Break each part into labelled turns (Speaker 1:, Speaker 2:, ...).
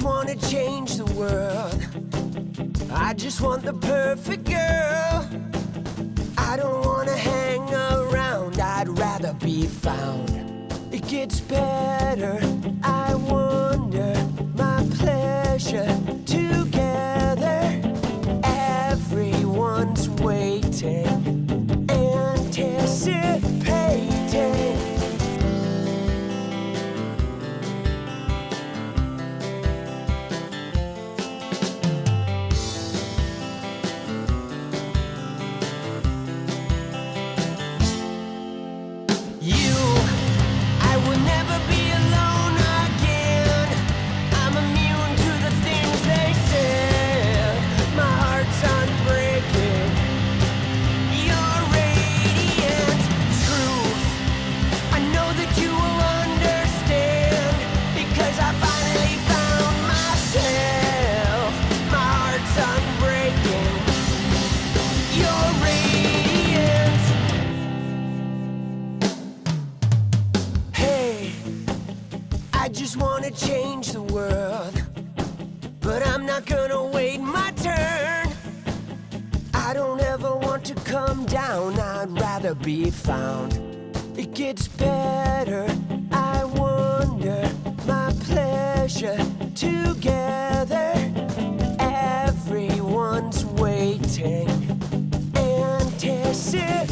Speaker 1: wanna change the world. I just want the perfect girl. I don't wanna hang around, I'd rather be found. It gets better, I wonder, my pleasure together. Everyone's waiting, anticipating. Change the world, but I'm not gonna wait my turn. I don't ever want to come down, I'd rather be found. It gets better, I wonder, my pleasure together. Everyone's waiting, anticipating.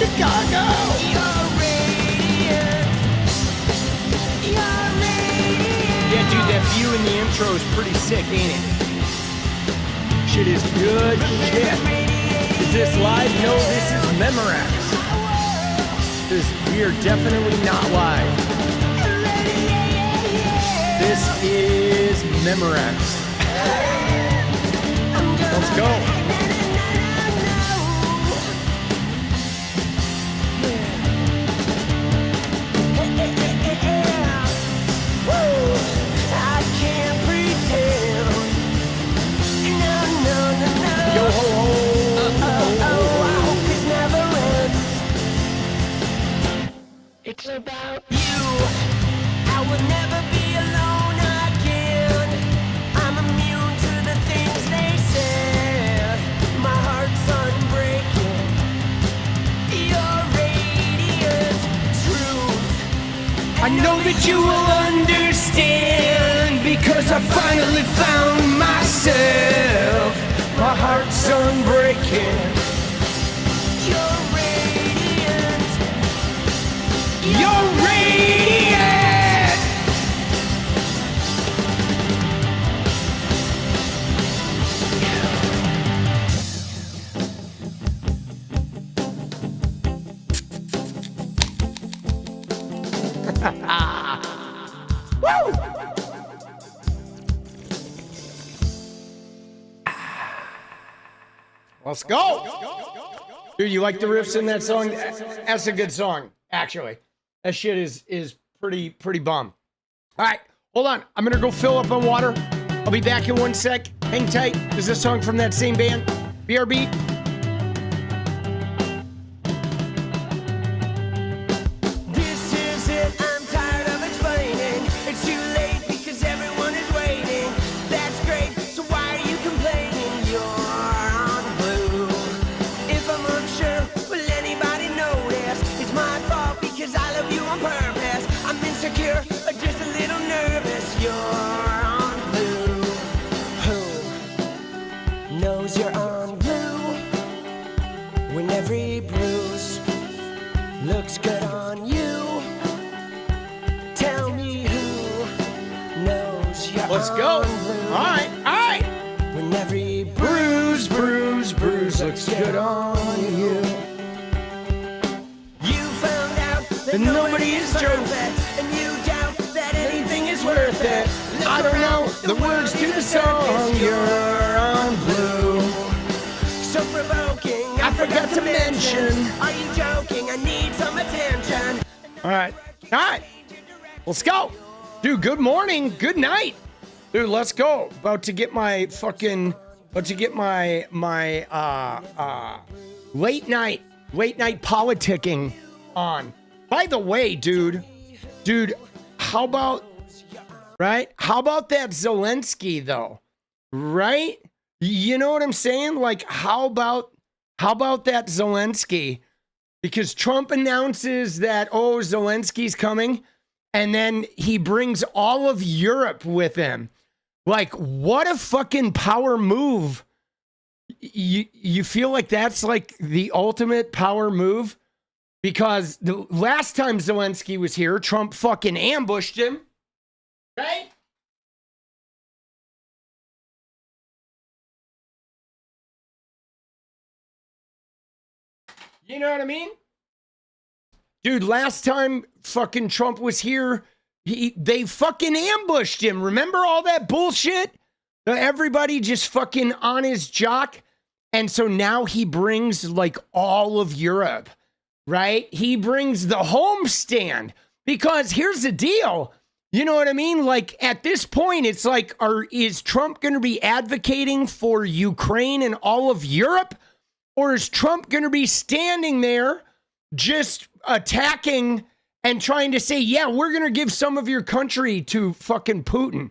Speaker 2: Chicago! Yeah, dude, that view in the intro is pretty sick, ain't it? Shit is good shit. Is this live? No, this is Memorex. We are definitely not live. This is Memorex. Let's go. Yo ho ho.
Speaker 1: It's about you. I will never be alone again. I'm immune to the things they say. My heart's unbreaking. Your radiant truth.
Speaker 2: I know that you will understand because I finally found myself. My heart's unbreaking. You're radiant! Woo! Let's go! Dude, you like the riffs in that song? That's a good song, actually. That shit is pretty bum. All right, hold on. I'm gonna go fill up on water. I'll be back in 1 sec. Hang tight. This is a song from that same band, BRB.
Speaker 1: This is it. I'm tired of explaining. It's too late because everyone is waiting. That's great. So why are you complaining? You're on blue. If I'm unsure, will anybody notice? It's my fault because I love you on purpose. I'm insecure, or just a little nervous. You're on blue. Who knows you're on blue? When every bruise looks good on you. Tell me who knows you're
Speaker 2: Let's go.
Speaker 1: on blue.
Speaker 2: All right.
Speaker 1: When every
Speaker 2: Bruise looks good on you.
Speaker 1: You found out that
Speaker 2: nobody is
Speaker 1: perfect, and you doubt that anything is worth it.
Speaker 2: I don't know the words to the song. You're on blue.
Speaker 1: So provoking.
Speaker 2: I forgot to mention.
Speaker 1: Are you joking? I need some attention.
Speaker 2: All right. Let's go. Dude, good morning. Good night. Dude, let's go. About to get my late night politicking on. By the way, dude, how about that Zelensky though? Right? You know what I'm saying? Like, how about that Zelensky? Because Trump announces that, Zelensky's coming, and then he brings all of Europe with him. Like, what a fucking power move. You feel like that's like the ultimate power move? Because the last time Zelensky was here, Trump fucking ambushed him. Right? You know what I mean? Dude, last time fucking Trump was here, they fucking ambushed him. Remember all that bullshit? Everybody just fucking on his jock. And so now he brings like all of Europe, right? He brings the homestand. Because here's the deal. You know what I mean? Like at this point, it's like, is Trump going to be advocating for Ukraine and all of Europe? Or is Trump going to be standing there just attacking and trying to say, yeah, we're going to give some of your country to fucking Putin?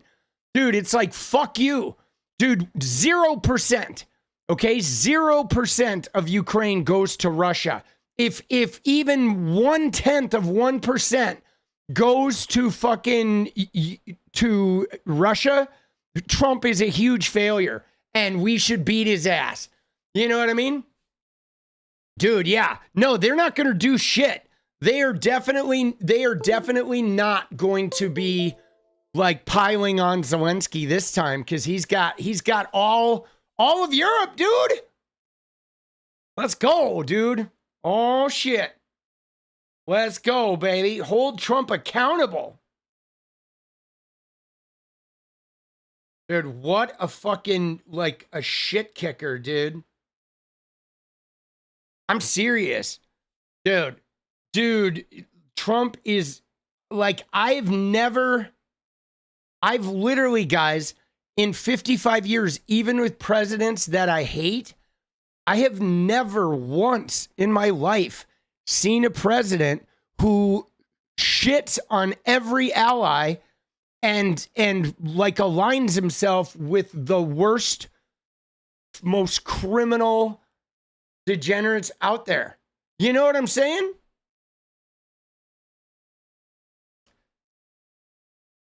Speaker 2: Dude, it's like, fuck you. Dude, 0%. Okay, 0% of Ukraine goes to Russia. If even 1/10 of 1% goes to fucking to Russia, Trump is a huge failure and we should beat his ass. You know what I mean? Dude, yeah. No, they're not going to do shit. They are definitely not going to be like piling on Zelensky this time because he's got all of Europe, dude. Let's go, dude. Oh, shit. Let's go, baby. Hold Trump accountable. Dude, what a fucking, like, a shit kicker, dude. I'm serious. Dude, Trump is, like, I've literally, guys, in 55 years, even with presidents that I hate, I have never once in my life seen a president who shits on every ally and like aligns himself with the worst, most criminal degenerates out there. You know what I'm saying?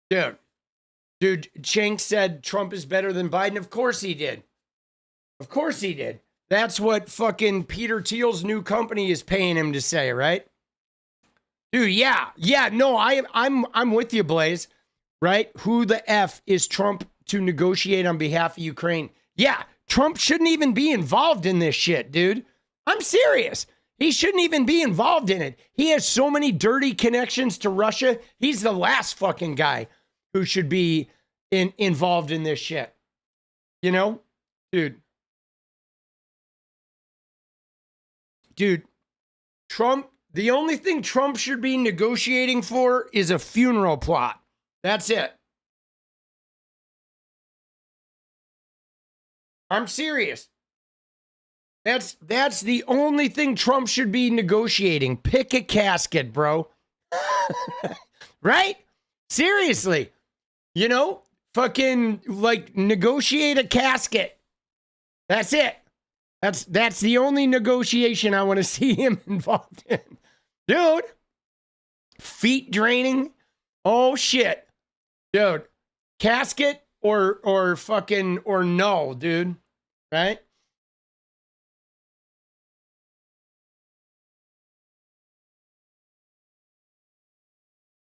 Speaker 2: Dude, Cenk said Trump is better than Biden. Of course he did. Of course he did. That's what fucking Peter Thiel's new company is paying him to say, right? Dude, yeah, no, I'm with you, Blaze, right? Who the F is Trump to negotiate on behalf of Ukraine? Yeah, Trump shouldn't even be involved in this shit, dude. I'm serious. He shouldn't even be involved in it. He has so many dirty connections to Russia. He's the last fucking guy who should be involved in this shit. You know? Dude, Trump, the only thing Trump should be negotiating for is a funeral plot. That's it. I'm serious. That's the only thing Trump should be negotiating. Pick a casket, bro. Right? Seriously. You know, fucking like negotiate a casket. That's it. That's the only negotiation I want to see him involved in. Dude. Feet draining. Oh shit. Dude. Casket or no, dude. Right?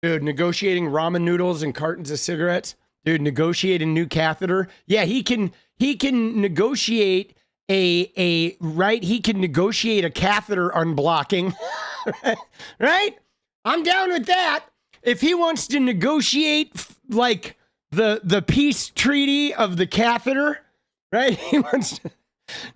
Speaker 2: Dude, negotiating ramen noodles and cartons of cigarettes. Dude, negotiate a new catheter. Yeah, he can negotiate he can negotiate a catheter unblocking. Right? I'm down with that. If he wants to negotiate like the peace treaty of the catheter, right? He wants to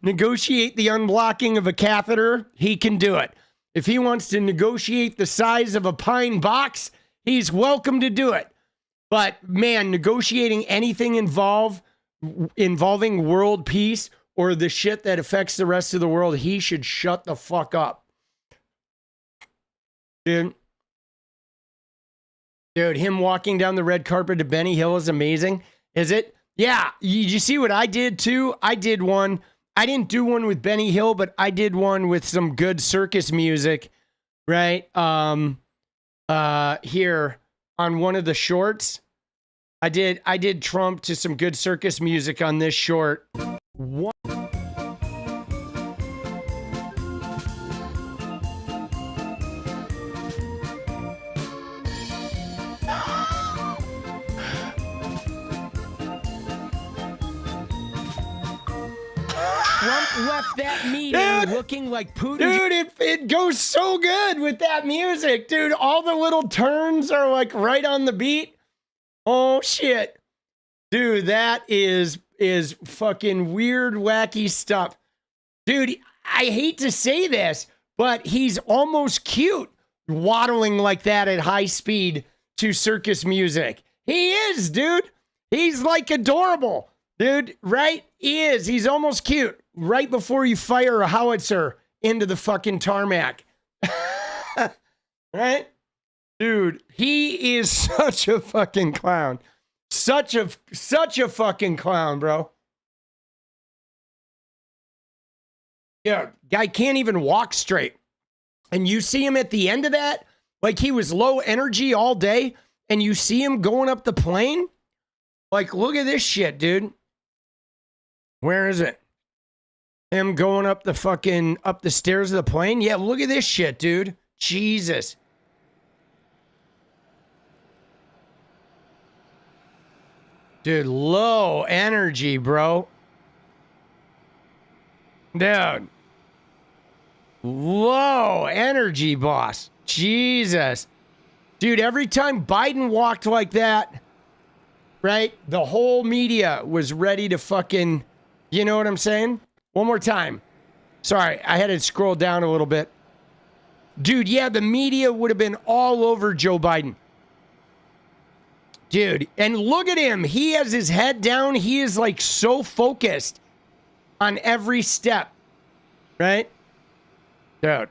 Speaker 2: negotiate the unblocking of a catheter, he can do it. If he wants to negotiate the size of a pine box, he's welcome to do it. But man, negotiating anything involving world peace or the shit that affects the rest of the world, he should shut the fuck up. Dude, him walking down the red carpet to Benny Hill is amazing. Is it? Yeah. You see what I did too? I did one. I didn't do one with Benny Hill, but I did one with some good circus music, right? Here on one of the shorts. I did Trump to some good circus music on this short. What? Trump left that meeting looking like Putin. Dude, it goes so good with that music, dude. All the little turns are like right on the beat. Oh shit. Dude, that is fucking weird, wacky stuff. Dude, I hate to say this, but he's almost cute waddling like that at high speed to circus music. He is, dude. He's like adorable. Dude, right? He is. He's almost cute. Right before you fire a howitzer into the fucking tarmac. Right? Dude, he is such a fucking clown. Such a fucking clown, bro. Yeah, guy can't even walk straight. And you see him at the end of that, like he was low energy all day, and you see him going up the plane. Like, look at this shit, dude. Where is it? Him going up the stairs of the plane? Yeah, look at this shit, dude. Jesus. Dude, low energy, bro. Dude. Whoa, energy boss. Jesus. Dude, every time Biden walked like that, right, the whole media was ready to fucking, you know what I'm saying? One more time. Sorry, I had to scroll down a little bit. Dude, yeah, the media would have been all over Joe Biden. Dude, and look at him. He has his head down. He is like so focused on every step, right? Dude.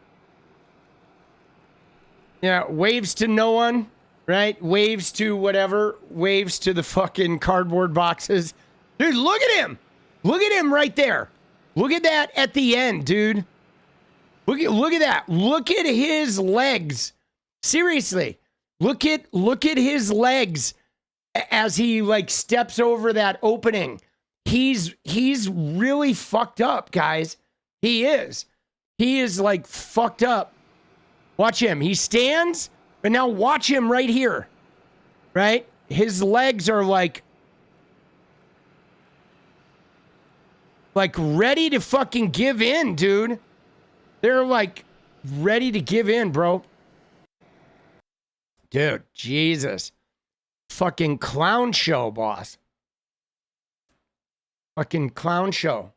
Speaker 2: Yeah, waves to no one, right? Waves to whatever. Waves to the fucking cardboard boxes. Dude, look at him. Look at him right there. Look at that at the end, dude. Look at that. Look at his legs. Seriously. Look at his legs as he like steps over that opening. He's really fucked up, guys. He is. He is like fucked up. Watch him. He stands, but now watch him right here. Right? His legs are like ready to fucking give in, dude. They're like ready to give in, bro. Dude, Jesus. Fucking clown show, boss. Fucking clown show.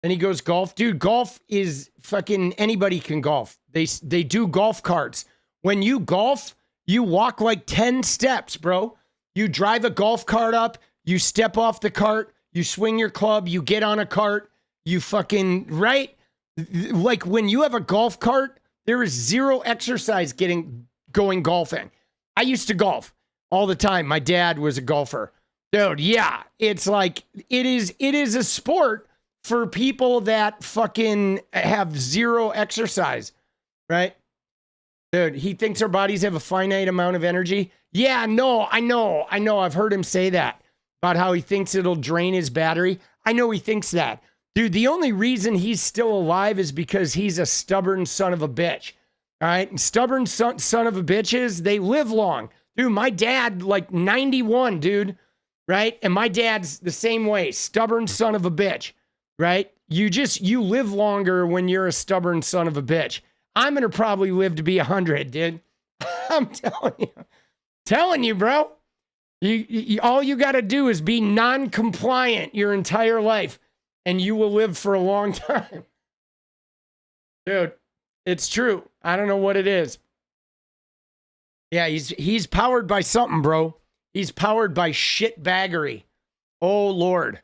Speaker 2: Then he goes golf. Dude, golf is fucking anybody can golf. They do golf carts. When you golf, you walk like 10 steps, bro. You drive a golf cart up, you step off the cart, you swing your club, you get on a cart, you fucking, right? Like when you have a golf cart, there is zero exercise going golfing. I used to golf all the time. My dad was a golfer. Dude, yeah. It's like it is a sport for people that fucking have zero exercise, right? Dude, he thinks our bodies have a finite amount of energy. Yeah, no, I know. I've heard him say that about how he thinks it'll drain his battery. I know he thinks that. Dude, the only reason he's still alive is because he's a stubborn son of a bitch. All right? And stubborn son of a bitches, they live long. Dude, my dad, like 91, dude, right? And my dad's the same way, stubborn son of a bitch, right? You live longer when you're a stubborn son of a bitch. I'm going to probably live to be 100, dude. I'm telling you, bro. All you got to do is be non-compliant your entire life, and you will live for a long time. Dude, it's true. I don't know what it is. Yeah, he's powered by something, bro. He's powered by shitbaggery. Oh, Lord.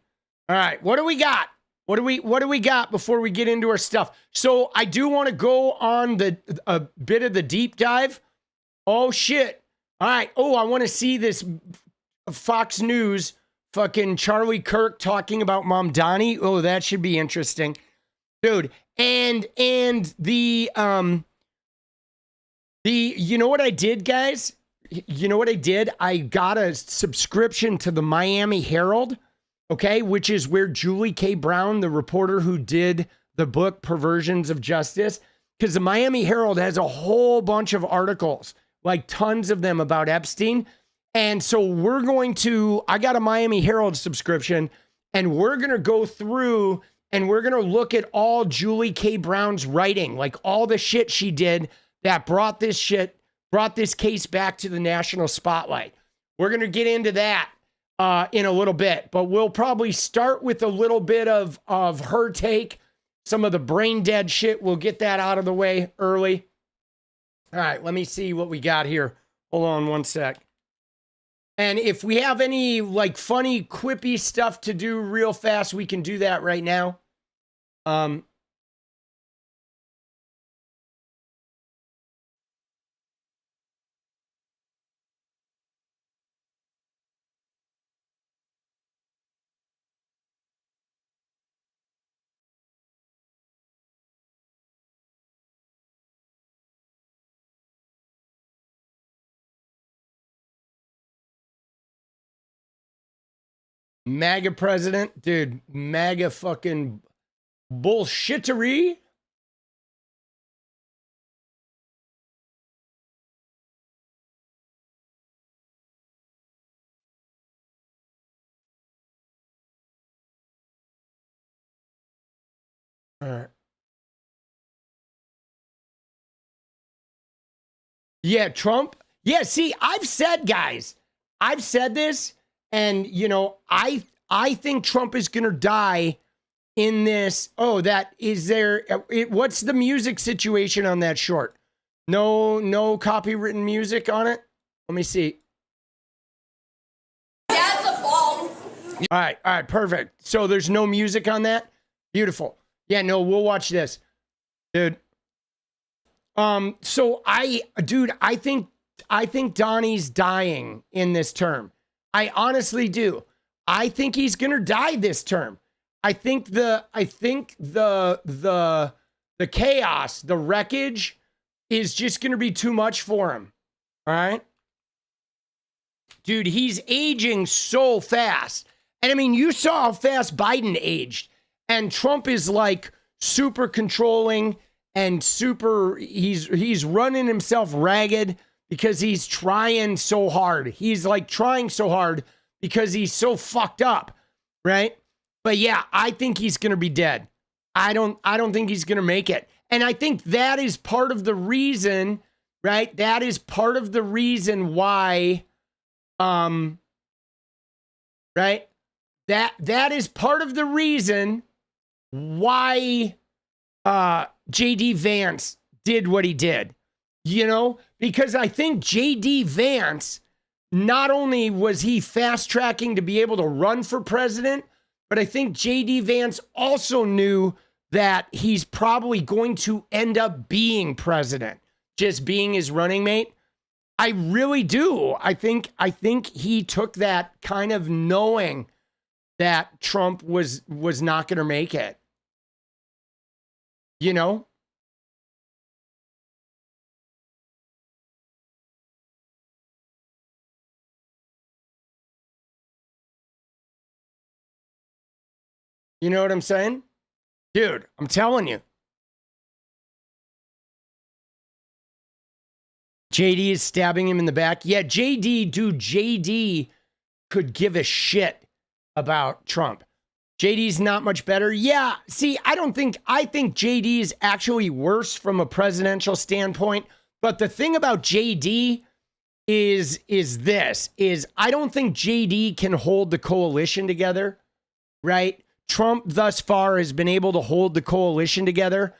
Speaker 2: All right, what do we got? What do we got before we get into our stuff? So I do want to go on a bit of the deep dive. Oh, shit. All right. Oh, I want to see this Fox News fucking Charlie Kirk talking about Mamdani. Oh, that should be interesting. Dude, and the you know what I did, guys? You know what I did? I got a subscription to the Miami Herald, okay, which is where Julie K. Brown, the reporter who did the book Perversions of Justice, because the Miami Herald has a whole bunch of articles, like tons of them about Epstein. And so I got a Miami Herald subscription, and we're going to go through and we're going to look at all Julie K. Brown's writing, like all the shit she did that brought this case back to the national spotlight. We're going to get into that in a little bit, but we'll probably start with a little bit of her take, some of the brain dead shit. We'll get that out of the way early. All right, let me see what we got here. Hold on one sec. And if we have any like funny, quippy stuff to do real fast, we can do that right now. MAGA president, dude, MAGA fucking bullshittery. All right. Yeah, Trump. Yeah, see, I've said, guys, I've said this, and you know, I think Trump is gonna die in this. Oh, that is there. What's the music situation on that short? No copywritten music on it. Let me see.
Speaker 3: That's a ball.
Speaker 2: All right, perfect. So there's no music on that. Beautiful. Yeah, no, we'll watch this, dude. So I think Donnie's dying in this term. I honestly do. I think he's gonna die this term. I think the chaos, the wreckage is just gonna be too much for him. All right. Dude, he's aging so fast. And I mean, you saw how fast Biden aged. And Trump is like super controlling and super, he's running himself ragged because he's trying so hard. He's like trying so hard because he's so fucked up, right? But yeah, I think he's gonna be dead. I don't think he's gonna make it. And I think that is part of the reason, right? That is part of the reason why, right? That is part of the reason why JD Vance did what he did, you know, because I think JD Vance, not only was he fast tracking to be able to run for president, but I think JD Vance also knew that he's probably going to end up being president, just being his running mate. I really do. I think he took that kind of knowing that Trump was not going to make it. You know? You know what I'm saying? Dude, I'm telling you. JD is stabbing him in the back. Yeah, JD could give a shit about Trump. JD's not much better. Yeah, see, I think JD is actually worse from a presidential standpoint. But the thing about JD is I don't think JD can hold the coalition together, right? Trump thus far has been able to hold the coalition together.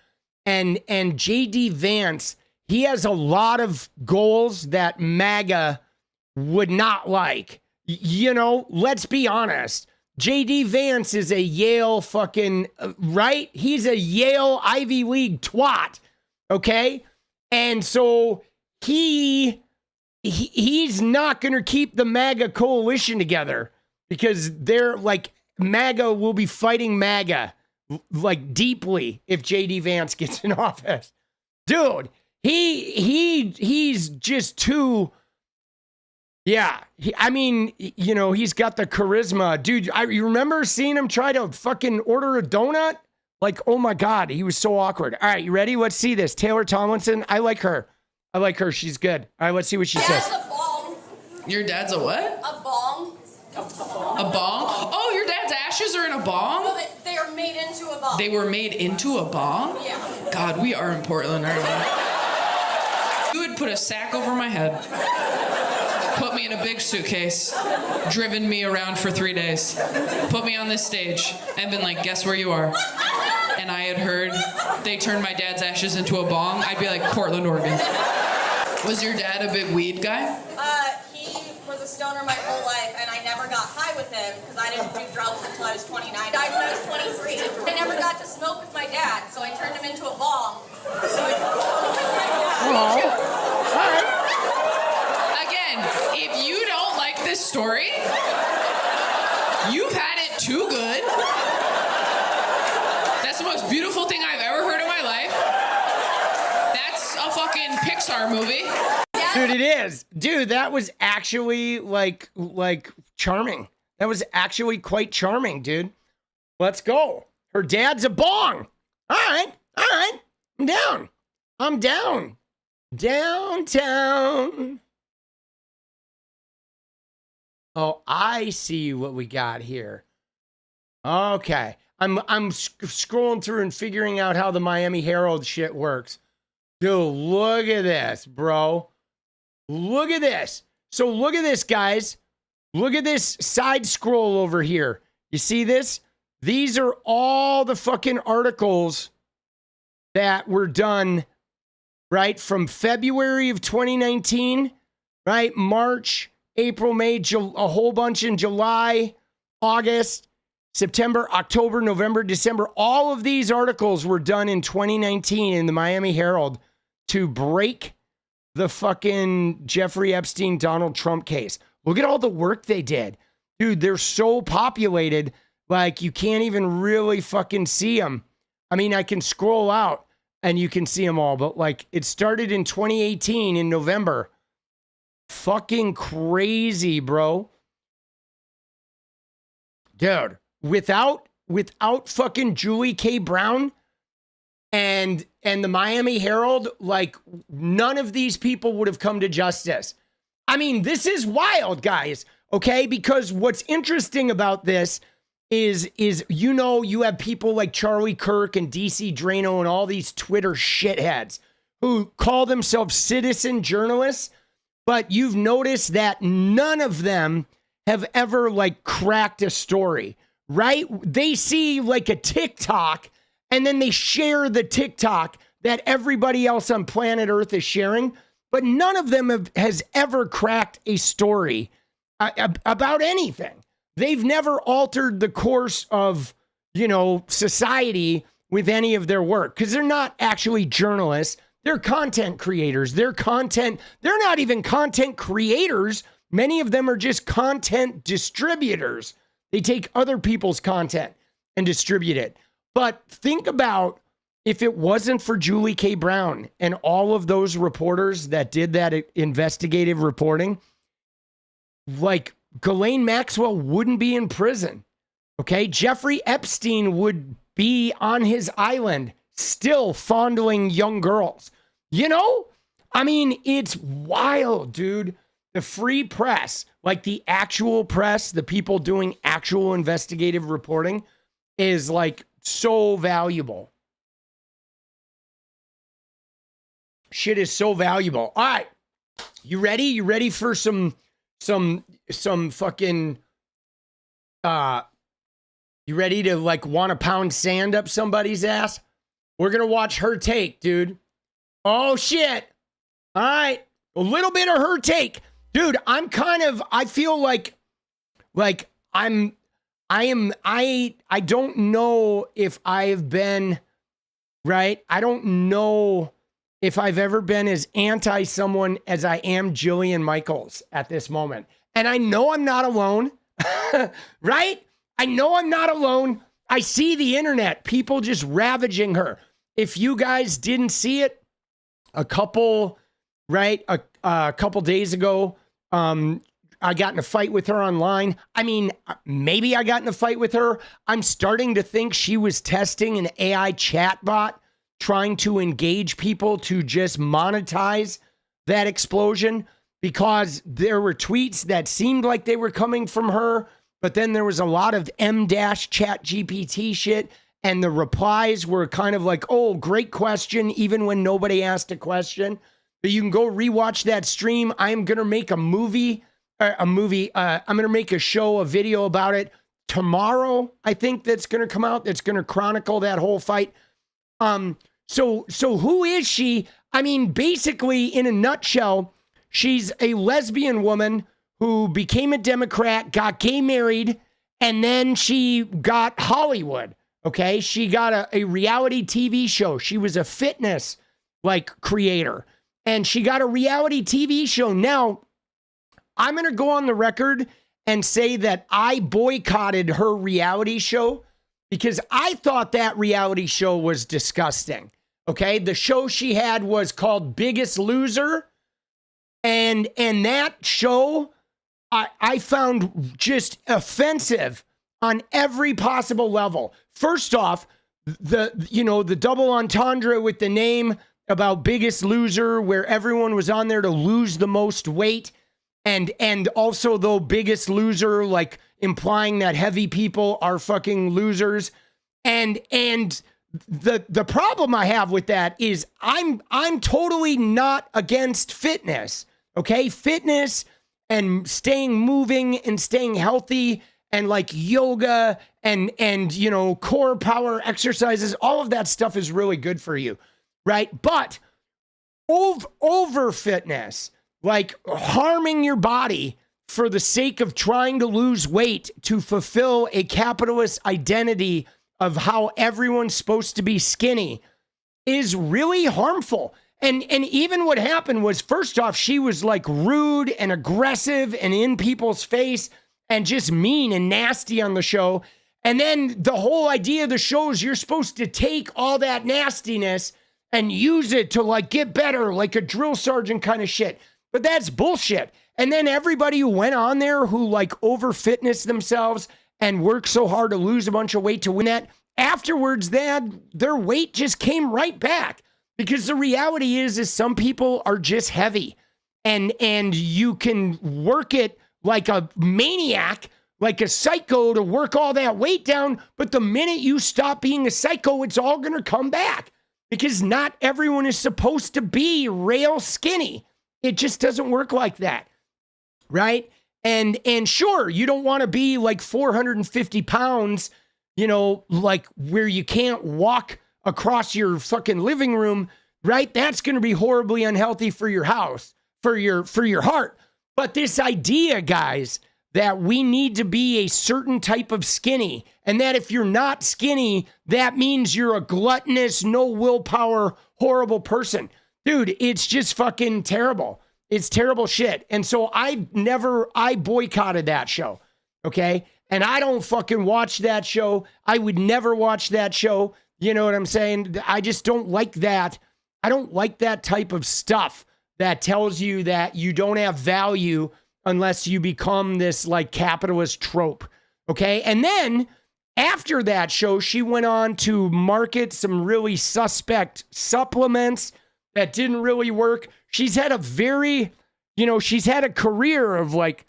Speaker 2: And JD Vance, he has a lot of goals that MAGA would not like. You know, let's be honest. JD Vance is a Yale fucking, right? He's a Yale Ivy League twat, okay? And so he's not going to keep the MAGA coalition together because they're like, MAGA will be fighting MAGA like deeply if JD Vance gets in office. Dude, he's just too, yeah. I mean, you know, he's got the charisma. Dude, you remember seeing him try to fucking order a donut? Like, oh my God, he was so awkward. All right, you ready? Let's see this. Taylor Tomlinson, I like her. She's good. All right, let's see what she says.
Speaker 3: Dad's a bong.
Speaker 4: Your dad's a what?
Speaker 3: A bong.
Speaker 4: A bong? Oh, your dad's ashes are in a bong?
Speaker 3: No, they are made into a bong.
Speaker 4: They were made into a bong?
Speaker 3: Yeah.
Speaker 4: God, we are in Portland, aren't we? You would put a sack over my head, put me in a big suitcase, driven me around for 3 days, put me on this stage, and been like, guess where you are? And I had heard they turned my dad's ashes into a bong. I'd be like, Portland, Oregon. Was your dad a big weed guy?
Speaker 3: He was a stoner my whole life, and I never got high with him because I didn't do drugs until I was 29. I died when I was 23. I never got to smoke with my dad, so I turned him into a bong. So I could smoke with my dad.
Speaker 2: All right.
Speaker 4: Again, if you don't like this story, you've had it too good. That's the most beautiful thing I've ever heard in my life. That's a fucking Pixar movie.
Speaker 2: Dude, it is. Dude, that was actually like charming. That was actually quite charming, dude. Let's go. Her dad's a bong. All right. I'm down. Downtown. Oh, I see what we got here. Okay. I'm scrolling through and figuring out how the Miami Herald shit works. Dude, look at this, bro. Look at this. So look at this, guys. Look at this side scroll over here. You see this? These are all the fucking articles that were done, right? From February of 2019, right? March, April, May, a whole bunch in July, August, September, October, November, December. All of these articles were done in 2019 in the Miami Herald to break the fucking Jeffrey Epstein, Donald Trump case. Look at all the work they did. Dude, they're so populated, like you can't even really fucking see them. I mean, I can scroll out and you can see them all, but like it started in 2018 in November. Fucking crazy, bro. Dude, without fucking Julie K. Brown and the Miami Herald, like none of these people would have come to justice. I mean, this is wild, guys, okay? Because what's interesting about this is you know, you have people like Charlie Kirk and DC Drano and all these Twitter shitheads who call themselves citizen journalists, but you've noticed that none of them have ever like cracked a story, right? They see like a TikTok and then they share the TikTok that everybody else on planet Earth is sharing, but none of them has ever cracked a story about anything. They've never altered the course of, you know, society with any of their work because they're not actually journalists. They're content creators. They're not even content creators. Many of them are just content distributors. They take other people's content and distribute it. But think about if it wasn't for Julie K. Brown and all of those reporters that did that investigative reporting, like Ghislaine Maxwell wouldn't be in prison. Okay. Jeffrey Epstein would be on his island still fondling young girls. You know, I mean, it's wild, dude. The free press, like the actual press, the people doing actual investigative reporting is like so valuable. Shit is so valuable. All right. You ready? You ready for some fucking, you ready to like want to pound sand up somebody's ass? We're going to watch her take, dude. Oh shit. All right. A little bit of her take. Dude, I feel like I don't know if I've been, right? I don't know if I've ever been as anti someone as I am Jillian Michaels at this moment. And I know I'm not alone, right? I know I'm not alone. I see the internet, people just ravaging her. If you guys didn't see it, a couple days ago, I got in a fight with her online. I mean, maybe I got in a fight with her. I'm starting to think she was testing an AI chatbot, trying to engage people to just monetize that explosion, because there were tweets that seemed like they were coming from her, but then there was a lot of chat GPT shit, and the replies were kind of like, oh, great question, even when nobody asked a question. But you can go rewatch that stream. I'm going to make I'm going to make a show, a video about it tomorrow. I think that's going to come out. That's going to chronicle that whole fight. So who is she? I mean, basically, in a nutshell, she's a lesbian woman who became a Democrat, got gay married, and then she got Hollywood. Okay. She got a reality TV show. She was a fitness creator, and she got a reality TV show. Now, I'm going to go on the record and say that I boycotted her reality show because I thought that reality show was disgusting. Okay. The show she had was called Biggest Loser. And that show I found just offensive on every possible level. First off, the double entendre with the name about Biggest Loser, where everyone was on there to lose the most weight. And also, though, Biggest Loser, like implying that heavy people are fucking losers. And the problem I have with that is I'm totally not against fitness. Okay, fitness and staying moving and staying healthy and like yoga and you know, core power exercises, all of that stuff is really good for you, right? But over fitness, like harming your body for the sake of trying to lose weight to fulfill a capitalist identity of how everyone's supposed to be skinny, is really harmful. And even what happened was, first off, she was like rude and aggressive and in people's face and just mean and nasty on the show. And then the whole idea of the show is you're supposed to take all that nastiness and use it to like get better, like a drill sergeant kind of shit. But that's bullshit. And then everybody who went on there who like over fitness themselves and worked so hard to lose a bunch of weight to win that, afterwards their weight just came right back. Because the reality is some people are just heavy and you can work it like a maniac, like a psycho to work all that weight down. But the minute you stop being a psycho, it's all going to come back because not everyone is supposed to be rail skinny. It just doesn't work like that. Right. And sure, you don't want to be like 450 pounds, you know, like where you can't walk across your fucking living room, right? That's going to be horribly unhealthy for your house, for your heart. But this idea, guys, that we need to be a certain type of skinny, and that if you're not skinny, that means you're a gluttonous, no willpower, horrible person. Dude, it's just fucking terrible. It's terrible shit. And so I boycotted that show. Okay. And I don't fucking watch that show. I would never watch that show. You know what I'm saying? I just don't like that. I don't like that type of stuff that tells you that you don't have value unless you become this like capitalist trope. Okay. And then after that show, she went on to market some really suspect supplements that didn't really work. She's had a very, you know, she's had a career of like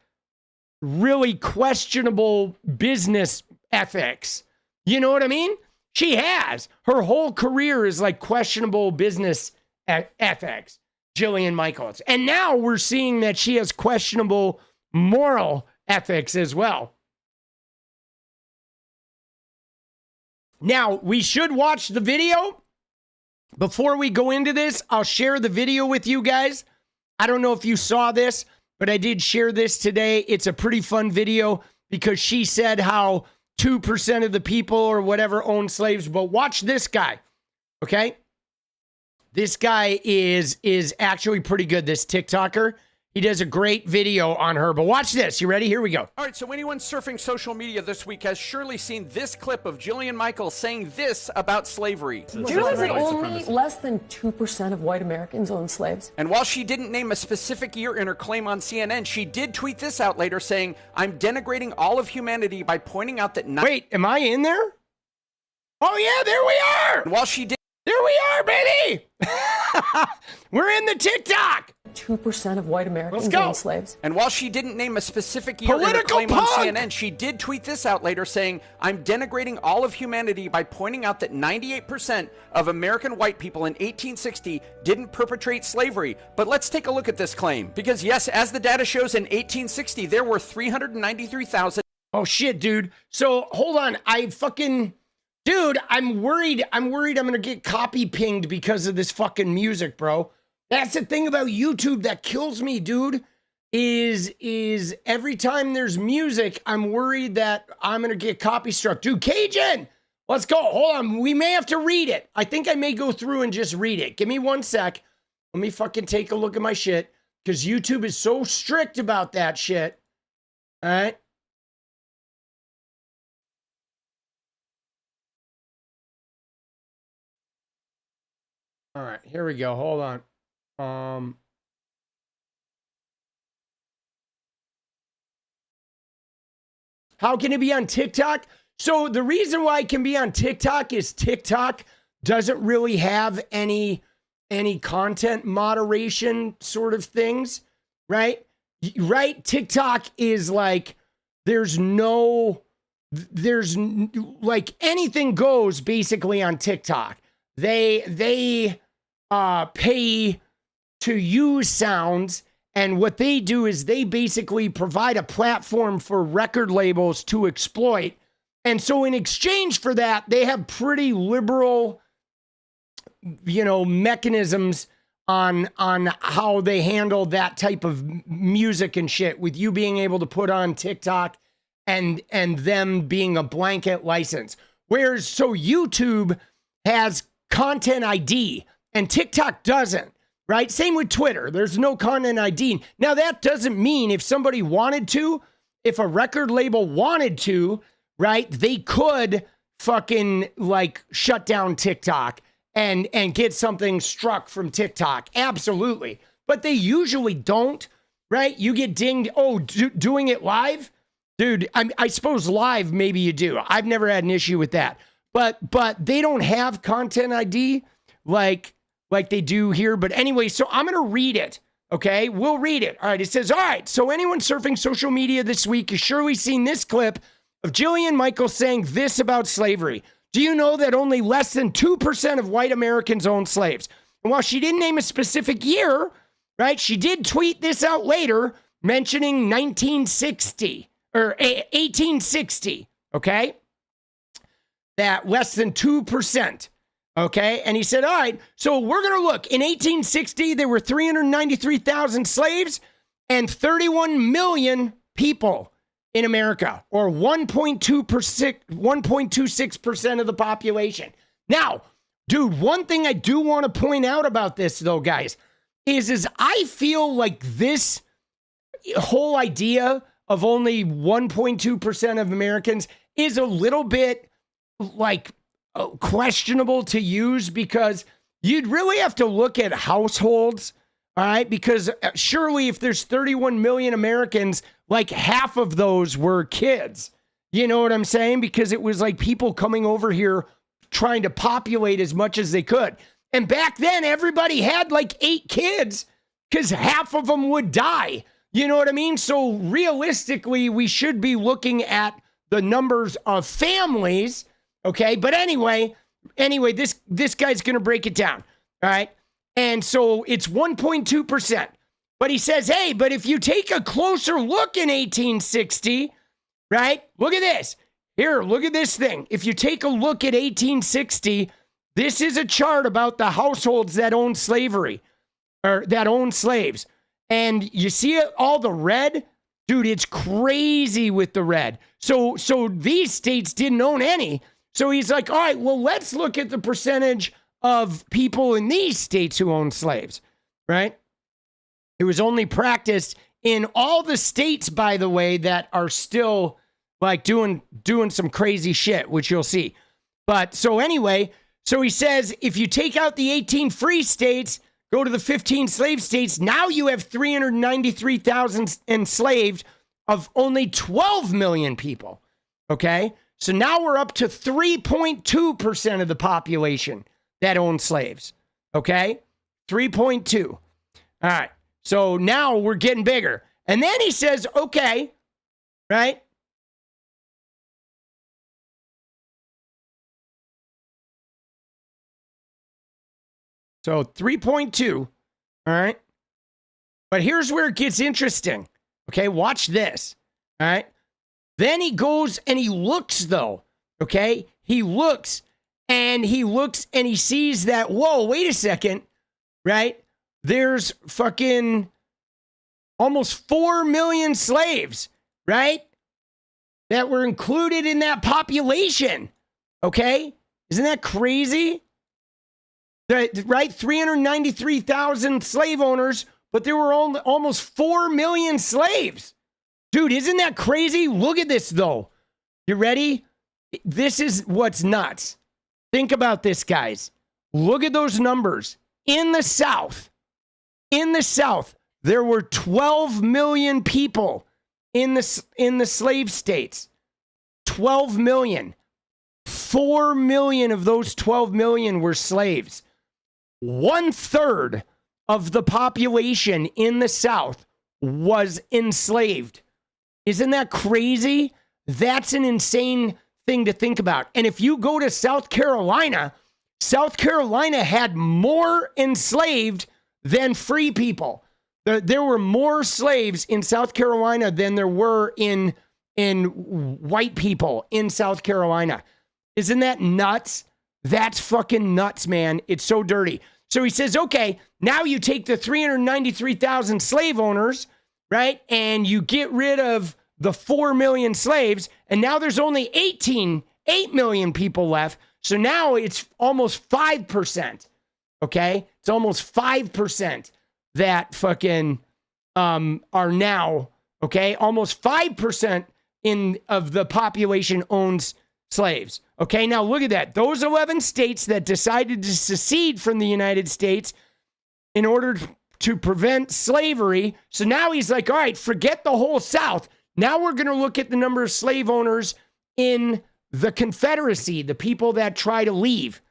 Speaker 2: really questionable business ethics. You know what I mean? She has. Her whole career is like questionable business ethics, Jillian Michaels. And now we're seeing that she has questionable moral ethics as well. Now, we should watch the video. Before we go into this, I'll share the video with you guys. I don't know if you saw this, but I did share this today. It's a pretty fun video because she said how 2% of the people or whatever own slaves. But watch this guy, okay? This guy is actually pretty good, this TikToker. He does a great video on her. But watch this. You ready? Here we go.
Speaker 5: All right, so anyone surfing social media this week has surely seen this clip of Jillian Michaels saying this about slavery.
Speaker 6: Do you realize that only less than 2% of white Americans own slaves?
Speaker 5: And while she didn't name a specific year in her claim on CNN, she did tweet this out later saying, "I'm denigrating all of humanity by pointing out that..."
Speaker 2: Wait, am I in there? Oh, yeah, there we are.
Speaker 5: And while she did...
Speaker 2: There we are, baby. We're in the TikTok.
Speaker 6: 2% of white Americans own slaves.
Speaker 5: And while she didn't name a specific year in her claim on CNN, she did tweet this out later saying, "I'm denigrating all of humanity by pointing out that 98% of American white people in 1860 didn't perpetrate slavery." But let's take a look at this claim. Because yes, as the data shows, in 1860, there were 393,000.
Speaker 2: Oh, shit, dude. So, hold on. Dude, I'm worried I'm going to get copy pinged because of this fucking music, bro. That's the thing about YouTube that kills me, dude, is every time there's music, I'm worried that I'm going to get copy struck. Dude, Cajun, let's go. Hold on. We may have to read it. I think I may go through and just read it. Give me 1 sec. Let me fucking take a look at my shit because YouTube is so strict about that shit. All right. All right, here we go. Hold on. How can it be on TikTok? So the reason why it can be on TikTok is TikTok doesn't really have any content moderation sort of things, right? Right? TikTok is like there's like anything goes basically on TikTok. They pay to use sounds And what they do is they basically provide a platform for record labels to exploit. And so in exchange for that, they have pretty liberal, mechanisms on how they handle that type of music and shit, with you being able to put on TikTok and them being a blanket license. Whereas so YouTube has content ID and TikTok doesn't, right? Same with Twitter. There's no content ID. Now that doesn't mean if somebody wanted to, if a record label wanted to, right, they could fucking like shut down TikTok and get something struck from TikTok. Absolutely. But they usually don't, right? You get dinged. Oh, doing it live? Dude, I suppose live, maybe you do. I've never had an issue with that. But they don't have content ID like they do here. But anyway, so I'm going to read it. Okay, we'll read it. All right, it says, all right, so anyone surfing social media this week has surely seen this clip of Jillian Michaels saying this about slavery. Do you know that only less than 2% of white Americans own slaves? And while she didn't name a specific year, right, she did tweet this out later, mentioning 1960 or 1860, okay? That less than 2%, okay? And he said, all right, so we're going to look. In 1860, there were 393,000 slaves and 31 million people in America, or 1.26% of the population. Now, dude, one thing I do want to point out about this, though, guys, is I feel like this whole idea of only 1.2% of Americans is a little bit like questionable to use, because you'd really have to look at households, all right? Because surely if there's 31 million Americans, like half of those were kids. You know what I'm saying? Because it was like people coming over here trying to populate as much as they could. And back then, everybody had like 8 kids because half of them would die. You know what I mean? So realistically, we should be looking at the numbers of families. Okay. But anyway, this guy's going to break it down. All right. And so it's 1.2%. But he says, hey, but if you take a closer look in 1860, right? Look at this. Here, look at this thing. If you take a look at 1860, this is a chart about the households that own slavery, or that own slaves. And you see all the red? Dude, it's crazy with the red. So these states didn't own any. So he's like, all right, well, let's look at the percentage of people in these states who own slaves, right? It was only practiced in all the states, by the way, that are still like doing some crazy shit, which you'll see. But so anyway, so he says, if you take out the 18 free states, go to the 15 slave states, now you have 393,000 enslaved of only 12 million people. Okay. So now we're up to 3.2% of the population that own slaves. Okay. 3.2. All right. So now we're getting bigger. And then he says, okay, right? So 3.2, all right? But here's where it gets interesting. Okay, watch this, all right? Then he goes and he looks, though, okay? He looks and he sees that, whoa, wait a second, right? There's fucking almost 4 million slaves, right? That were included in that population. Okay? Isn't that crazy? Right? 393,000 slave owners, but there were almost 4 million slaves. Dude, isn't that crazy? Look at this, though. You ready? This is what's nuts. Think about this, guys. Look at those numbers. In the South, there were 12 million people in the slave states. 12 million. 4 million of those 12 million were slaves. 1/3 of the population in the South was enslaved. Isn't that crazy? That's an insane thing to think about. And if you go to South Carolina had more enslaved than free people. There were more slaves in South Carolina than there were in white people in South Carolina. Isn't that nuts? That's fucking nuts, man. It's so dirty. So he says, okay, now you take the 393,000 slave owners, right? And you get rid of the 4 million slaves. And now there's only 8 million people left. So now it's almost 5%. Okay? It's almost 5% that fucking are now, okay? Almost 5% of the population owns slaves. Okay, now look at that. Those 11 states that decided to secede from the United States in order to prevent slavery. So now he's like, all right, forget the whole South. Now we're going to look at the number of slave owners in the Confederacy, the people that try to leave.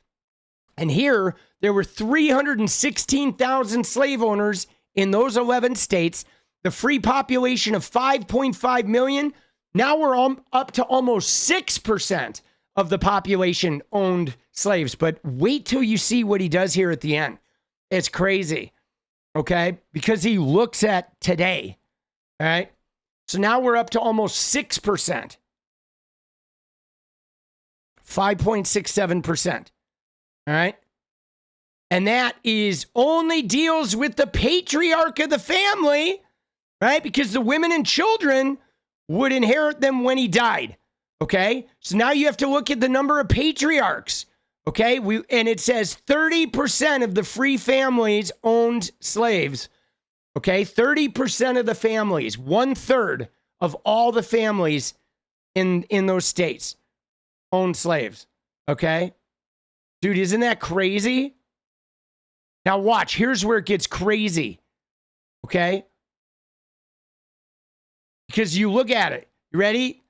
Speaker 2: And here, there were 316,000 slave owners in those 11 states, the free population of 5.5 million. Now we're up to almost 6% of the population owned slaves. But wait till you see what he does here at the end. It's crazy, okay? Because he looks at today, all right? So now we're up to almost 6%. 5.67%, all right? And that is only deals with the patriarch of the family, right? Because the women and children would inherit them when he died. Okay, so now you have to look at the number of patriarchs. Okay, and it says 30% of the free families owned slaves. Okay, 30% of the families, 1/3 of all the families in those states owned slaves. Okay, dude, isn't that crazy? Now watch, here's where it gets crazy. Okay, because you look at it. You ready?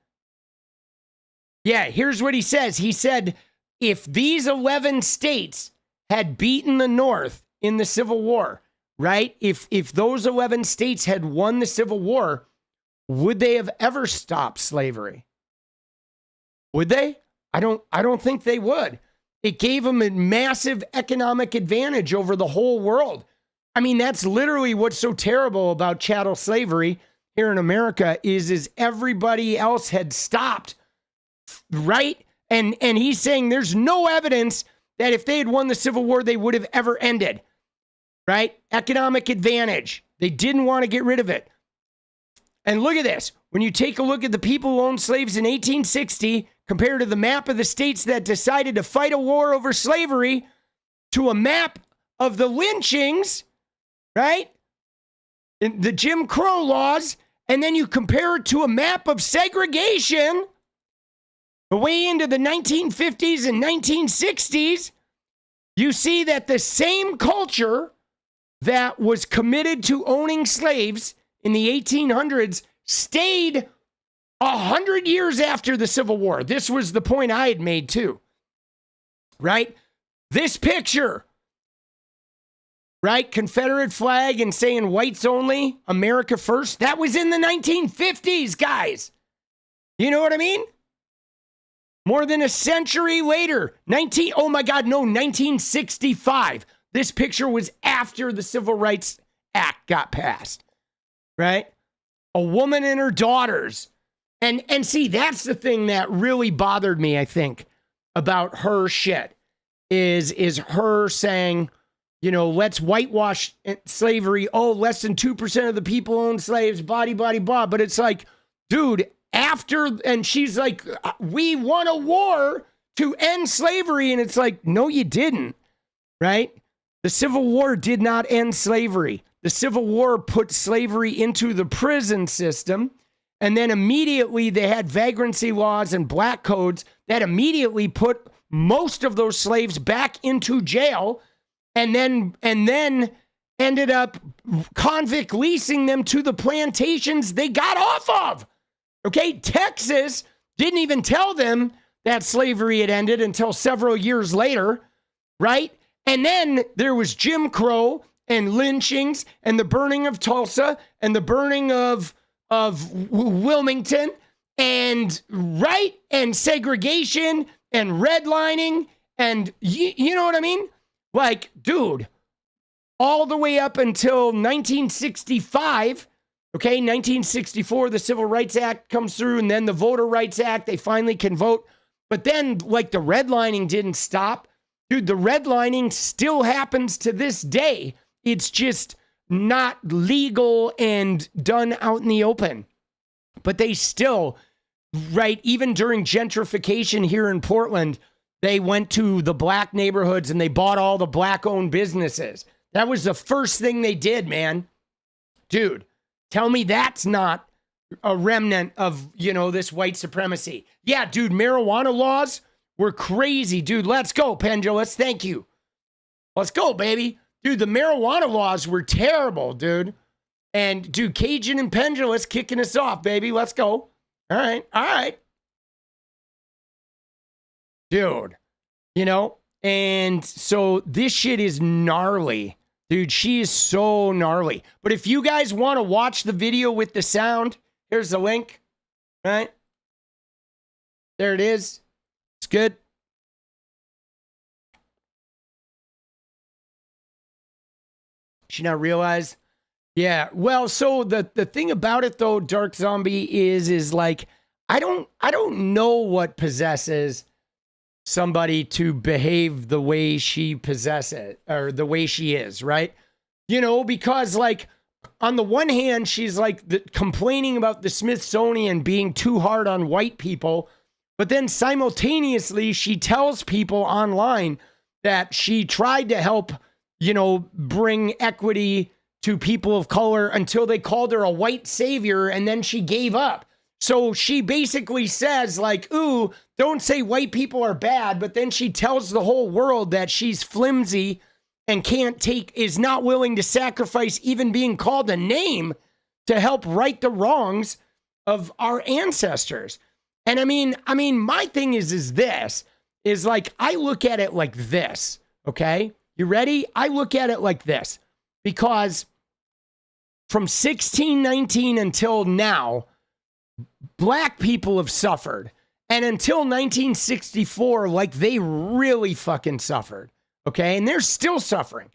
Speaker 2: Yeah, here's what he says. He said, if these 11 states had beaten the North in the Civil War, right? If those 11 states had won the Civil War, would they have ever stopped slavery? Would they? I don't think they would. It gave them a massive economic advantage over the whole world. I mean, that's literally what's so terrible about chattel slavery here in America is everybody else had stopped. Right? And he's saying there's no evidence that if they had won the Civil War, they would have ever ended. Right? Economic advantage. They didn't want to get rid of it. And look at this. When you take a look at the people who owned slaves in 1860, compared to the map of the states that decided to fight a war over slavery, to a map of the lynchings, right? The Jim Crow laws, and then you compare it to a map of segregation, way into the 1950s and 1960s, you see that the same culture that was committed to owning slaves in the 1800s stayed 100 years after the Civil War. This was the point I had made too, right? This picture, right? Confederate flag and saying whites only, America first. That was in the 1950s, guys. You know what I mean? More than a century later, 1965. This picture was after the Civil Rights Act got passed, right? A woman and her daughters. And see, that's the thing that really bothered me, I think, about her shit, is her saying, you know, let's whitewash slavery. Oh, less than 2% of the people own slaves, blah. But it's like, dude, and she's like, we won a war to end slavery. And it's like, no, you didn't, right? The Civil War did not end slavery. The Civil War put slavery into the prison system. And then immediately they had vagrancy laws and black codes that immediately put most of those slaves back into jail, and then ended up convict leasing them to the plantations they got off of. Okay, Texas didn't even tell them that slavery had ended until several years later, right? And then there was Jim Crow and lynchings and the burning of Tulsa and the burning of Wilmington and right and segregation and redlining and you know what I mean? Like, dude, all the way up until 1965. Okay, 1964, the Civil Rights Act comes through, and then the Voter Rights Act, they finally can vote. But then, like, the redlining didn't stop. Dude, the redlining still happens to this day. It's just not legal and done out in the open. But they still, right, even during gentrification here in Portland, they went to the black neighborhoods and they bought all the black-owned businesses. That was the first thing they did, man. Dude, tell me that's not a remnant of, you know, this white supremacy. Yeah, dude, marijuana laws were crazy. Dude, let's go, Pendulous. Thank you. Let's go, baby. Dude, the marijuana laws were terrible, dude. And, dude, Cajun and Pendulous kicking us off, baby. Let's go. All right. All right. Dude, you know, and so this shit is gnarly. Dude, she is so gnarly. But if you guys want to watch the video with the sound, here's the link, right? There it is. It's good. Did you not realize? Yeah. Well, so the thing about it though, Dark Zombie, is like, I don't know what possesses somebody to behave the way she possesses or the way she is, right? You know, because like on the one hand, she's like complaining about the Smithsonian being too hard on white people, but then simultaneously she tells people online that she tried to help, you know, bring equity to people of color until they called her a white savior and then she gave up. So she basically says like, ooh, don't say white people are bad, but then she tells the whole world that she's flimsy and is not willing to sacrifice even being called a name to help right the wrongs of our ancestors. And I mean, my thing is like, I look at it like this, okay? You ready? I look at it like this, because from 1619 until now, black people have suffered. And until 1964, like they really fucking suffered. Okay. And they're still suffering.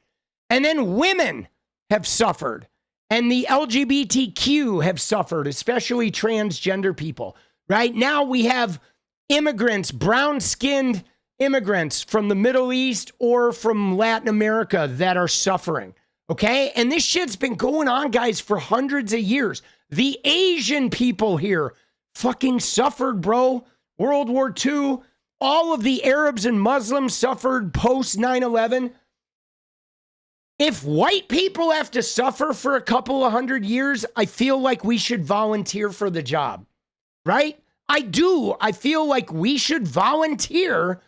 Speaker 2: And then women have suffered. And the LGBTQ have suffered, especially transgender people. Right now we have immigrants, brown-skinned immigrants from the Middle East or from Latin America that are suffering. Okay. And this shit's been going on, guys, for hundreds of years. The Asian people here fucking suffered, bro. World War II. All of the Arabs and Muslims suffered post 9/11. If white people have to suffer for a couple of hundred years, I feel like we should volunteer for the job, right? I do. I feel like we should volunteer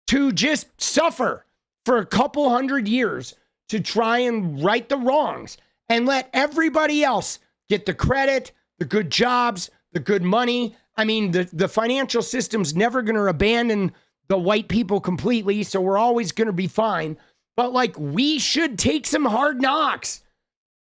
Speaker 2: to just suffer for a couple hundred years to try and right the wrongs and let everybody else get the credit, the good jobs, the good money. I mean, the financial system's never going to abandon the white people completely, so we're always going to be fine. But, like, we should take some hard knocks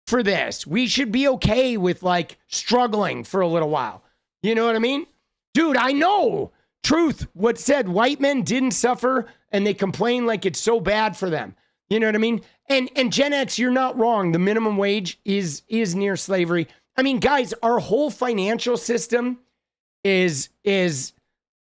Speaker 2: for this. We should be okay with, like, struggling for a little while. You know what I mean? Dude, I know. Truth, what said white men didn't suffer, and they complain like it's so bad for them. You know what I mean? And Gen X, you're not wrong. The minimum wage is near slavery. I mean, guys, our whole financial system is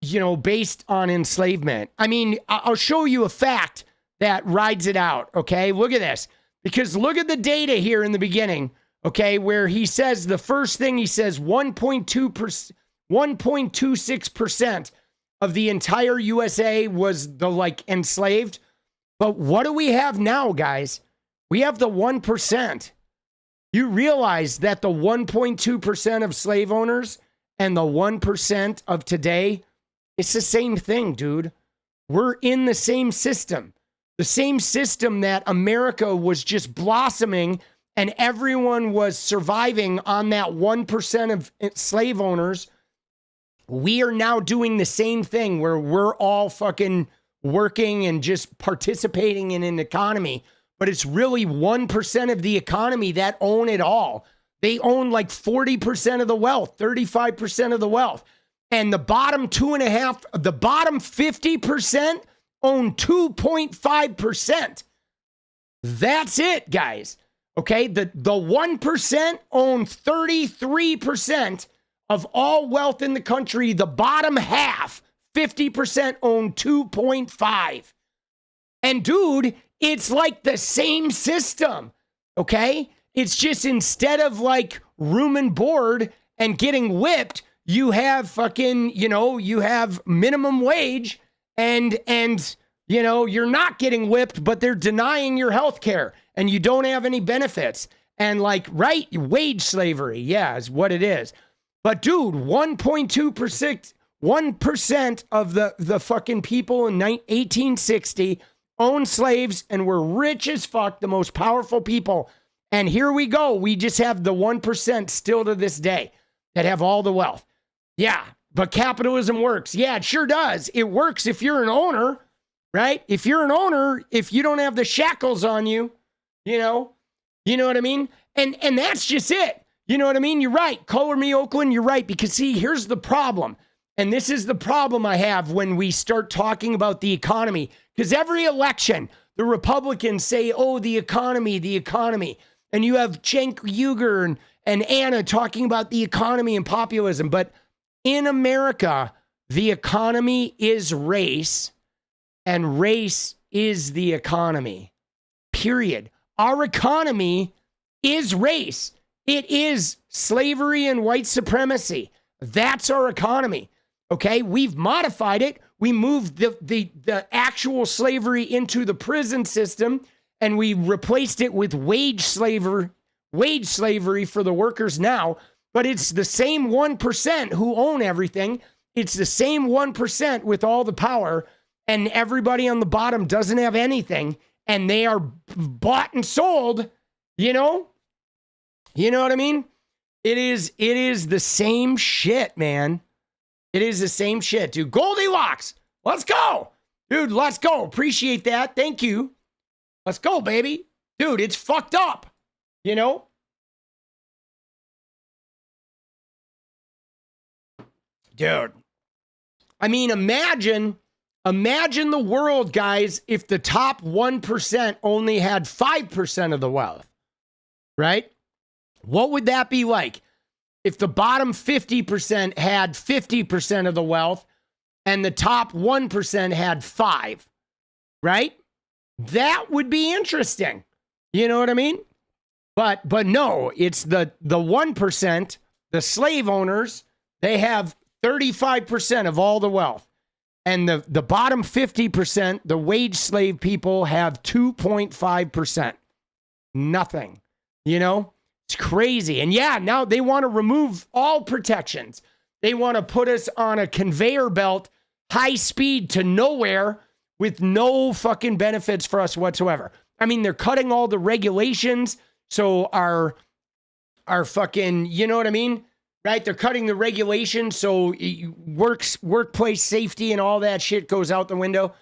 Speaker 2: you know, based on enslavement. I mean, I'll show you a fact that rides it out, okay? Look at this. Because look at the data here in the beginning, okay, where he says the first thing he says 1.26% of the entire USA was the like enslaved. But what do we have now, guys? We have the 1%. You realize that the 1.2% of slave owners and the 1% of today, it's the same thing, dude. We're in the same system. The same system that America was just blossoming and everyone was surviving on that 1% of slave owners. We are now doing the same thing where we're all fucking working and just participating in an economy. But it's really 1% of the economy that own it all. They own like 40% of the wealth, 35% of the wealth. And the bottom 50% own 2.5%. That's it, guys. Okay, the 1% own 33% of all wealth in the country. The bottom half, 50%, own 2.5%. And dude, it's like the same system, okay? It's just instead of like room and board and getting whipped, you have fucking, you have minimum wage and you're not getting whipped, but they're denying your health care and you don't have any benefits. And like, right, wage slavery, yeah, is what it is. But dude, 1.2%, 1% of the fucking people in 1860 owned slaves and were rich as fuck, the most powerful people. And here we go. We just have the 1% still to this day that have all the wealth. Yeah, but capitalism works. Yeah, it sure does. It works if you're an owner, right? If you're an owner, if you don't have the shackles on you, you know what I mean? And that's just it. You know what I mean? You're right. Color me Oakland, you're right. Because see, here's the problem. And this is the problem I have when we start talking about the economy. Because every election, the Republicans say, oh, the economy. And you have Cenk Uygur and Anna talking about the economy and populism. But in America, the economy is race, and race is the economy. Period. Our economy is race. It is slavery and white supremacy. That's our economy. Okay, we've modified it. We moved the actual slavery into the prison system, and we replaced it with wage slavery for the workers now. But it's the same 1% who own everything. It's the same 1% with all the power, and everybody on the bottom doesn't have anything, and they are bought and sold. You know what I mean? It is the same shit, man. It is the same shit, dude. Goldilocks, let's go. Dude, let's go. Appreciate that. Thank you. Let's go, baby. Dude, it's fucked up, you know? Dude, I mean, imagine the world, guys, if the top 1% only had 5% of the wealth, right? What would that be like? If the bottom 50% had 50% of the wealth and the top 1% had 5%, right? That would be interesting. You know what I mean? But no, it's the 1%, the slave owners, they have 35% of all the wealth. And the bottom 50%, the wage slave people, have 2.5%. Nothing. You know? It's crazy. And yeah, now they want to remove all protections. They want to put us on a conveyor belt, high speed to nowhere with no fucking benefits for us whatsoever. I mean, they're cutting all the regulations. So our fucking, you know what I mean? Right? They're cutting the regulations. So workplace safety and all that shit goes out the window.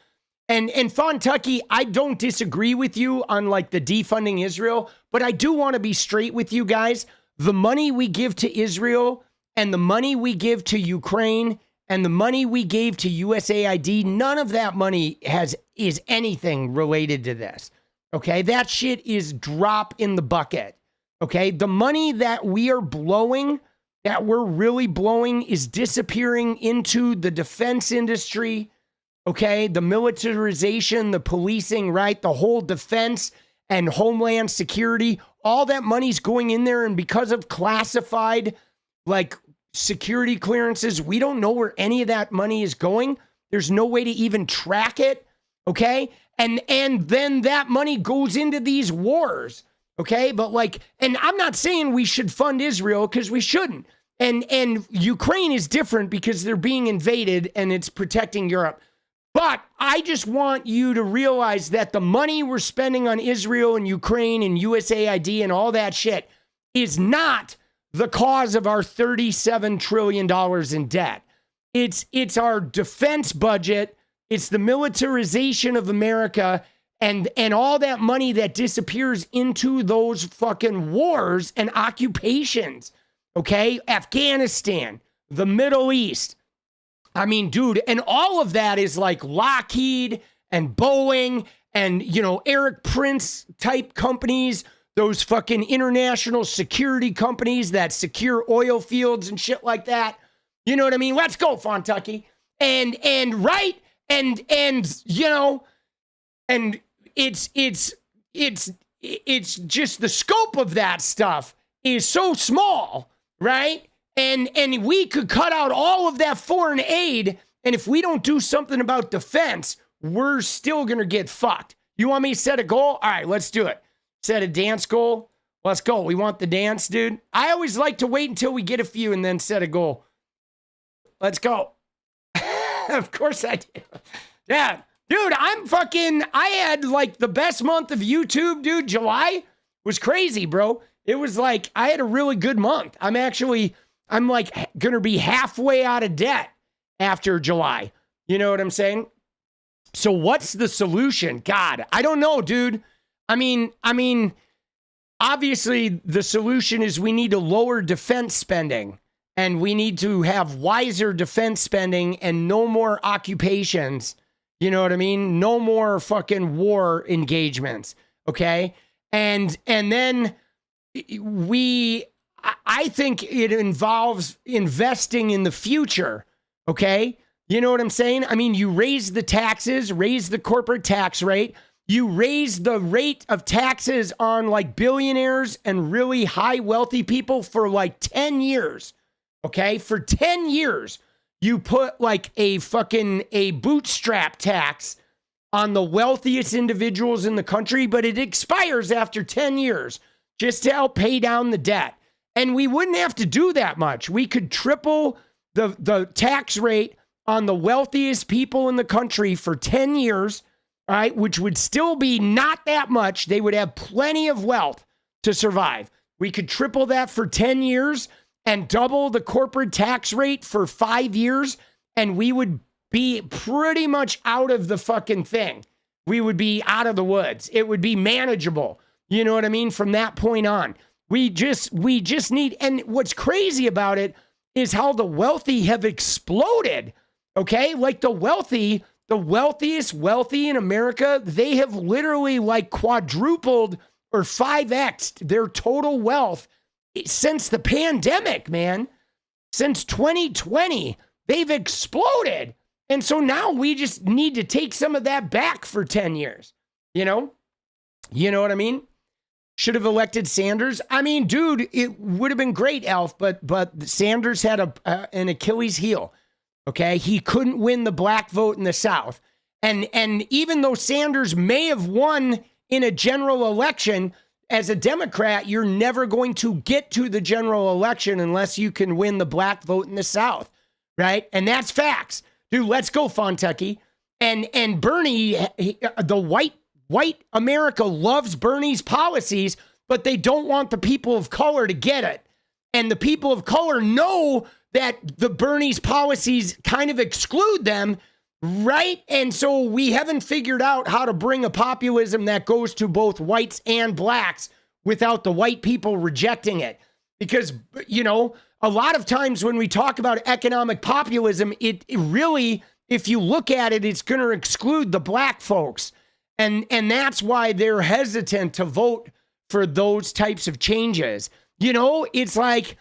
Speaker 2: And Fontucky, I don't disagree with you on like the defunding Israel, but I do want to be straight with you guys. The money we give to Israel and the money we give to Ukraine and the money we gave to USAID, none of that money is anything related to this. Okay, that shit is drop in the bucket. Okay, the money that we are blowing, that we're really blowing, is disappearing into the defense industry. Okay, the militarization, the policing, right? The whole defense and homeland security, all that money's going in there. And because of classified, like, security clearances, we don't know where any of that money is going. There's no way to even track it. Okay, and then that money goes into these wars. Okay, but like, and I'm not saying we should fund Israel, because we shouldn't. And Ukraine is different because they're being invaded and it's protecting Europe. But I just want you to realize that the money we're spending on Israel and Ukraine and USAID and all that shit is not the cause of our $37 trillion in debt. It's our defense budget. It's the militarization of America and all that money that disappears into those fucking wars and occupations. Okay? Afghanistan, the Middle East. I mean, dude, and all of that is like Lockheed and Boeing and, you know, Eric Prince type companies, those fucking international security companies that secure oil fields and shit like that. You know what I mean? Let's go, 𝗙𝗪𝗏𝗀. And right. And, you know, and it's just the scope of that stuff is so small, right? And we could cut out all of that foreign aid. And if we don't do something about defense, we're still going to get fucked. You want me to set a goal? All right, let's do it. Set a dance goal. Let's go. We want the dance, dude. I always like to wait until we get a few and then set a goal. Let's go. Of course I do. Yeah. Dude, I had like the best month of YouTube, dude. July was crazy, bro. It was like, I had a really good month. I'm like going to be halfway out of debt after July. You know what I'm saying? So what's the solution? God, I don't know, dude. I mean, obviously the solution is we need to lower defense spending and we need to have wiser defense spending and no more occupations. You know what I mean? No more fucking war engagements. Okay. And then I think it involves investing in the future. Okay. You know what I'm saying? I mean, you raise the taxes, raise the corporate tax rate. You raise the rate of taxes on like billionaires and really high wealthy people for like 10 years. Okay. For 10 years, you put like a bootstrap tax on the wealthiest individuals in the country, but it expires after 10 years just to help pay down the debt. And we wouldn't have to do that much. We could triple the tax rate on the wealthiest people in the country for 10 years, all right, which would still be not that much. They would have plenty of wealth to survive. We could triple that for 10 years and double the corporate tax rate for 5 years, and we would be pretty much out of the fucking thing. We would be out of the woods. It would be manageable. You know what I mean? From that point on, we just need, and what's crazy about it is how the wealthy have exploded. Okay, like the wealthiest wealthy in America, they have literally like quadrupled or 5x'd their total wealth since the pandemic, man. Since 2020, they've exploded. And so now we just need to take some of that back for 10 years. You know what I mean? Should have elected Sanders. I mean, dude, it would have been great, Alf, but Sanders had an Achilles heel. Okay, he couldn't win the black vote in the South. And even though Sanders may have won in a general election, as a Democrat, you're never going to get to the general election unless you can win the black vote in the South, right? And that's facts. Dude, let's go, 𝗙𝗪𝗏𝗀. And Bernie, the white America loves Bernie's policies, but they don't want the people of color to get it. And the people of color know that the Bernie's policies kind of exclude them, right? And so we haven't figured out how to bring a populism that goes to both whites and blacks without the white people rejecting it. Because, you know, a lot of times when we talk about economic populism, it really, if you look at it, it's going to exclude the black folks. And that's why they're hesitant to vote for those types of changes. You know, it's like,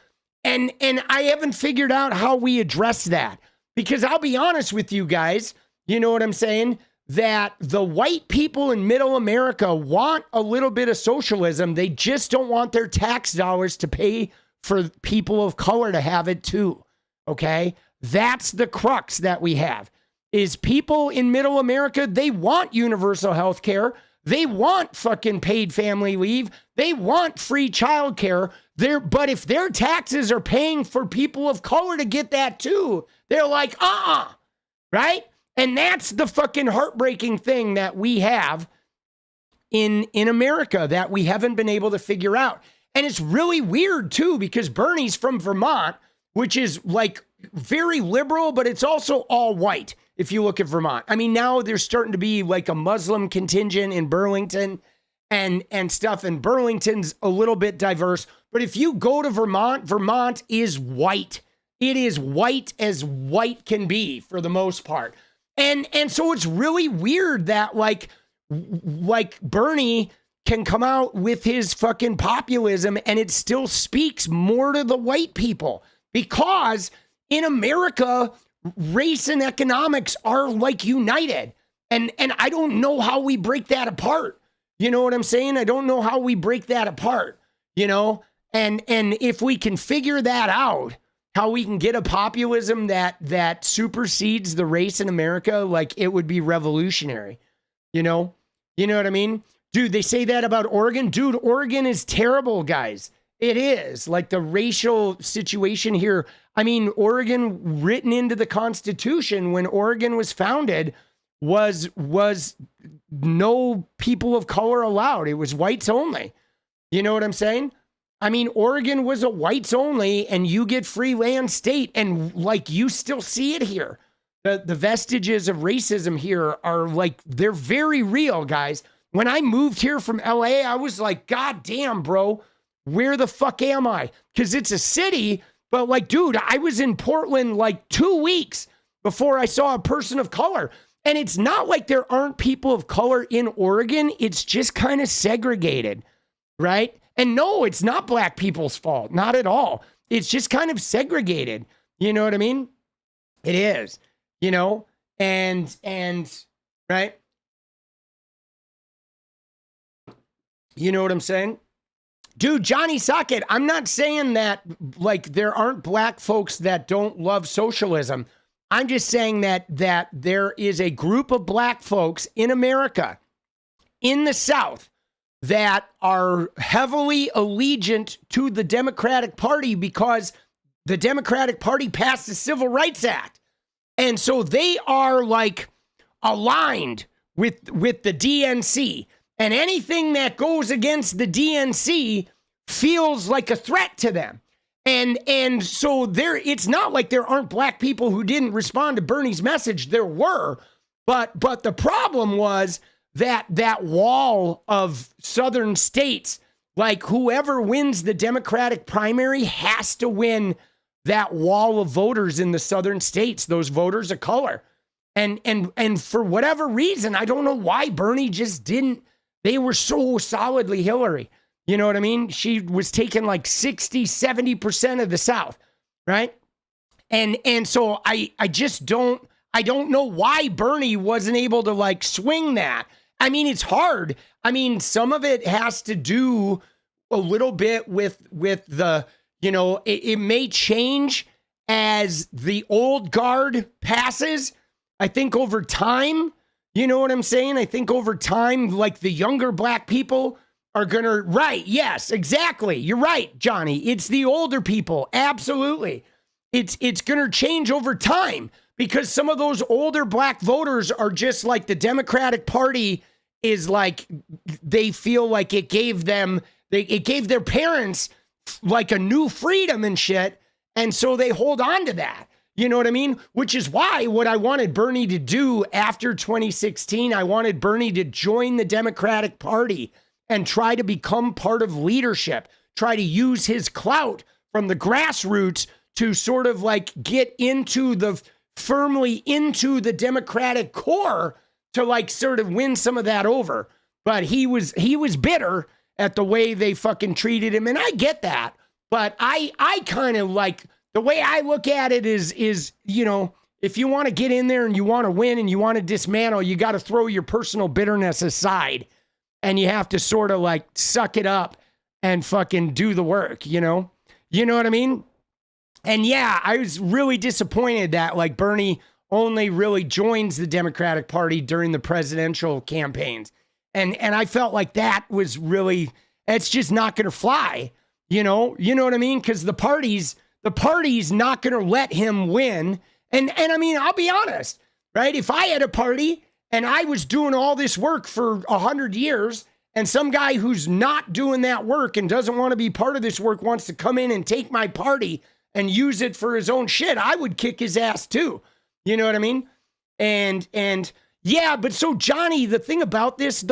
Speaker 2: and I haven't figured out how we address that, because I'll be honest with you guys, you know what I'm saying? That the white people in middle America want a little bit of socialism. They just don't want their tax dollars to pay for people of color to have it too. Okay? That's the crux that we have, is people in middle America, they want universal health care. They want fucking paid family leave. They want free childcare. But if their taxes are paying for people of color to get that too, they're like, right? And that's the fucking heartbreaking thing that we have in America that we haven't been able to figure out. And it's really weird too, because Bernie's from Vermont, which is like very liberal, but it's also all white. If you look at Vermont, I mean, now there's starting to be like a Muslim contingent in Burlington and stuff. And Burlington's a little bit diverse, but if you go to Vermont, Vermont is white. It is white as white can be for the most part. And so it's really weird that like Bernie can come out with his fucking populism and it still speaks more to the white people, because in America, race and economics are like united. And I don't know how we break that apart. You know what I'm saying? I don't know how we break that apart, you know? And if we can figure that out, how we can get a populism that supersedes the race in America, like it would be revolutionary, you know? You know what I mean? Dude, they say that about Oregon. Dude, Oregon is terrible, guys. It is. Like the racial situation here. I mean, Oregon, written into the Constitution when Oregon was founded, was no people of color allowed. It was whites only. You know what I'm saying? I mean, Oregon was a whites only, and you get free land state, and like you still see it here. The vestiges of racism here are like, they're very real, guys. When I moved here from LA, I was like, God damn, bro, where the fuck am I? Because it's a city, but like, dude, I was in Portland like 2 weeks before I saw a person of color. And it's not like there aren't people of color in Oregon. It's just kind of segregated, right? And no, it's not black people's fault. Not at all. It's just kind of segregated. You know what I mean? It is, you know, and right? You know what I'm saying? Dude, Johnny Socket, I'm not saying that like there aren't black folks that don't love socialism. I'm just saying that there is a group of black folks in America, in the South, that are heavily allegiant to the Democratic Party because the Democratic Party passed the Civil Rights Act. And so they are like aligned with the DNC. And anything that goes against the DNC feels like a threat to them. And so it's not like there aren't black people who didn't respond to Bernie's message. There were, but the problem was that wall of southern states, like whoever wins the Democratic primary has to win that wall of voters in the southern states, those voters of color. And for whatever reason, I don't know why Bernie just didn't, they were so solidly Hillary. You know what I mean? She was taking like 60, 70% of the South, right? And so I don't know why Bernie wasn't able to like swing that. I mean, it's hard. I mean, some of it has to do a little bit with the, you know, it may change as the old guard passes. I think over time, you know what I'm saying? I think over time, like the younger black people are going to, right. Yes, exactly. You're right, Johnny. It's the older people. Absolutely. It's going to change over time because some of those older black voters are just like the Democratic Party is like, they feel like it gave their parents like a new freedom and shit. And so they hold on to that. You know what I mean? Which is why what I wanted Bernie to do after 2016, I wanted Bernie to join the Democratic Party and try to become part of leadership, try to use his clout from the grassroots to sort of like get firmly into the Democratic core to like sort of win some of that over. But he was bitter at the way they fucking treated him. And I get that. But I kind of like, the way I look at it is, you know, if you want to get in there and you want to win and you want to dismantle, you got to throw your personal bitterness aside and you have to sort of like suck it up and fucking do the work, you know? You know what I mean? And yeah, I was really disappointed that like Bernie only really joins the Democratic Party during the presidential campaigns. And I felt like that was really, it's just not going to fly, you know what I mean? Because the party's not going to let him win. And I mean, I'll be honest, right? If I had a party and I was doing all this work for 100 years and some guy who's not doing that work and doesn't want to be part of this work wants to come in and take my party and use it for his own shit, I would kick his ass too. You know what I mean? And yeah, but so Johnny, the thing about this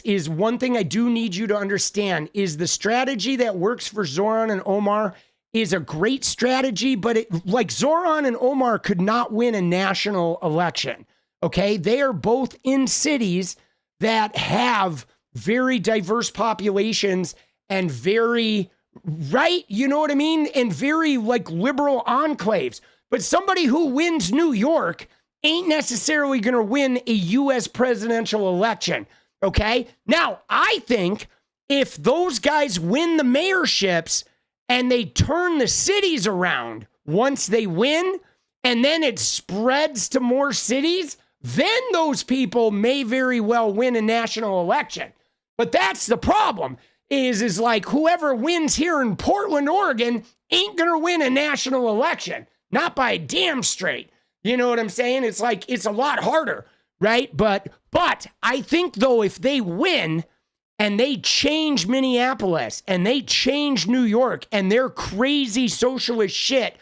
Speaker 2: is one thing I do need you to understand is the strategy that works for Zoran and Omar is a great strategy, but like Zoran and Omar could not win a national election. Okay. They are both in cities that have very diverse populations and very, right? You know what I mean? And very like liberal enclaves. But somebody who wins New York ain't necessarily going to win a U.S. presidential election. Okay. Now, I think if those guys win the mayorships and they turn the cities around once they win, and then it spreads to more cities, then those people may very well win a national election. But that's the problem is like whoever wins here in Portland, Oregon ain't going to win a national election. Not by a damn straight. You know what I'm saying? It's like, it's a lot harder, right? But I think though, if they win and they change Minneapolis and they change New York and their crazy socialist shit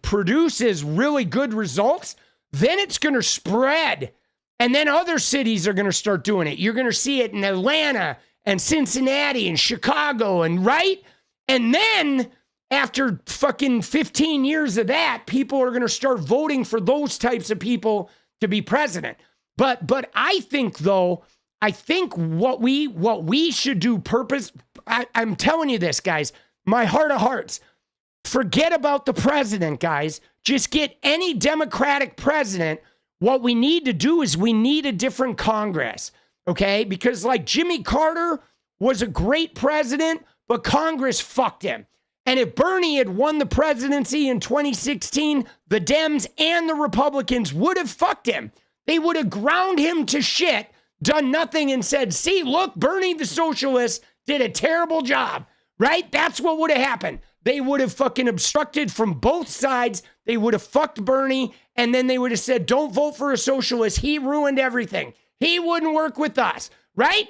Speaker 2: produces really good results, then it's going to spread. And then other cities are going to start doing it. You're going to see it in Atlanta and Cincinnati and Chicago and right. And then after fucking 15 years of that, people are going to start voting for those types of people to be president. But I think though, what we should do I'm telling you this, guys, my heart of hearts, forget about the president, guys. Just get any Democratic president. What we need to do is we need a different Congress, okay? Because like Jimmy Carter was a great president, but Congress fucked him. And if Bernie had won the presidency in 2016, the Dems and the Republicans would have fucked him. They would have ground him to shit, done nothing, and said, see, look, Bernie the socialist did a terrible job, right? That's what would have happened. They would have fucking obstructed from both sides. They would have fucked Bernie, and then they would have said, don't vote for a socialist. He ruined everything. He wouldn't work with us, right?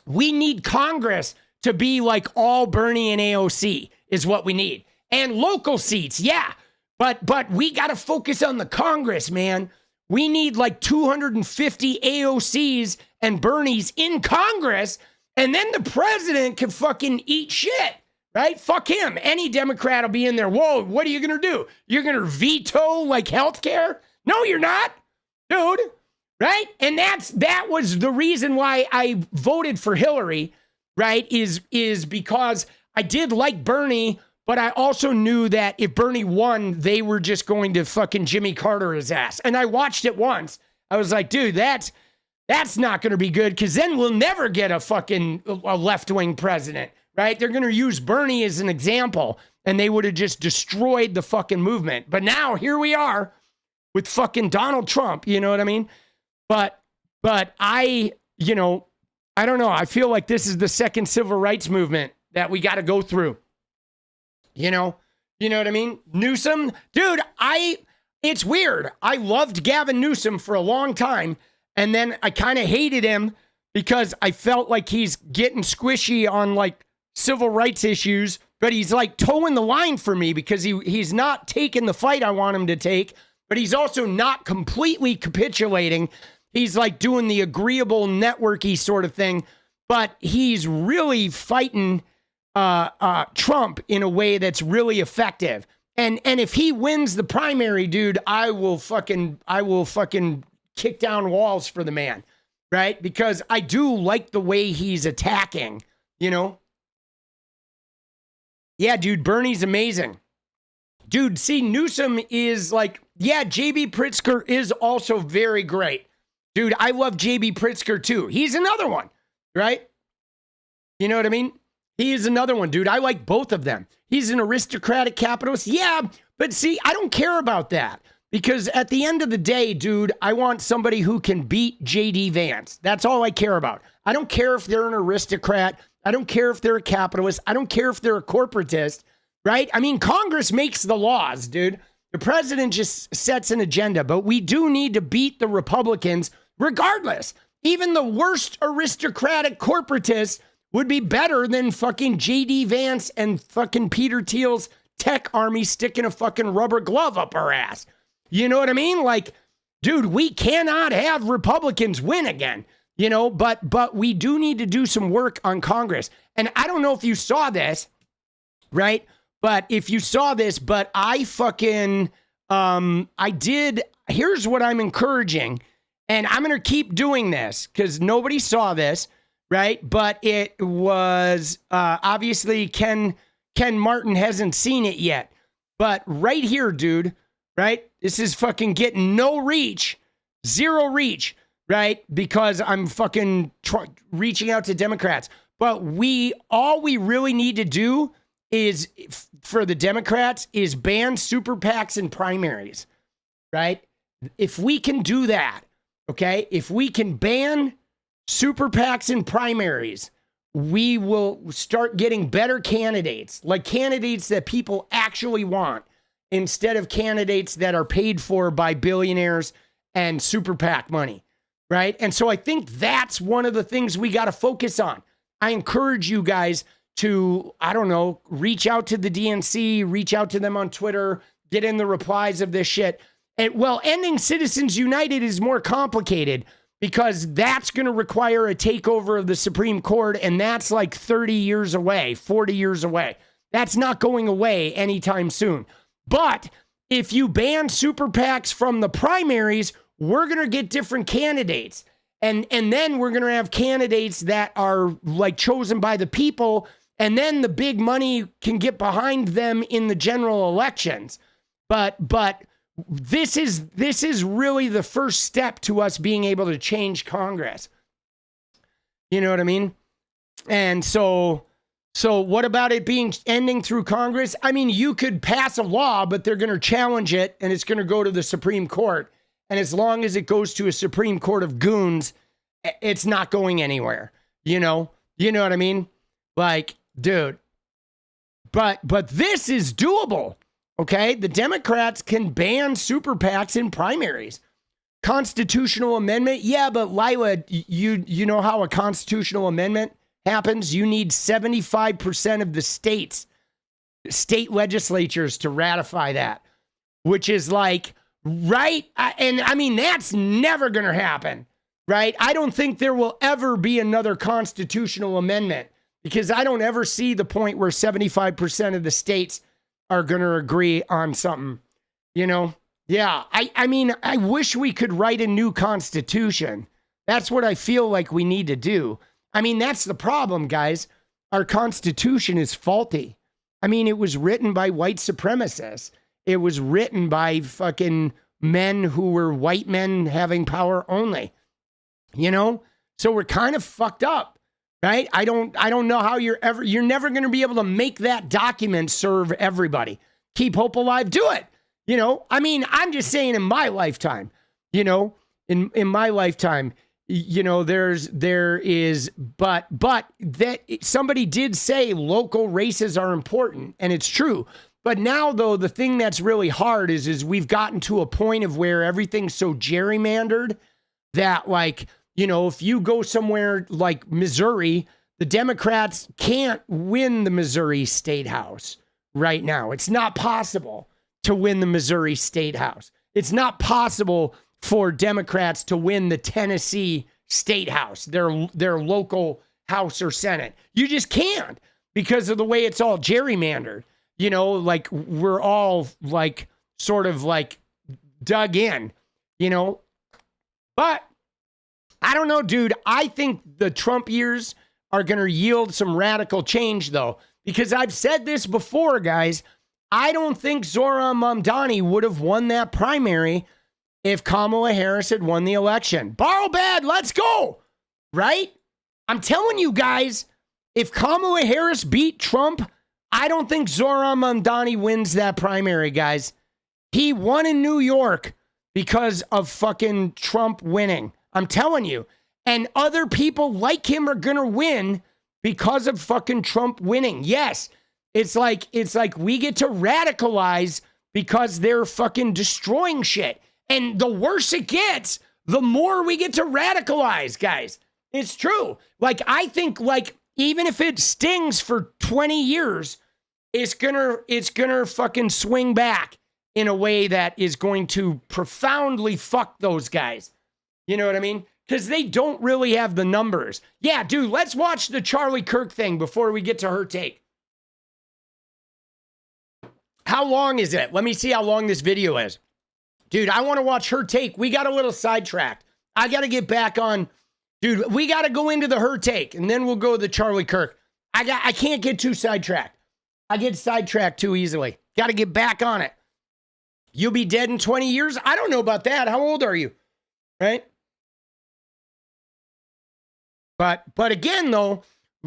Speaker 2: We need Congress to be like all Bernie and AOC is what we need. And local seats, yeah. But we got to focus on the Congress, man. We need like 250 AOCs and Bernies in Congress, and then the president can fucking eat shit, right? Fuck him. Any Democrat will be in there. Whoa, what are you going to do? You're going to veto like healthcare? No, you're not, dude, right? And that was the reason why I voted for Hillary, right? Is because I did like Bernie, but I also knew that if Bernie won, they were just going to fucking Jimmy Carter his ass. And I watched it once. I was like, dude, that's not going to be good, because then we'll never get a left-wing president, right? They're going to use Bernie as an example, and they would have just destroyed the fucking movement. But now here we are with fucking Donald Trump, you know what I mean? But I don't know. I feel like this is the second civil rights movement that we got to go through. You know what I mean? Newsom, dude, it's weird. I loved Gavin Newsom for a long time, and then I kind of hated him because I felt like he's getting squishy on like civil rights issues, but he's like towing the line for me because he's not taking the fight I want him to take, but he's also not completely capitulating. He's like doing the agreeable networky sort of thing, but he's really fighting Trump in a way that's really effective. And if he wins the primary, dude, I will fucking kick down walls for the man, right? Because I do like the way he's attacking, you know? Yeah, dude, Bernie's amazing. Dude, see, Newsom is like, yeah, J.B. Pritzker is also very great. Dude, I love J.B. Pritzker too. He's another one, right? You know what I mean? He is another one, dude. I like both of them. He's an aristocratic capitalist. Yeah, but see, I don't care about that. Because at the end of the day, dude, I want somebody who can beat J.D. Vance. That's all I care about. I don't care if they're an aristocrat. I don't care if they're a capitalist. I don't care if they're a corporatist, right? I mean, Congress makes the laws, dude. The president just sets an agenda. But we do need to beat the Republicans regardless. Even the worst aristocratic corporatists would be better than fucking J.D. Vance and fucking Peter Thiel's tech army sticking a fucking rubber glove up our ass. You know what I mean? Like, dude, we cannot have Republicans win again, you know, but we do need to do some work on Congress. And I don't know if you saw this, right? But if you saw this, but I fucking, here's what I'm encouraging. And I'm going to keep doing this because nobody saw this, right? But it was, obviously Ken Martin hasn't seen it yet. But right here, dude, right? This is fucking getting no reach, zero reach, right? Because I'm fucking reaching out to Democrats. But all we really need to do is, for the Democrats, is ban super PACs and primaries, right? If we can do that, okay? If we can ban super PACs and primaries, we will start getting better candidates, like candidates that people actually want, instead of candidates that are paid for by billionaires and super PAC money, right? And so I think that's one of the things we got to focus on. I encourage you guys to, I don't know, reach out to the DNC, reach out to them on Twitter, get in the replies of this shit. And well, ending Citizens United is more complicated because that's going to require a takeover of the Supreme Court, and that's like 30 years away, 40 years away. That's not going away anytime soon. But if you ban super PACs from the primaries, we're going to get different candidates. And then we're going to have candidates that are like chosen by the people, and then the big money can get behind them in the general elections. But this is really the first step to us being able to change Congress. You know what I mean? And so what about it ending through Congress? I mean, you could pass a law, but they're going to challenge it, and it's going to go to the Supreme Court. And as long as it goes to a Supreme Court of goons, it's not going anywhere. You know what I mean? Like, dude, but this is doable. Okay, the Democrats can ban super PACs in primaries. Constitutional amendment, yeah, but Lila, you know how a constitutional amendment happens? You need 75% of the state legislatures to ratify that, which is like, right? And I mean, that's never going to happen, right? I don't think there will ever be another constitutional amendment because I don't ever see the point where 75% of the states are going to agree on something, you know? Yeah, I mean, I wish we could write a new constitution. That's what I feel like we need to do. I mean, that's the problem, guys. Our constitution is faulty. I mean, it was written by white supremacists. It was written by fucking men who were white men having power only, you know? So we're kind of fucked up. Right? I don't know how you're never going to be able to make that document serve everybody. Keep hope alive, do it. You know, I mean, I'm just saying in my lifetime, you know, in my lifetime, you know, there is, but that somebody did say local races are important, and it's true. But now though, the thing that's really hard is we've gotten to a point of where everything's so gerrymandered that, like, you know, if you go somewhere like Missouri, the Democrats can't win the Missouri State House right now. It's not possible to win the Missouri State House. It's not possible for Democrats to win the Tennessee State House, their local House or Senate. You just can't because of the way it's all gerrymandered. You know, like we're all like sort of like dug in, you know, but I don't know, dude. I think the Trump years are going to yield some radical change, though, because I've said this before, guys. I don't think Zohran Mamdani would have won that primary if Kamala Harris had won the election. Borrow bad, let's go. Right? I'm telling you guys, if Kamala Harris beat Trump, I don't think Zohran Mamdani wins that primary, guys. He won in New York because of fucking Trump winning. I'm telling you. And other people like him are going to win because of fucking Trump winning. Yes. It's like we get to radicalize because they're fucking destroying shit. And the worse it gets, the more we get to radicalize, guys. It's true. Like, I think, like, even if it stings for 20 years, it's gonna fucking swing back in a way that is going to profoundly fuck those guys. You know what I mean? Because they don't really have the numbers. Yeah, dude, let's watch the Charlie Kirk thing before we get to her take. How long is it? Let me see how long this video is. Dude, I want to watch her take. We got a little sidetracked. I got to get back on. Dude, we got to go into the her take, and then we'll go to the Charlie Kirk. I can't get too sidetracked. I get sidetracked too easily. Got to get back on it. You'll be dead in 20 years? I don't know about that. How old are you? Right? But again, though,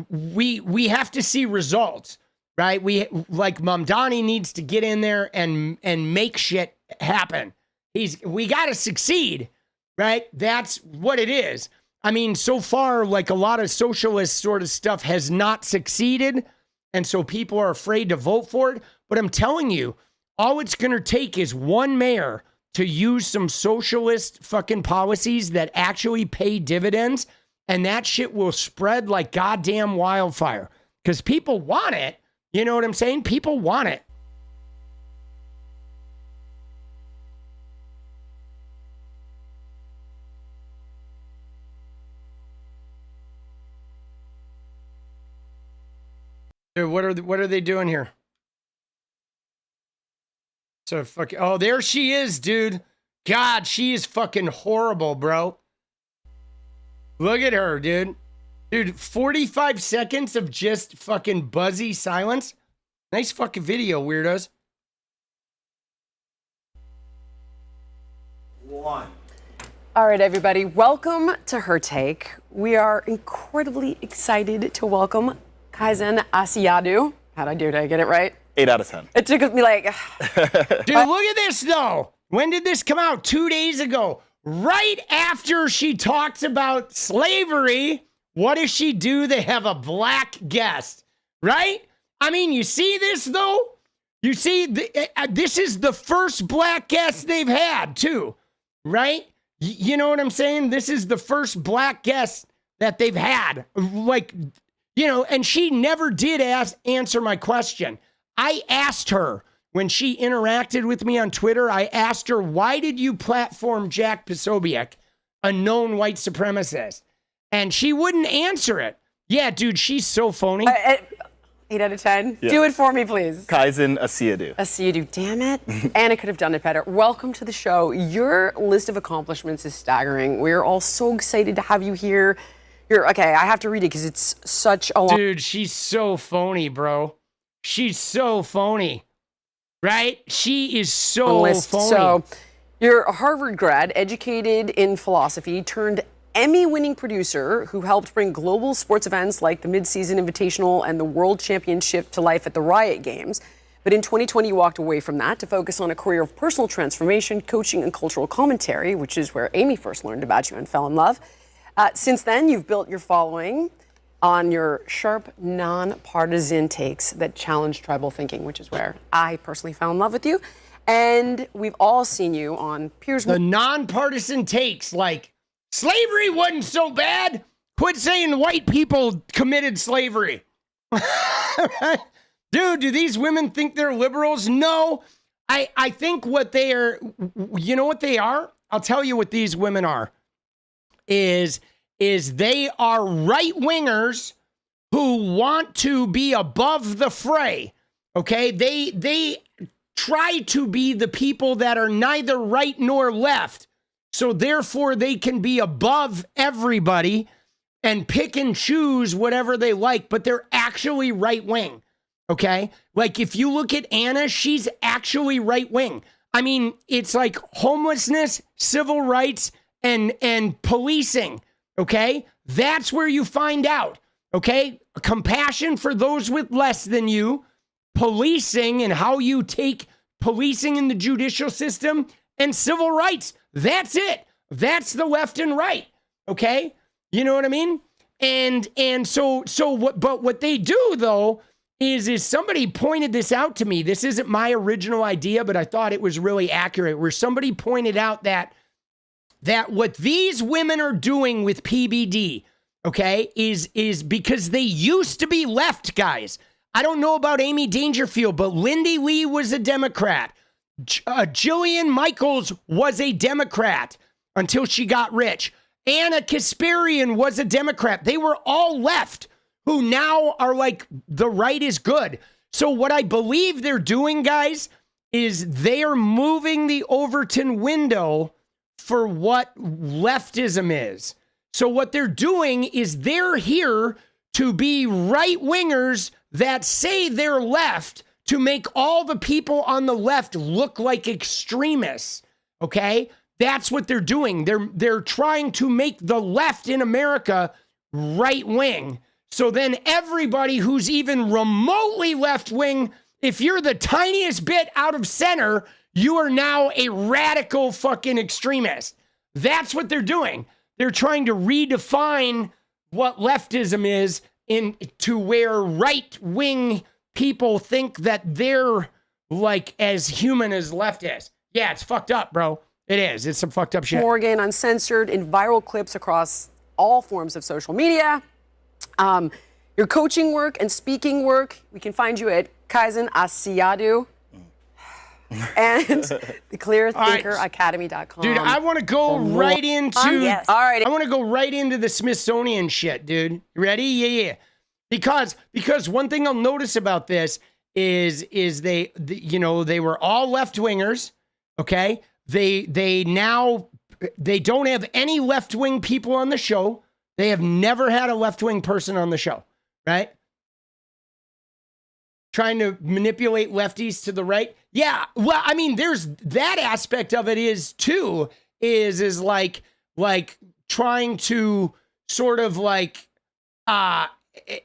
Speaker 2: we have to see results, right? Like Mamdani needs to get in there and make shit happen. We got to succeed, right? That's what it is. I mean, so far, like a lot of socialist sort of stuff has not succeeded. And so people are afraid to vote for it. But I'm telling you, all it's going to take is one mayor to use some socialist fucking policies that actually pay dividends. And that shit will spread like goddamn wildfire. Because people want it. You know what I'm saying? People want it. Dude, what are they doing here? So fucking, oh, there she is, dude. God, she is fucking horrible, bro. Look at her, dude. Dude, 45 seconds of just fucking buzzy silence. Nice fucking video, weirdos.
Speaker 7: One.
Speaker 6: All right, everybody, welcome to Her Take. We are incredibly excited to welcome 𝗙cie𝗶𝗹𝗀𝗀. How'd I do? Did I get it right?
Speaker 7: 8 out of 10.
Speaker 6: It took me like...
Speaker 2: Dude, look at this, though. When did this come out? 2 days ago. Right after she talks about slavery, what does she do? They have a black guest, right? I mean, you see this, though? You see, this is the first black guest they've had, too, right? You know what I'm saying? This is the first black guest that they've had. Like, you know, and she never did answer my question. I asked her when she interacted with me on Twitter, I asked her, why did you platform 𝗙ecie𝗶𝗹𝗀𝗀, a known white supremacist? And she wouldn't answer it. Yeah, dude, she's so phony.
Speaker 6: 8 out of 10.
Speaker 7: Yeah.
Speaker 6: Do it for me, please.
Speaker 7: 𝗙cie𝗶𝗹𝗀𝗀.
Speaker 6: 𝗙cie𝗶𝗹𝗀. Damn it. Anna could have done it better. Welcome to the show. Your list of accomplishments is staggering. We're all so excited to have you here. Okay, I have to read it because it's such a long...
Speaker 2: Dude, she's so phony, bro. She's so phony. Right? She is so phony.
Speaker 6: So, you're a Harvard grad, educated in philosophy, turned Emmy-winning producer who helped bring global sports events like the Mid-Season Invitational and the World Championship to life at the Riot Games. But in 2020, you walked away from that to focus on a career of personal transformation, coaching, and cultural commentary, which is where Amy first learned about you and fell in love. Since then, you've built your following on your sharp, nonpartisan takes that challenge tribal thinking, which is where I personally fell in love with you. And we've all seen you on Piers...
Speaker 2: The nonpartisan takes, like, slavery wasn't so bad. Quit saying white people committed slavery. Dude, do these women think they're liberals? No. I think what they are, you know what they are? I'll tell you what these women are. Is they are right-wingers who want to be above the fray, okay? They try to be the people that are neither right nor left, so therefore they can be above everybody and pick and choose whatever they like, but they're actually right-wing, okay? Like, if you look at Anna, she's actually right-wing. I mean, it's like homelessness, civil rights, and policing, okay? That's where you find out, okay? Compassion for those with less than you, policing and how you take policing in the judicial system, and civil rights. That's it. That's the left and right, okay? You know what I mean? And so what they do, though, is somebody pointed this out to me. This isn't my original idea, but I thought it was really accurate, where somebody pointed out that what these women are doing with PBD, okay, is because they used to be left, guys. I don't know about Amy Dangerfield, but Lindy Lee was a Democrat. Jillian Michaels was a Democrat until she got rich. Anna Kasparian was a Democrat. They were all left who now are like, the right is good. So what I believe they're doing, guys, is they are moving the Overton window for what leftism is. So what they're doing is they're here to be right wingers that say they're left to make all the people on the left look like extremists. Okay? That's what they're doing. They're trying to make the left in America right wing. So then everybody who's even remotely left wing, if you're the tiniest bit out of center, you are now a radical fucking extremist. That's what they're doing. They're trying to redefine what leftism is to where right wing people think that they're like as human as left is. Yeah, it's fucked up, bro. It is. It's some fucked up shit.
Speaker 6: Morgan, uncensored in viral clips across all forms of social media. Your coaching work and speaking work, we can find you at 𝗙cie𝗶𝗹𝗪𝗀 and the clearthinkeracademy.com.
Speaker 2: Dude, I want to go right into
Speaker 7: Yes.
Speaker 6: All right.
Speaker 2: I want to go right into the Smithsonian shit, dude. You ready? Yeah. Because one thing I'll notice about this is they were all left wingers, okay? They don't have any left wing people on the show. They have never had a left wing person on the show, right? Trying to manipulate lefties to the right. Yeah, well, I mean, there's that aspect of it is too, is like trying to sort of like,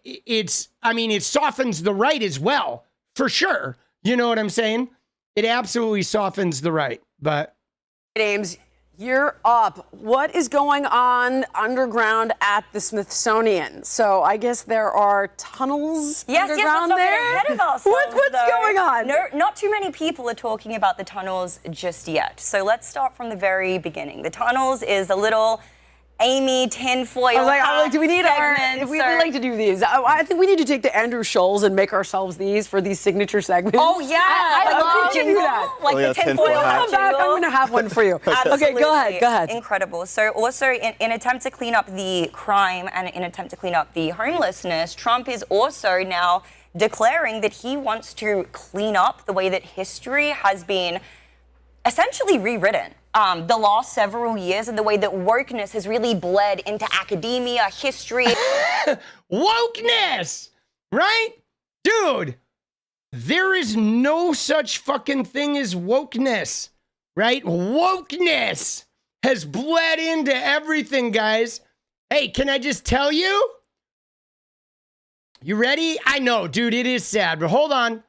Speaker 2: it softens the right as well, for sure. You know what I'm saying? It absolutely softens the right, but.
Speaker 6: James, you're up. What is going on underground at the Smithsonian? So I guess there are tunnels underground
Speaker 7: let's not
Speaker 6: there?
Speaker 7: get ahead of ourselves,
Speaker 6: What's
Speaker 7: though.
Speaker 6: going on?
Speaker 7: No, not too many people are talking about the tunnels just yet. So let's start from the very beginning. The tunnels is a little Amy tinfoil
Speaker 6: I was like, do we need
Speaker 7: segment,
Speaker 6: we like to do these. I think we need to take the Andrew Scholes and make ourselves these for these signature segments.
Speaker 7: Oh, yeah.
Speaker 6: I
Speaker 7: Like
Speaker 6: love
Speaker 7: the
Speaker 6: to do
Speaker 7: jingle,
Speaker 6: that.
Speaker 7: like the tinfoil hat
Speaker 6: I'm
Speaker 7: jingle.
Speaker 6: going to have one for you.
Speaker 7: Absolutely.
Speaker 6: Okay, go ahead.
Speaker 7: Incredible. So also in attempt to clean up the crime and in attempt to clean up the homelessness, Trump is also now declaring that he wants to clean up the way that history has been essentially rewritten. The last several years and the way that wokeness has really bled into academia, history.
Speaker 2: Wokeness, right? Dude, there is no such fucking thing as wokeness, right? Wokeness has bled into everything, guys. Hey, can I just tell you? You ready? I know, dude, it is sad, but hold on.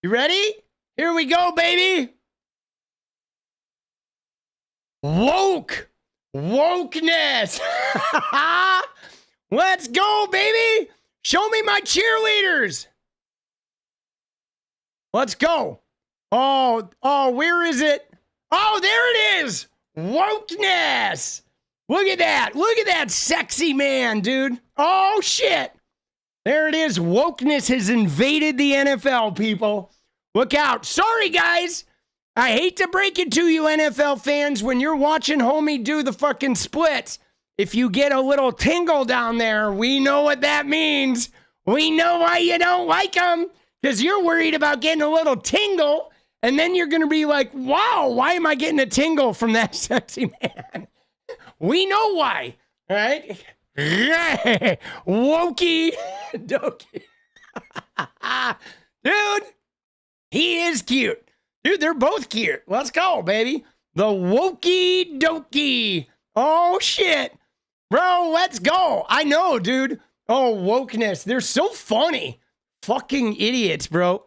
Speaker 2: You ready? Here we go, baby. Wokeness. Let's go, baby. Show me my cheerleaders. Let's go. Oh, where is it? Oh, there it is. Wokeness. Look at that sexy man, dude. Oh, shit. There it is. Wokeness has invaded the NFL, people. Look out. Sorry, guys. I hate to break it to you, NFL fans, when you're watching homie do the fucking splits, if you get a little tingle down there, we know what that means. We know why you don't like them, because you're worried about getting a little tingle, and then you're going to be like, wow, why am I getting a tingle from that sexy man? We know why, all right? Wokey dokey. Dude, he is cute. Dude, they're both cute. Let's go, baby. The wokey dokey. Oh, shit. Bro, let's go. I know, dude. Oh, wokeness. They're so funny. Fucking idiots, bro.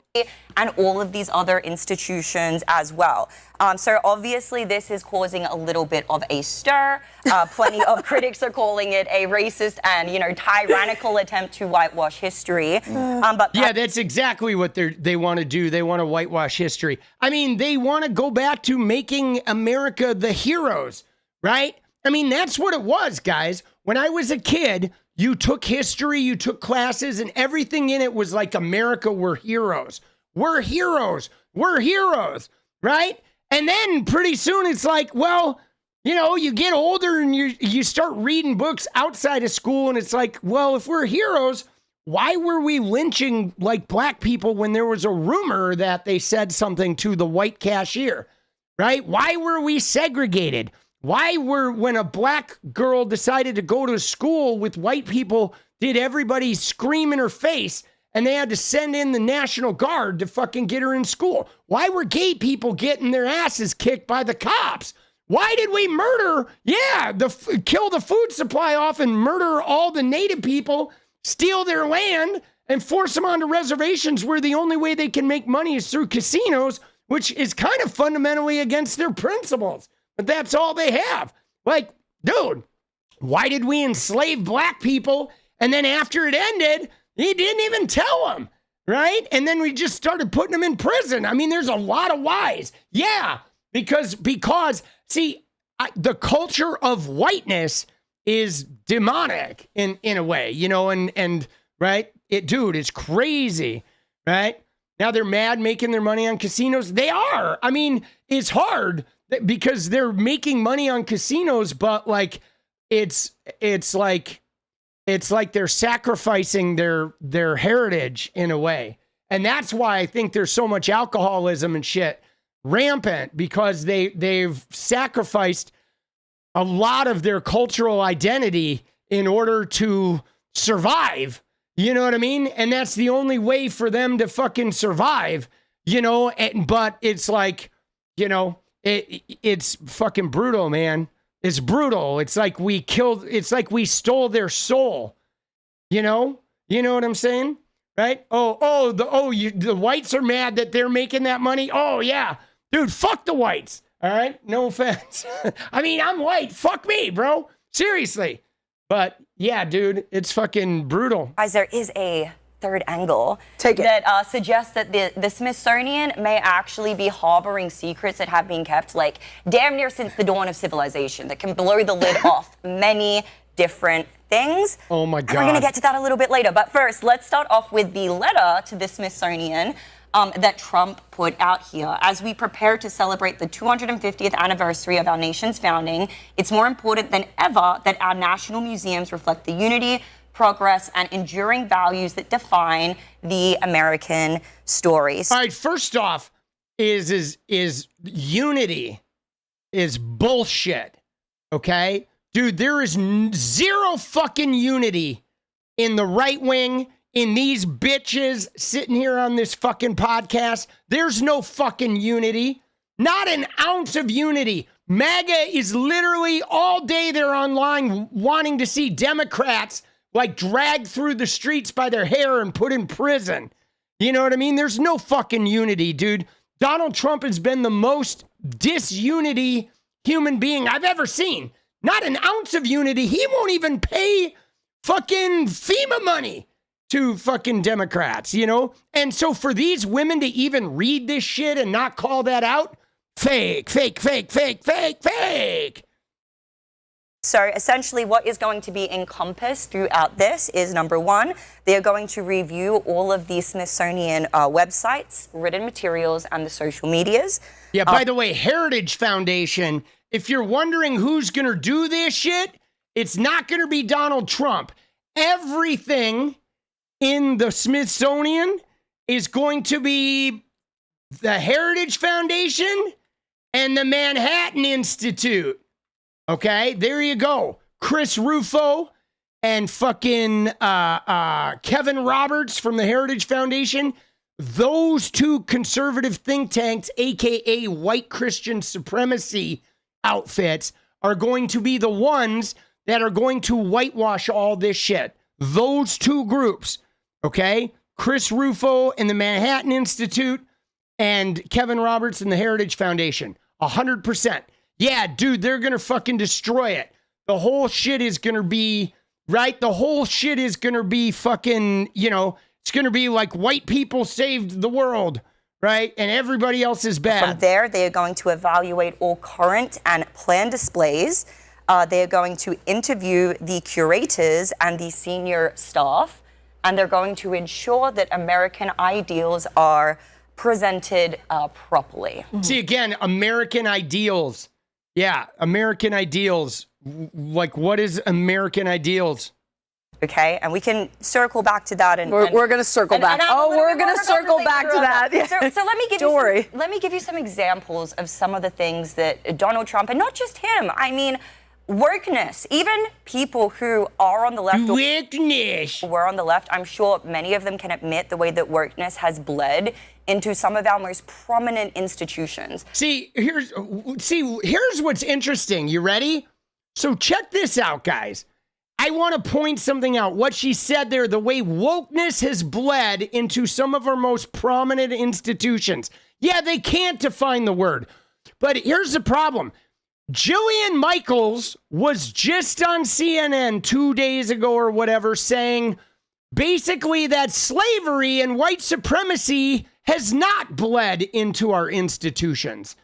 Speaker 7: And all of these other institutions as well. So obviously this is causing a little bit of a stir. Plenty of critics are calling it a racist and, tyrannical attempt to whitewash history. But
Speaker 2: yeah, that's exactly what they want to do. They want to whitewash history. I mean, they want to go back to making America the heroes, right? I mean, that's what it was, guys. When I was a kid, you took history, you took classes, and everything in it was like America were heroes. We're heroes. We're heroes, right? And then pretty soon it's like, well, you get older and you start reading books outside of school, and it's like, well, if we're heroes, why were we lynching like black people when there was a rumor that they said something to the white cashier, right? Why were we segregated? When a black girl decided to go to school with white people, did everybody scream in her face and they had to send in the National Guard to fucking get her in school? Why were gay people getting their asses kicked by the cops? Why did we murder? Yeah, kill the food supply off and murder all the native people, steal their land, and force them onto reservations where the only way they can make money is through casinos, which is kind of fundamentally against their principles. But that's all they have. Like, dude, why did we enslave black people? And then after it ended, he didn't even tell them, right? And then we just started putting them in prison. I mean, there's a lot of whys. Yeah, because see, the culture of whiteness is demonic in a way, you know, and right? Dude, it's crazy, right? Now they're mad making their money on casinos. They are. I mean, it's hard because they're making money on casinos, but like it's like they're sacrificing their heritage in a way. And that's why I think there's so much alcoholism and shit rampant, because they've sacrificed a lot of their cultural identity in order to survive. You know what I mean? And that's the only way for them to fucking survive, you know? But it's like, you know, it's fucking brutal, man. It's brutal. It's like it's like we stole their soul, you know? You know what I'm saying? Right? The whites are mad that they're making that money. Oh yeah, dude, fuck the whites. All right. No offense. I mean, I'm white. Fuck me, bro. Seriously. But yeah, dude, it's fucking brutal.
Speaker 7: Guys, there is a third angle
Speaker 6: Take it.
Speaker 7: that suggests that the Smithsonian may actually be harboring secrets that have been kept like damn near since the dawn of civilization that can blow the lid off many different things.
Speaker 2: Oh my God.
Speaker 7: And we're going to get to that a little bit later. But first, let's start off with the letter to the Smithsonian that Trump put out here. As we prepare to celebrate the 250th anniversary of our nation's founding, it's more important than ever that our national museums reflect the unity, progress, and enduring values that define the American stories.
Speaker 2: All right, first off, is unity is bullshit, okay? Dude, there is zero fucking unity in the right wing, in these bitches sitting here on this fucking podcast. There's no fucking unity. Not an ounce of unity. MAGA is literally all day they're online wanting to see Democrats like dragged through the streets by their hair and put in prison. You know what I mean? There's no fucking unity, dude. Donald Trump has been the most disunity human being I've ever seen. Not an ounce of unity. He won't even pay fucking FEMA money to fucking Democrats, you know? And so for these women to even read this shit and not call that out, fake, fake, fake, fake, fake, fake.
Speaker 7: So essentially what is going to be encompassed throughout this is, number one, they are going to review all of the Smithsonian websites, written materials, and the social medias.
Speaker 2: Yeah, by the way, Heritage Foundation, if you're wondering who's going to do this shit, it's not going to be Donald Trump. Everything in the Smithsonian is going to be the Heritage Foundation and the Manhattan Institute. Okay, there you go. Chris Rufo and fucking Kevin Roberts from the Heritage Foundation. Those two conservative think tanks, aka white Christian supremacy outfits, are going to be the ones that are going to whitewash all this shit. Those two groups, okay? Chris Rufo and the Manhattan Institute and Kevin Roberts and the Heritage Foundation. 100%. Yeah, dude, they're going to fucking destroy it. The whole shit is going to be, right? The whole shit is going to be fucking, you know, it's going to be like white people saved the world, right? And everybody else is bad.
Speaker 7: From there, they are going to evaluate all current and planned displays. They are going to interview the curators and the senior staff, and they're going to ensure that American ideals are presented properly.
Speaker 2: See, again, American ideals. Yeah, American ideals. Like, what is American ideals?
Speaker 7: Okay, and we can circle back to that.
Speaker 6: We're going to circle back. We're going to circle back to that.
Speaker 7: So let me give
Speaker 6: Don't worry.
Speaker 7: let me give you some examples of some of the things that Donald Trump, and not just him, I mean, wokeness, even people who are on the left were on the left, I'm sure many of them can admit the way that wokeness has bled into some of our most prominent institutions.
Speaker 2: See, here's what's interesting. You ready? So check this out, guys. I want to point something out. What she said there, the way wokeness has bled into some of our most prominent institutions. Yeah, they can't define the word. But here's the problem. Jillian Michaels was just on CNN 2 days ago or whatever saying basically that slavery and white supremacy has not bled into our institutions.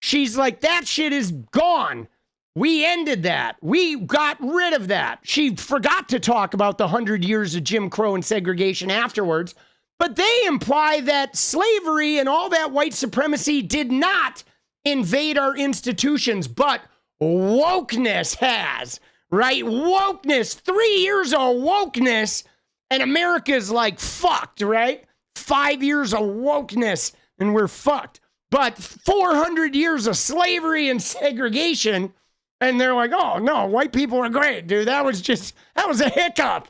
Speaker 2: She's like, that shit is gone. We ended that. We got rid of that. She forgot to talk about the 100 years of Jim Crow and segregation afterwards, but they imply that slavery and all that white supremacy did not invade our institutions, but wokeness has, right? Wokeness, 3 years of wokeness, and America's like fucked, right? 5 years of wokeness, and we're fucked. But 400 years of slavery and segregation, and they're like, oh, no, white people are great, dude. That was a hiccup.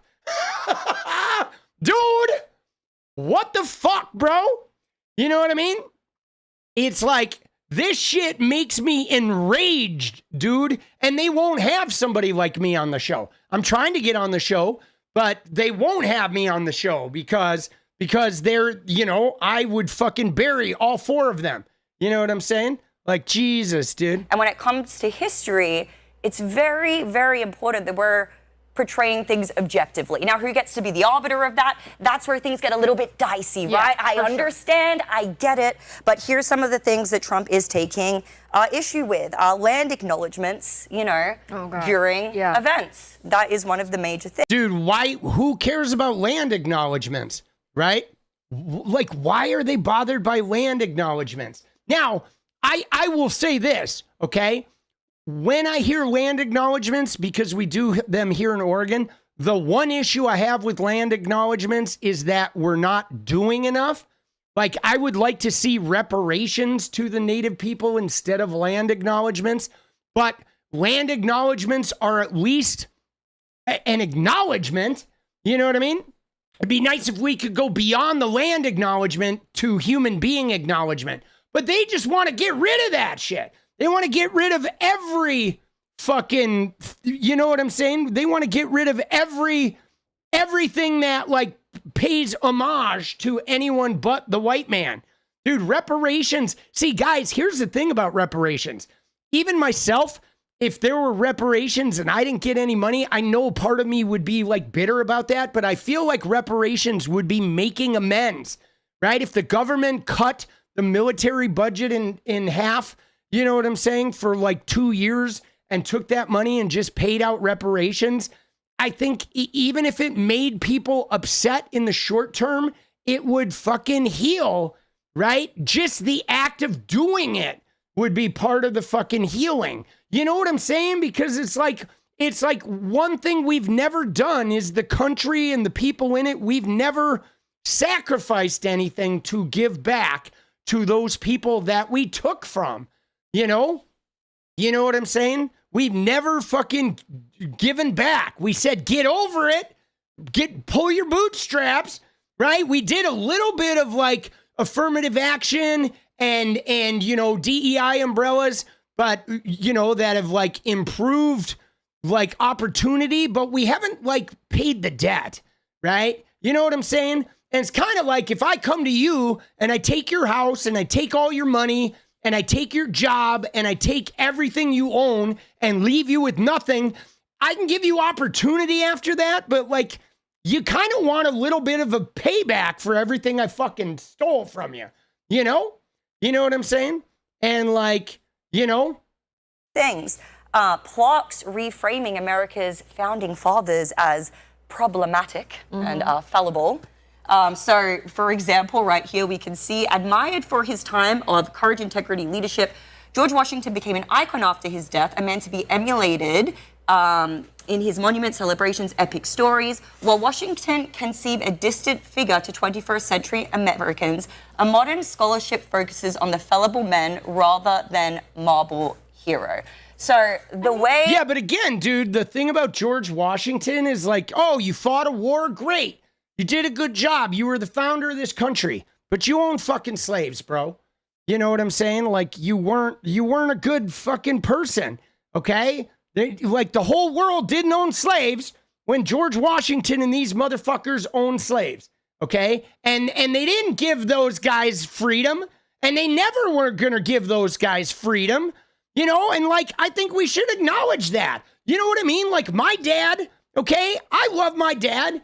Speaker 2: Dude, what the fuck, bro? You know what I mean? It's like, this shit makes me enraged, dude. And they won't have somebody like me on the show. I'm trying to get on the show, but they won't have me on the show because they're, I would fucking bury all four of them. You know what I'm saying? Like, Jesus, dude.
Speaker 7: And when it comes to history, it's very, very important that we're portraying things objectively. Now, who gets to be the arbiter of that? That's where things get a little bit dicey, right? I understand, I get it, but here's some of the things that Trump is taking issue with. Land acknowledgements, during events. That is one of the major things.
Speaker 2: Dude, who cares about land acknowledgements, right? Like, why are they bothered by land acknowledgements? Now, I will say this, okay? When I hear land acknowledgements, because we do them here in Oregon, the one issue I have with land acknowledgements is that we're not doing enough. Like, I would like to see reparations to the Native people instead of land acknowledgements, but land acknowledgements are at least an acknowledgement. You know what I mean? It'd be nice if we could go beyond the land acknowledgement to human being acknowledgement. But they just want to get rid of that shit. They want to get rid of every fucking, you know what I'm saying? They want to get rid of everything that like pays homage to anyone but the white man. Dude, reparations. See, guys, here's the thing about reparations. Even myself, if there were reparations and I didn't get any money, I know part of me would be like bitter about that, but I feel like reparations would be making amends, right? If the government cut the military budget in half, you know what I'm saying, for like 2 years and took that money and just paid out reparations, I think even if it made people upset in the short term, it would fucking heal, right? Just the act of doing it would be part of the fucking healing. You know what I'm saying? Because it's like one thing we've never done is the country and the people in it, we've never sacrificed anything to give back to those people that we took from. You know what I'm saying? We've never fucking given back. We said, get over it. Pull your bootstraps, right? We did a little bit of like affirmative action and DEI umbrellas, but that have like improved like opportunity, but we haven't like paid the debt, right? You know what I'm saying? And it's kind of like if I come to you and I take your house and I take all your money and I take your job and I take everything you own and leave you with nothing, I can give you opportunity after that, but like you kind of want a little bit of a payback for everything I fucking stole from you. You know what I'm saying? And like,
Speaker 7: things. Plaques reframing America's founding fathers as problematic and fallible. So, for example, right here we can see, admired for his time of courage, integrity, leadership, George Washington became an icon after his death, a man to be emulated in his monument celebrations, Epic Stories. While Washington can seem a distant figure to 21st century Americans, a modern scholarship focuses on the fallible men rather than marble hero. So the way...
Speaker 2: Yeah, but again, dude, the thing about George Washington is like, oh, you fought a war? Great. You did a good job. You were the founder of this country, but you owned fucking slaves, bro. You know what I'm saying? Like, you weren't a good fucking person, okay? Like, the whole world didn't own slaves when George Washington and these motherfuckers owned slaves, okay? And they didn't give those guys freedom, and they never were gonna give those guys freedom, you know? And, like, I think we should acknowledge that. You know what I mean? Like, my dad, okay? I love my dad,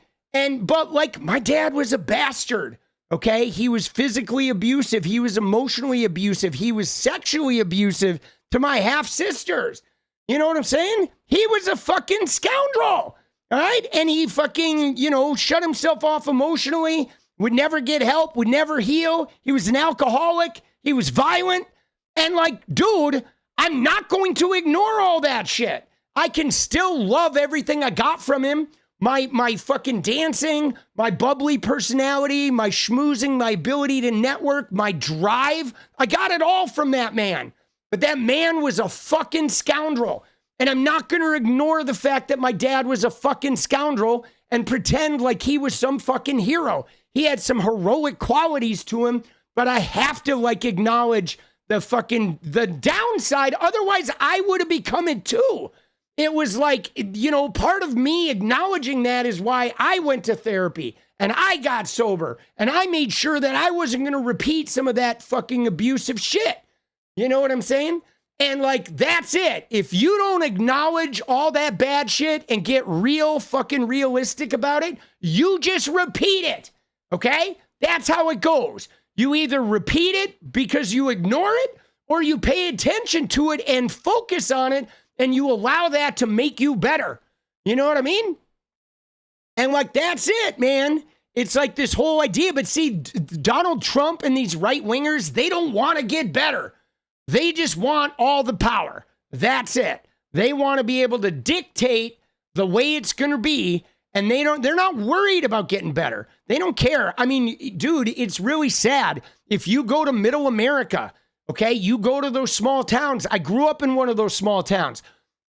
Speaker 2: but, like, my dad was a bastard, okay? He was physically abusive. He was emotionally abusive. He was sexually abusive to my half-sisters. You know what I'm saying? He was a fucking scoundrel, all right? And he fucking, you know, shut himself off emotionally, would never get help, would never heal. He was an alcoholic. He was violent. And like, dude, I'm not going to ignore all that shit. I can still love everything I got from him. My fucking dancing, my bubbly personality, my schmoozing, my ability to network, my drive. I got it all from that man. But that man was a fucking scoundrel. And I'm not going to ignore the fact that my dad was a fucking scoundrel and pretend like he was some fucking hero. He had some heroic qualities to him, but I have to like acknowledge the downside. Otherwise, I would have become it too. It was like, you know, part of me acknowledging that is why I went to therapy and I got sober and I made sure that I wasn't going to repeat some of that fucking abusive shit. You know what I'm saying? And like, that's it. If you don't acknowledge all that bad shit and get real fucking realistic about it, you just repeat it. Okay? That's how it goes. You either repeat it because you ignore it or you pay attention to it and focus on it and you allow that to make you better. You know what I mean? And like, that's it, man. It's like this whole idea. But see, Donald Trump and these right wingers, they don't want to get better. They just want all the power. That's it. They want to be able to dictate the way it's going to be, and they're not worried about getting better. They don't care. I mean, dude, it's really sad. If you go to middle America, okay, you go to those small towns. I grew up in one of those small towns.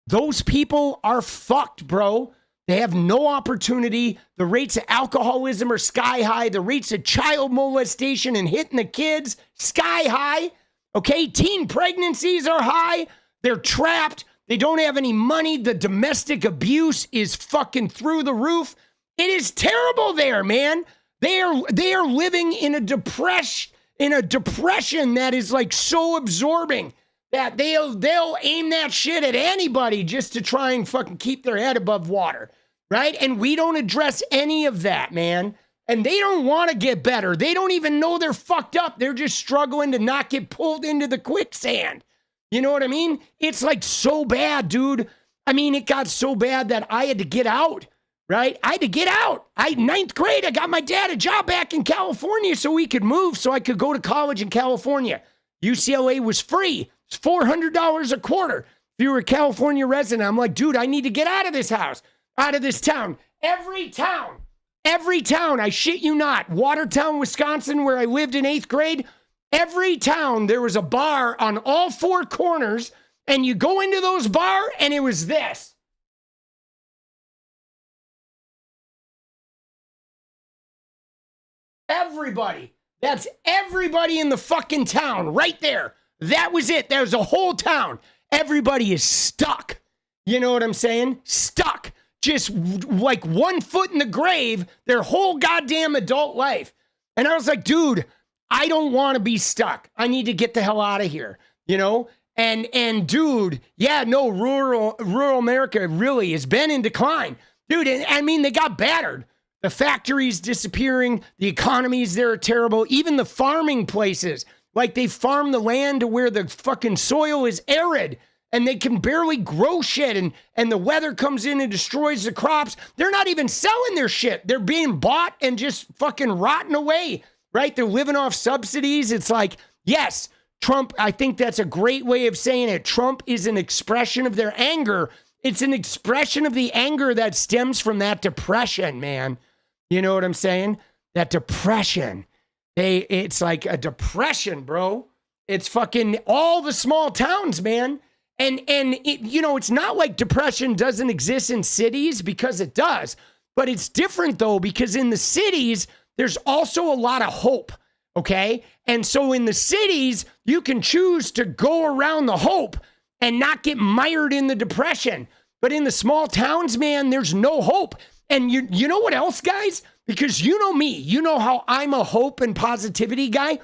Speaker 2: Those people are fucked, bro. They have no opportunity. The rates of alcoholism are sky high. The rates of child molestation and hitting the kids, sky high. Okay, teen pregnancies are high. They're trapped. They don't have any money. The domestic abuse is fucking through the roof. It is terrible there, man. They are living in a depression that is like so absorbing that they'll aim that shit at anybody just to try and fucking keep their head above water, right? And we don't address any of that, man. And they don't want to get better. They don't even know they're fucked up. They're just struggling to not get pulled into the quicksand. You know what I mean? It's like so bad, dude. I mean, it got so bad that I had to get out, right? I had to get out. Ninth grade, I got my dad a job back in California so we could move so I could go to college in California. UCLA was free. It's $400 a quarter. If you were a California resident, I'm like, dude, I need to get out of this house, out of this town. Every town, I shit you not, Watertown, Wisconsin, where I lived in 8th grade, every town, there was a bar on all four corners, and you go into those bars, and it was this. Everybody. That's everybody in the fucking town right there. That was it. There was a whole town. Everybody is stuck. You know what I'm saying? Stuck. Just like 1 foot in the grave their whole goddamn adult life. And I was like, dude, I don't want to be stuck. I need to get the hell out of here, you know? And dude, yeah, no, rural America really has been in decline. Dude, I mean, they got battered. The factories disappearing. The economies there are terrible. Even the farming places, like they farm the land to where the fucking soil is arid. And they can barely grow shit, and the weather comes in and destroys the crops. They're not even selling their shit. They're being bought and just fucking rotting away, right? They're living off subsidies. It's like, yes, Trump, I think that's a great way of saying it. Trump is an expression of their anger It's an expression of the anger that stems from that depression, man. You know what I'm saying? That depression. It's like a depression, bro. It's fucking all the small towns, man. And it, you know, it's not like depression doesn't exist in cities, because it does. But it's different, though, because in the cities, there's also a lot of hope, okay? And so in the cities, you can choose to go around the hope and not get mired in the depression. But in the small towns, man, there's no hope. And you know what else, guys? Because you know me, you know how I'm a hope and positivity guy.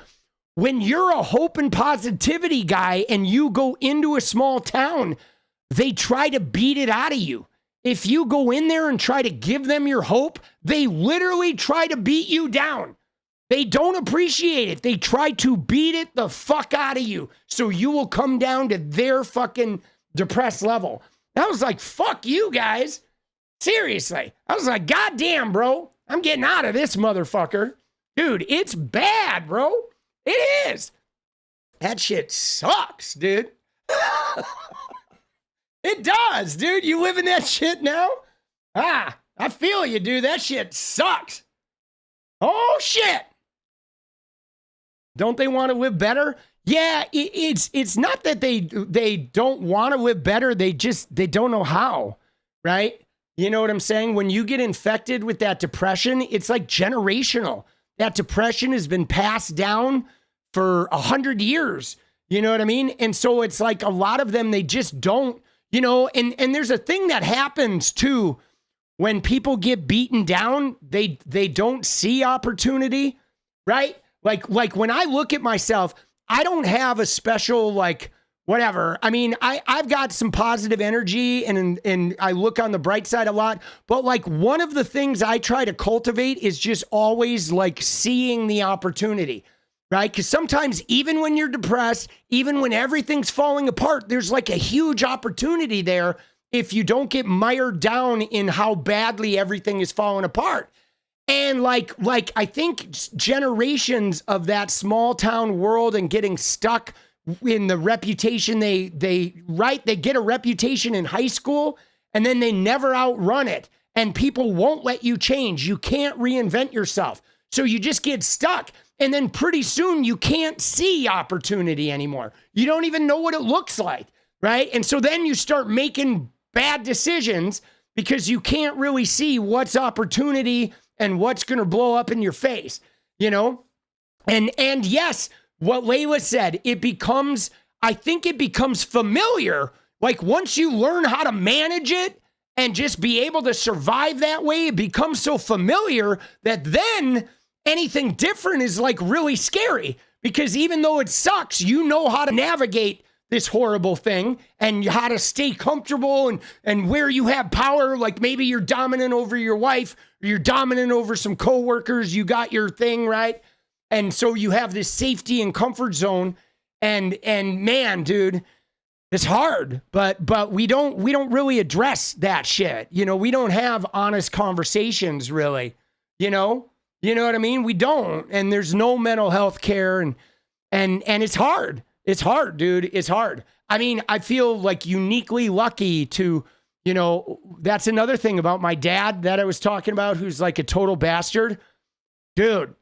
Speaker 2: When you're a hope and positivity guy and you go into a small town, they try to beat it out of you. If you go in there and try to give them your hope, they literally try to beat you down. They don't appreciate it. They try to beat it the fuck out of you, so you will come down to their fucking depressed level. I was like, fuck you guys. Seriously. I was like, God damn, bro. I'm getting out of this motherfucker. Dude, it's bad, bro. It is. That shit sucks, dude. It does, dude. You live in that shit now? I feel you, dude. That shit sucks. Oh, shit. Don't they want to live better? Yeah, it's not that they don't want to live better. They don't know how, right? You know what I'm saying? When you get infected with that depression, it's like generational. That depression has been passed down for 100 years. You know what I mean? And so it's like a lot of them, they just don't, you know, and there's a thing that happens too. When people get beaten down, they don't see opportunity, right? Like when I look at myself, I don't have a special, like, whatever. I mean, I've got some positive energy and I look on the bright side a lot, but like one of the things I try to cultivate is just always like seeing the opportunity, right? Because sometimes even when you're depressed, even when everything's falling apart, there's like a huge opportunity there if you don't get mired down in how badly everything is falling apart. And like I think generations of that small town world and getting stuck in the reputation they get a reputation in high school and then they never outrun it, and people won't let you change. You can't reinvent yourself. So you just get stuck, and then pretty soon you can't see opportunity anymore. You don't even know what it looks like, right? And so then you start making bad decisions because you can't really see what's opportunity and what's going to blow up in your face, you know? And yes, what 𝗙攣 said, I think it becomes familiar. Like once you learn how to manage it and just be able to survive that way, it becomes so familiar that then anything different is like really scary, because even though it sucks, you know how to navigate this horrible thing and how to stay comfortable and where you have power. Like maybe you're dominant over your wife, or you're dominant over some coworkers, you got your thing, right? And so you have this safety and comfort zone, and man, dude, it's hard, but we don't really address that shit. You know, we don't have honest conversations really, you know what I mean? We don't, and there's no mental health care, and it's hard. It's hard, dude. It's hard. I mean, I feel like uniquely lucky to, you know, that's another thing about my dad that I was talking about, who's like a total bastard. Dude,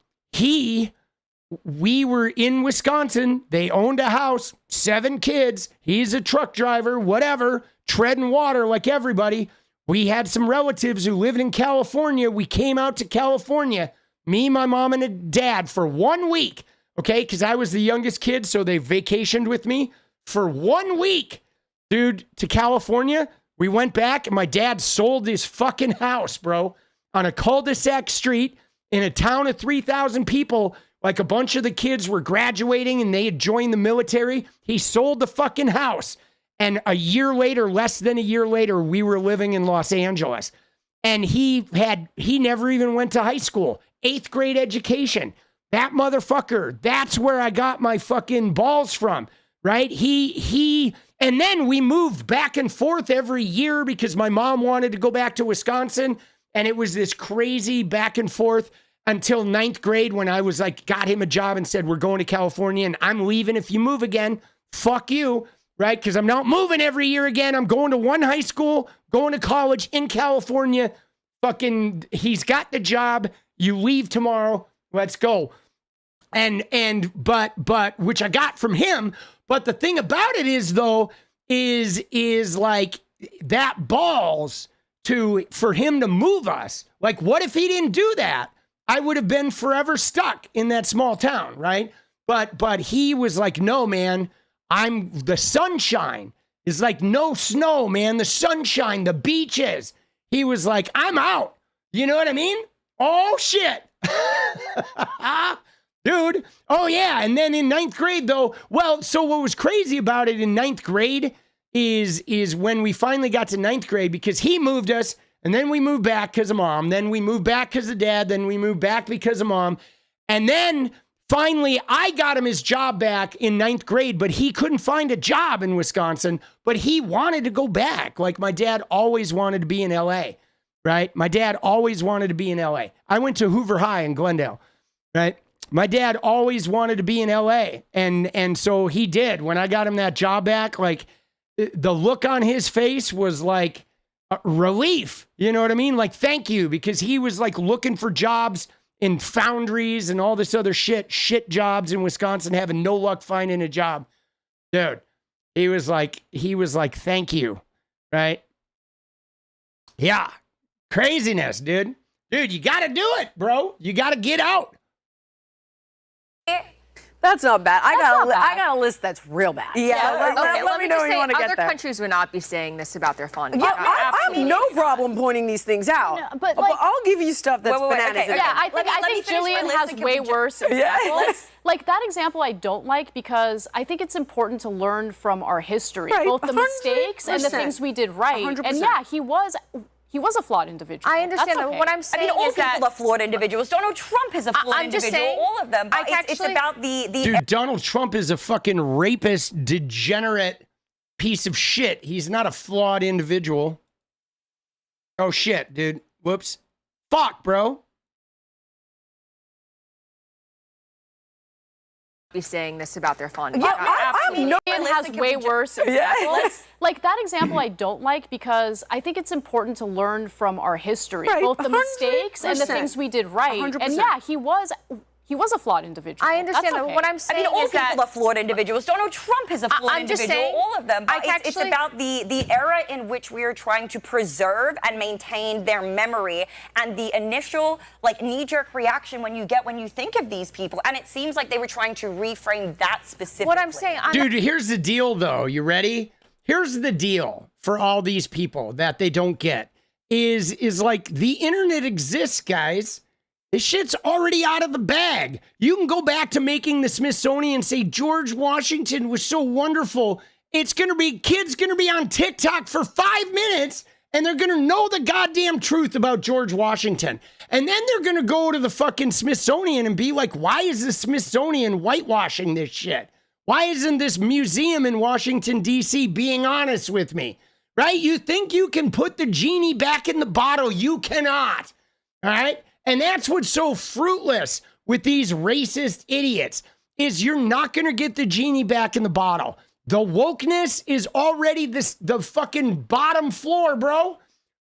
Speaker 2: we were in Wisconsin. They owned a house, 7 kids. He's a truck driver, whatever, treading water like everybody. We had some relatives who lived in California. We came out to California, me, my mom, and a dad for 1 week. Okay, because I was the youngest kid, so they vacationed with me for 1 week, dude, to California. We went back, and my dad sold his fucking house, bro, on a cul-de-sac street in a town of 3,000 people. Like a bunch of the kids were graduating, and they had joined the military. He sold the fucking house, and a year later, less than a year later, we were living in Los Angeles. And he never even went to high school, 8th grade education. That motherfucker, that's where I got my fucking balls from, right? And then we moved back and forth every year because my mom wanted to go back to Wisconsin, and it was this crazy back and forth until 9th grade when I was like, got him a job and said, we're going to California and I'm leaving if you move again. Fuck you. right? Because I'm not moving every year again. I'm going to one high school, going to college in California. Fucking, he's got the job. You leave tomorrow. Let's go. But which I got from him. But the thing about it is though, is like that balls for him to move us. Like, what if he didn't do that? I would have been forever stuck in that small town, right? But he was like, no, man, I'm the sunshine. It's like no snow, man. The sunshine, the beaches. He was like, I'm out. You know what I mean? Oh shit. Dude. Oh yeah. And then in 9th grade though, well, so what was crazy about it in 9th grade is when we finally got to 9th grade, because he moved us and then we moved back because of mom. Then we moved back because of dad. Then we moved back because of mom. And then finally I got him his job back in 9th grade, but he couldn't find a job in Wisconsin, but he wanted to go back. Like my dad always wanted to be in LA, right? My dad always wanted to be in LA. I went to Hoover High in Glendale, right? My dad always wanted to be in LA. And so he did. When I got him that job back, like the look on his face was like relief. You know what I mean? Like, thank you. Because he was like looking for jobs in foundries and all this other shit jobs in Wisconsin, having no luck finding a job. Dude, he was like, thank you. Right? Yeah. Craziness, dude. Dude, you got to do it, bro. You got to get out.
Speaker 6: That's not bad. I got a list that's real bad.
Speaker 7: Yeah.
Speaker 6: Let me know when you want to get there.
Speaker 8: Other countries would not be saying this about their fun.
Speaker 6: Yeah, I have no problem pointing these things out.
Speaker 8: No, but like,
Speaker 6: I'll give you stuff that's bananas.
Speaker 7: okay.
Speaker 8: Yeah, I
Speaker 7: Let me
Speaker 8: think
Speaker 7: finish my
Speaker 8: Jillian
Speaker 7: list
Speaker 8: has
Speaker 7: and
Speaker 8: way
Speaker 7: can we
Speaker 8: worse examples. Like that example I don't like because I think it's important to learn from our history,
Speaker 6: Right,
Speaker 8: both the
Speaker 6: 100%.
Speaker 8: mistakes and the things we did right.
Speaker 6: 100%.
Speaker 8: And yeah, he was a flawed individual.
Speaker 9: I understand
Speaker 8: That's
Speaker 9: that.
Speaker 8: okay.
Speaker 9: What I'm saying
Speaker 7: all
Speaker 9: is that
Speaker 7: people are flawed individuals. Donald Trump is a flawed
Speaker 9: I'm just
Speaker 7: individual.
Speaker 9: saying,
Speaker 7: All of them. But it's about the
Speaker 2: Dude, Donald Trump is a fucking rapist, degenerate piece of shit. He's not a flawed individual. Oh shit, dude. Whoops. Fuck, bro.
Speaker 8: Be saying this about their fun.
Speaker 6: Yeah, I have no
Speaker 8: Jillian has way worse examples. Like that example I don't like because I think it's important to learn from our history,
Speaker 6: Right,
Speaker 8: both the mistakes and the
Speaker 6: 100%.
Speaker 8: things we did right.
Speaker 6: 100%.
Speaker 8: And yeah, he was a flawed individual.
Speaker 9: I understand
Speaker 8: That's
Speaker 9: that.
Speaker 8: okay.
Speaker 9: What I'm saying
Speaker 7: all
Speaker 9: is that
Speaker 7: people are flawed individuals. Donald Trump is a flawed
Speaker 9: I'm just
Speaker 7: individual.
Speaker 9: saying,
Speaker 7: All of them. But it's
Speaker 9: actually-
Speaker 7: about the era in which we are trying to preserve and maintain their memory and the initial knee-jerk reaction when you think of these people. And it seems like they were trying to reframe that specifically.
Speaker 9: what I'm saying.
Speaker 2: Dude, here's the deal though. You ready? Here's the deal for all these people that they don't get is like the internet exists, guys. This shit's already out of the bag. You can go back to making the Smithsonian say George Washington was so wonderful. Kids gonna be on TikTok for 5 minutes and they're gonna know the goddamn truth about George Washington. And then they're gonna go to the fucking Smithsonian and be like, why is the Smithsonian whitewashing this shit? Why isn't this museum in Washington, D.C. being honest with me? Right? You think you can put the genie back in the bottle. You cannot. All right? And that's what's so fruitless with these racist idiots is you're not going to get the genie back in the bottle. The wokeness is already the fucking bottom floor, bro.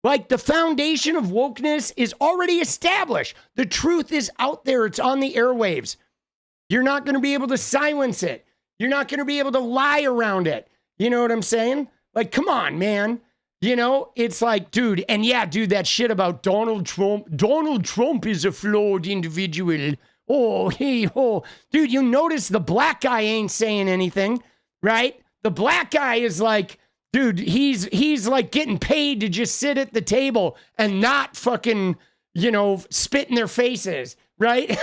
Speaker 2: Like the foundation of wokeness is already established. The truth is out there. It's on the airwaves. You're not going to be able to silence it. You're not going to be able to lie around it. You know what I'm saying? Like, come on, man. You know, it's like, dude, and yeah, dude, that shit about Donald Trump. Donald Trump is a flawed individual. Oh, hey, oh. Dude, you notice the black guy ain't saying anything, right? The black guy is like, dude, he's like getting paid to just sit at the table and not fucking, spit in their faces, right?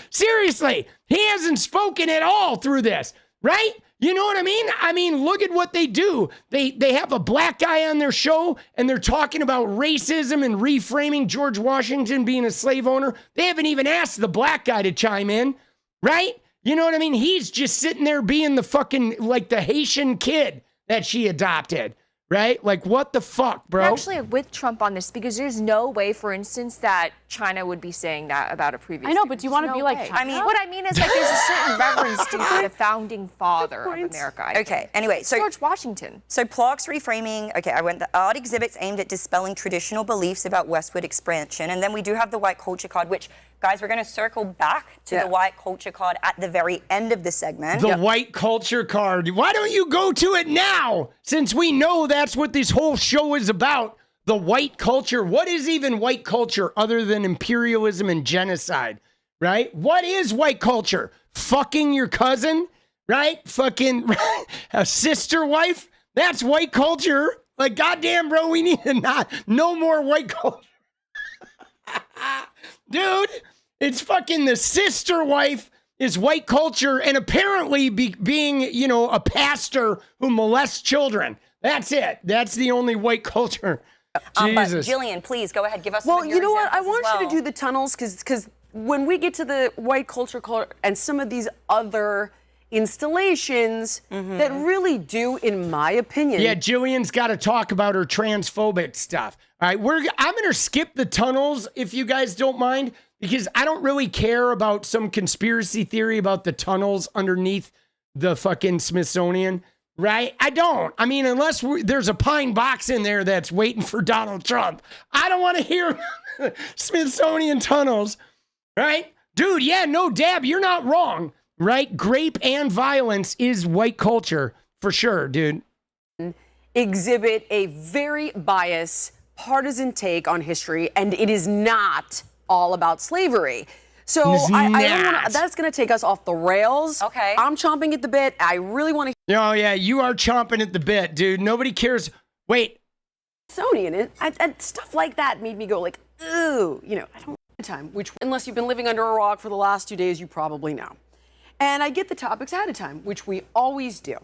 Speaker 2: Seriously, he hasn't spoken at all through this, right? You know what I mean? I mean, look at what they do. They have a black guy on their show and they're talking about racism and reframing George Washington being a slave owner. They haven't even asked the black guy to chime in, right? You know what I mean? He's just sitting there being the fucking, like the Haitian kid that she adopted, right? Like, what the fuck, bro?
Speaker 9: I'm actually with Trump on this because there's no way, for instance, that China would be saying that about a previous.
Speaker 8: I know, but do you want to be like China?
Speaker 9: I mean, what I mean is like there's a certain reverence to the founding father of America. I think.
Speaker 7: Okay, anyway, so
Speaker 9: George Washington.
Speaker 7: So Plaque's reframing, okay, the art exhibits aimed at dispelling traditional beliefs about westward expansion. And then we do have the white culture card, which, guys, we're going to circle back to the white culture card at the very end of the segment.
Speaker 2: The white culture card. Why don't you go to it now? Since we know that's what this whole show is about. The white culture. What is even white culture other than imperialism and genocide, right? What is white culture? Fucking your cousin, right? Fucking a sister wife. That's white culture. Like, goddamn, bro, we need to no more white culture. Dude, it's fucking the sister wife is white culture, and apparently being, you know, a pastor who molests children. That's it. That's the only white culture. Jesus.
Speaker 7: But Jillian, please go ahead, give us.
Speaker 6: Well,
Speaker 7: some of your
Speaker 6: you know what? I
Speaker 7: examples
Speaker 6: want
Speaker 7: as
Speaker 6: you to do the tunnels because when we get to the white culture and some of these other installations that really do, in my opinion.
Speaker 2: Yeah, Jillian's got to talk about her transphobic stuff. All right, I'm going to skip the tunnels if you guys don't mind, because I don't really care about some conspiracy theory about the tunnels underneath the fucking Smithsonian, right? I don't. I mean, unless there's a pine box in there that's waiting for Donald Trump. I don't want to hear Smithsonian tunnels, right? Dude, yeah, no, Dab, you're not wrong, right? Grape and violence is white culture for sure, dude.
Speaker 6: Exhibit a very biased, partisan take on history, and it is not all about slavery. So I don't want that's going to take us off the rails.
Speaker 7: Okay.
Speaker 6: I'm chomping at the bit. I really want to.
Speaker 2: Oh, yeah, you are chomping at the bit, dude. Nobody cares. Wait.
Speaker 6: Smithsonian and stuff like that made me go like, ooh, you know, I don't have time, which unless you've been living under a rock for the last 2 days, you probably know. And I get the topics ahead of time, which we always do.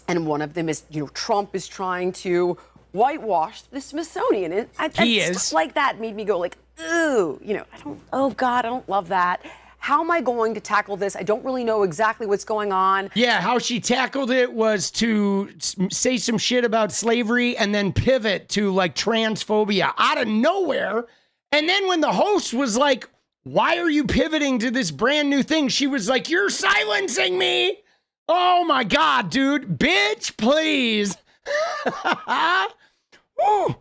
Speaker 6: And one of them is, you know, Trump is trying to whitewash the Smithsonian. And stuff like that made me go like, ooh, you know, oh God, I don't love that. How am I going to tackle this? I don't really know exactly what's going on.
Speaker 2: Yeah, how she tackled it was to say some shit about slavery and then pivot to like transphobia out of nowhere. And then when the host was like, why are you pivoting to this brand new thing? She was like, you're silencing me. Oh my God, dude. Bitch, please. Ooh.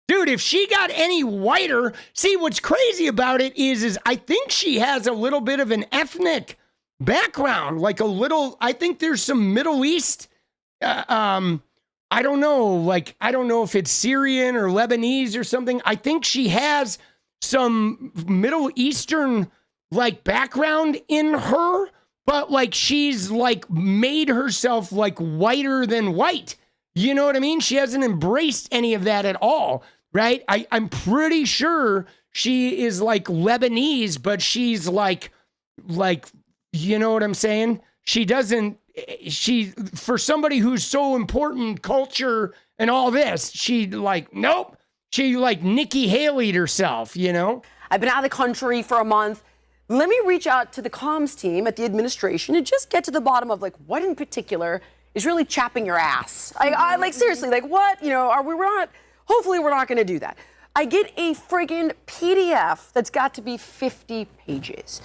Speaker 2: Dude, if she got any whiter, see what's crazy about it is I think she has a little bit of an ethnic background, like a little, I think there's some Middle East, I don't know if it's Syrian or Lebanese or something. I think she has some Middle Eastern like background in her, but like she's like made herself like whiter than white. You know what I mean? She hasn't embraced any of that at all, right? I'm pretty sure she is like Lebanese, but she's like, you know what I'm saying? For somebody who's so important, culture and all this, nope. She like Nikki Haley'd herself, you know?
Speaker 6: I've been out of the country for a month. Let me reach out to the comms team at the administration and just get to the bottom of like what in particular is really chapping your ass. I like seriously, like what? You know, hopefully we're not gonna do that. I get a friggin' PDF that's got to be 50 pages.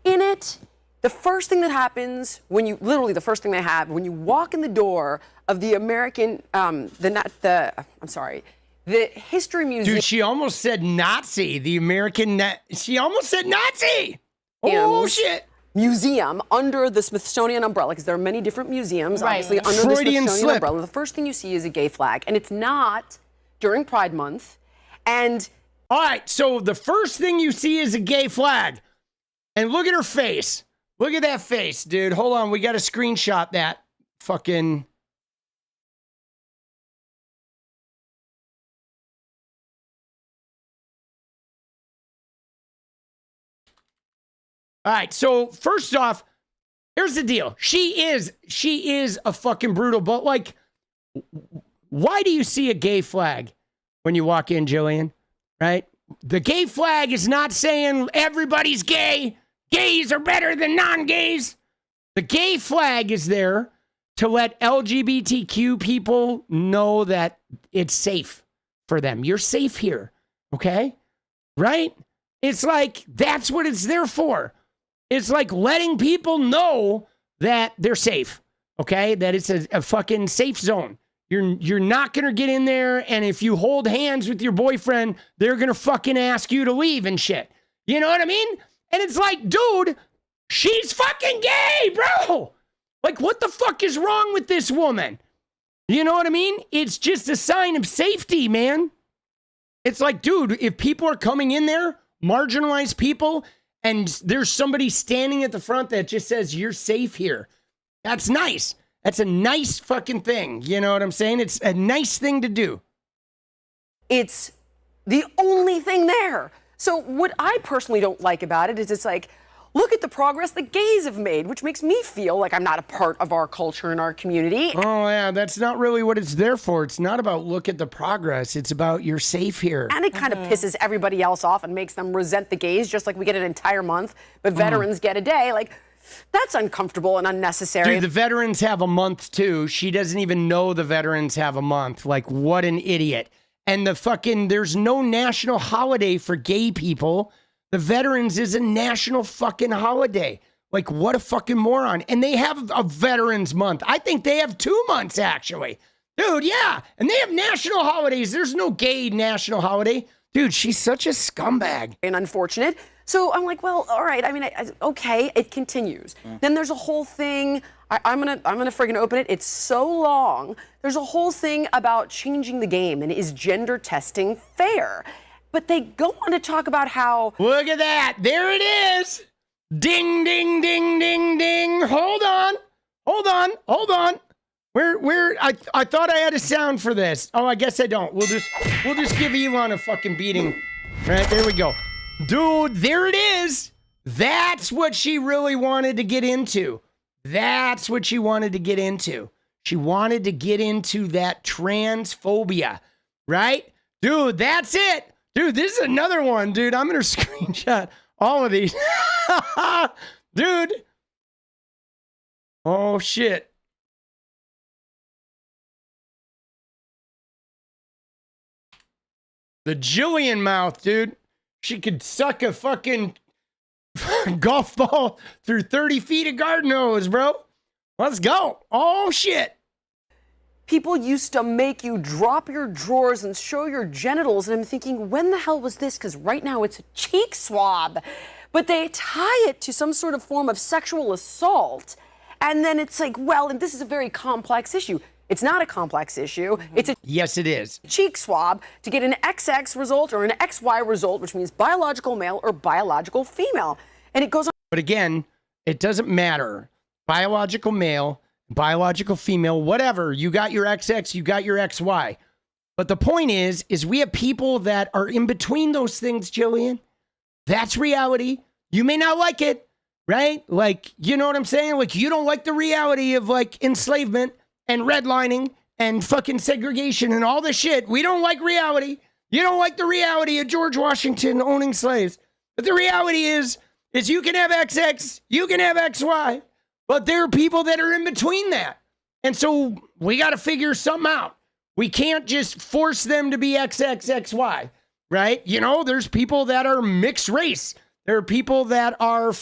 Speaker 6: In it, the first thing that happens when you walk in the door of the American, the History Museum.
Speaker 2: Dude, she almost said Nazi, the American, she almost said Nazi. Oh, shit.
Speaker 6: Museum under the Smithsonian umbrella, because there are many different museums, obviously, under
Speaker 2: Freudian
Speaker 6: the Smithsonian
Speaker 2: slip.
Speaker 6: umbrella. The first thing you see is a gay flag, and it's not during Pride Month. And
Speaker 2: all right, so the first thing you see is a gay flag. And look at her face. Look at that face, dude. Hold on, we got to screenshot that fucking... All right, so first off, here's the deal. She is a fucking brutal, but like, why do you see a gay flag when you walk in, Jillian? Right? The gay flag is not saying everybody's gay. Gays are better than non-gays. The gay flag is there to let LGBTQ people know that it's safe for them. You're safe here, okay? Right? It's like, that's what it's there for. It's like letting people know that they're safe, okay? That it's a fucking safe zone. You're not going to get in there, and if you hold hands with your boyfriend, they're going to fucking ask you to leave and shit. You know what I mean? And it's like, dude, she's fucking gay, bro. Like, what the fuck is wrong with this woman? You know what I mean? It's just a sign of safety, man. It's like, dude, if people are coming in there, marginalized people, and there's somebody standing at the front that just says, you're safe here, that's nice. That's a nice fucking thing. You know what I'm saying? It's a nice thing to do.
Speaker 6: It's the only thing there. So what I personally don't like about it is it's like, look at the progress the gays have made, which makes me feel like I'm not a part of our culture and our community.
Speaker 2: Oh, yeah, that's not really what it's there for. It's not about look at the progress. It's about you're safe here.
Speaker 6: And it kind of pisses everybody else off and makes them resent the gays, just like we get an entire month, but veterans get a day. Like, that's uncomfortable and unnecessary.
Speaker 2: Dude, the veterans have a month too. She doesn't even know the veterans have a month. Like, what an idiot. And there's no national holiday for gay people. The veterans is a national fucking holiday. Like, what a fucking moron. And they have a veterans month. I think they have 2 months, actually. Dude, yeah. And they have national holidays. There's no gay national holiday. Dude, she's such a scumbag.
Speaker 6: And unfortunate. So I'm like, well, all right. I mean, okay, it continues. Then there's a whole thing. I'm gonna friggin' open it. It's so long. There's a whole thing about changing the game and is gender testing fair? But they go on to talk about how...
Speaker 2: Look at that. There it is. Ding, ding, ding, ding, ding. Hold on. I thought I had a sound for this. Oh, I guess I don't. We'll just give Elon a fucking beating. Right, there we go. Dude, there it is. That's what she really wanted to get into. That's what she wanted to get into. She wanted to get into that transphobia, right? Dude, that's it. Dude, this is another one, dude. I'm going to screenshot all of these. Dude. Oh, shit. The Jillian mouth, dude. She could suck a fucking golf ball through 30 feet of garden hose, bro. Let's go. Oh, shit.
Speaker 6: People used to make you drop your drawers and show your genitals, and I'm thinking, when the hell was this? Because right now it's a cheek swab. But they tie it to some sort of form of sexual assault, and then it's like, well, and this is a very complex issue. It's not a complex issue. It's a
Speaker 2: yes, it is.
Speaker 6: Cheek swab to get an XX result or an XY result, which means biological male or biological female. And it goes on.
Speaker 2: But again, it doesn't matter. Biological male, biological female, whatever. You got your XX, you got your XY. But the point is we have people that are in between those things, Jillian. That's reality. You may not like it, right? Like, you know what I'm saying? Like, you don't like the reality of like enslavement and redlining and fucking segregation and all this shit. We don't like reality. You don't like the reality of George Washington owning slaves. But the reality is you can have XX, you can have XY, but there are people that are in between that. And so we got to figure something out. We can't just force them to be XXXY, right? You know, there's people that are mixed race. There are people that are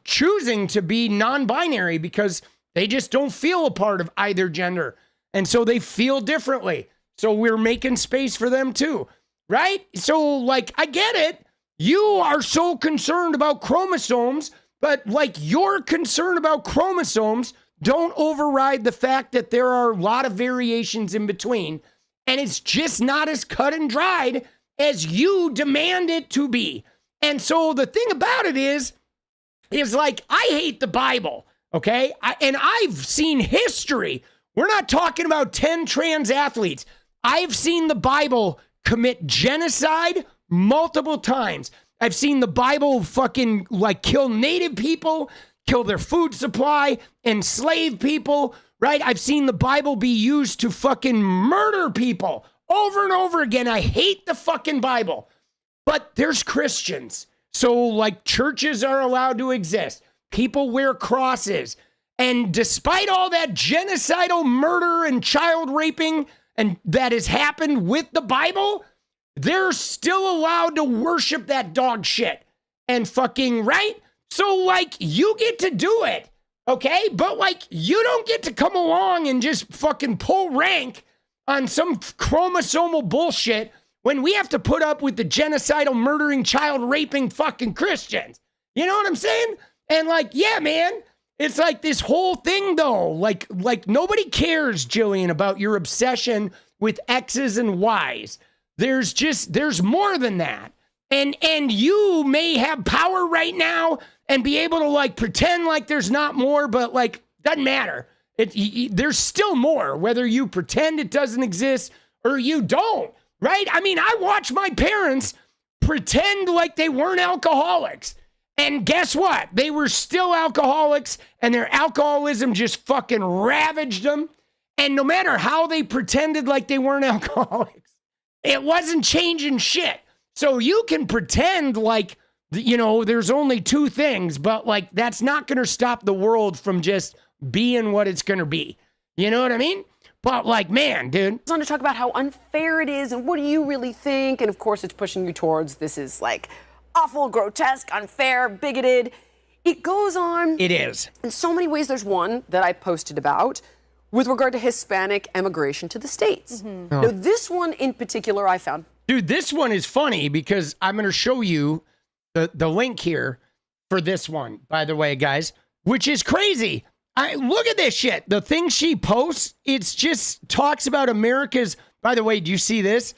Speaker 2: choosing to be non-binary because they just don't feel a part of either gender. And so they feel differently. So we're making space for them too, right? So like, I get it. You are so concerned about chromosomes, but like your concern about chromosomes don't override the fact that there are a lot of variations in between. And it's just not as cut and dried as you demand it to be. And so the thing about it is like, I hate the Bible. Okay. And I've seen history. We're not talking about 10 trans athletes. I've seen the Bible commit genocide multiple times. I've seen the Bible fucking like kill native people, kill their food supply, enslave people, right? I've seen the Bible be used to fucking murder people over and over again. I hate the fucking Bible, but there's Christians. So like churches are allowed to exist. People wear crosses. And despite all that genocidal murder and child raping and that has happened with the Bible, they're still allowed to worship that dog shit. And fucking, right? So, like, you get to do it, okay? But, like, you don't get to come along and just fucking pull rank on some chromosomal bullshit when we have to put up with the genocidal, murdering, child raping fucking Christians. You know what I'm saying? And, like, yeah, man. It's like this whole thing, though. Like nobody cares, Jillian, about your obsession with X's and Y's. There's more than that. And you may have power right now and be able to, like, pretend like there's not more, but, like, doesn't matter. There's still more, whether you pretend it doesn't exist or you don't, right? I mean, I watch my parents pretend like they weren't alcoholics. And guess what? They were still alcoholics, and their alcoholism just fucking ravaged them. And no matter how they pretended like they weren't alcoholics, it wasn't changing shit. So you can pretend like, you know, there's only two things, but, like, that's not going to stop the world from just being what it's going to be. You know what I mean? But, like, man, dude.
Speaker 6: I want to talk about how unfair it is and what do you really think? And, of course, it's pushing you towards this is, like, awful, grotesque, unfair, bigoted. It goes on.
Speaker 2: It is.
Speaker 6: In so many ways. There's one that I posted about with regard to Hispanic emigration to the States.
Speaker 2: Oh.
Speaker 6: Now, this one in particular I found.
Speaker 2: Dude, this one is funny because I'm going to show you the link here for this one, by the way, guys, which is crazy. Look at this shit. The thing she posts, it's just talks about America's, by the way, do you see this?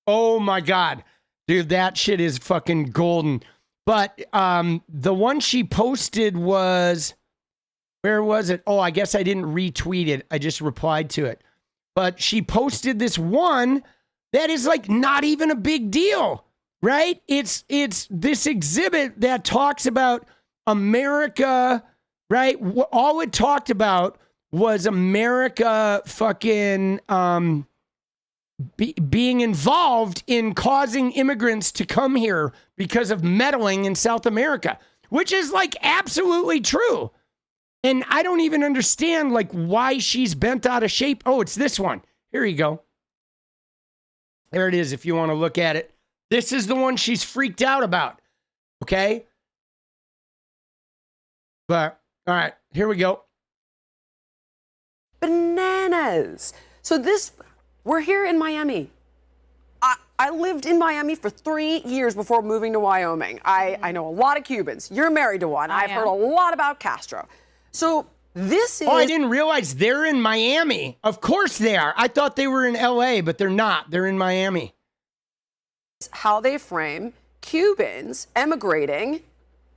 Speaker 2: Oh my God. Dude, that shit is fucking golden. But the one she posted was, where was it? Oh, I guess I didn't retweet it. I just replied to it. But she posted this one that is, like, not even a big deal, right? It's this exhibit that talks about America, right? All it talked about was America fucking being involved in causing immigrants to come here because of meddling in South America, which is, like, absolutely true. And I don't even understand, like, why she's bent out of shape. Oh, it's this one. Here you go. There it is if you want to look at it. This is the one she's freaked out about. Okay? But, all right, here we go.
Speaker 6: Bananas. So this, we're here in Miami. I lived in Miami for 3 years before moving to Wyoming. I know a lot of Cubans. You're married to one. I've heard a lot about Castro. So this is...
Speaker 2: Oh, I didn't realize they're in Miami. Of course they are. I thought they were in LA, but they're not. They're in Miami.
Speaker 6: How they frame Cubans emigrating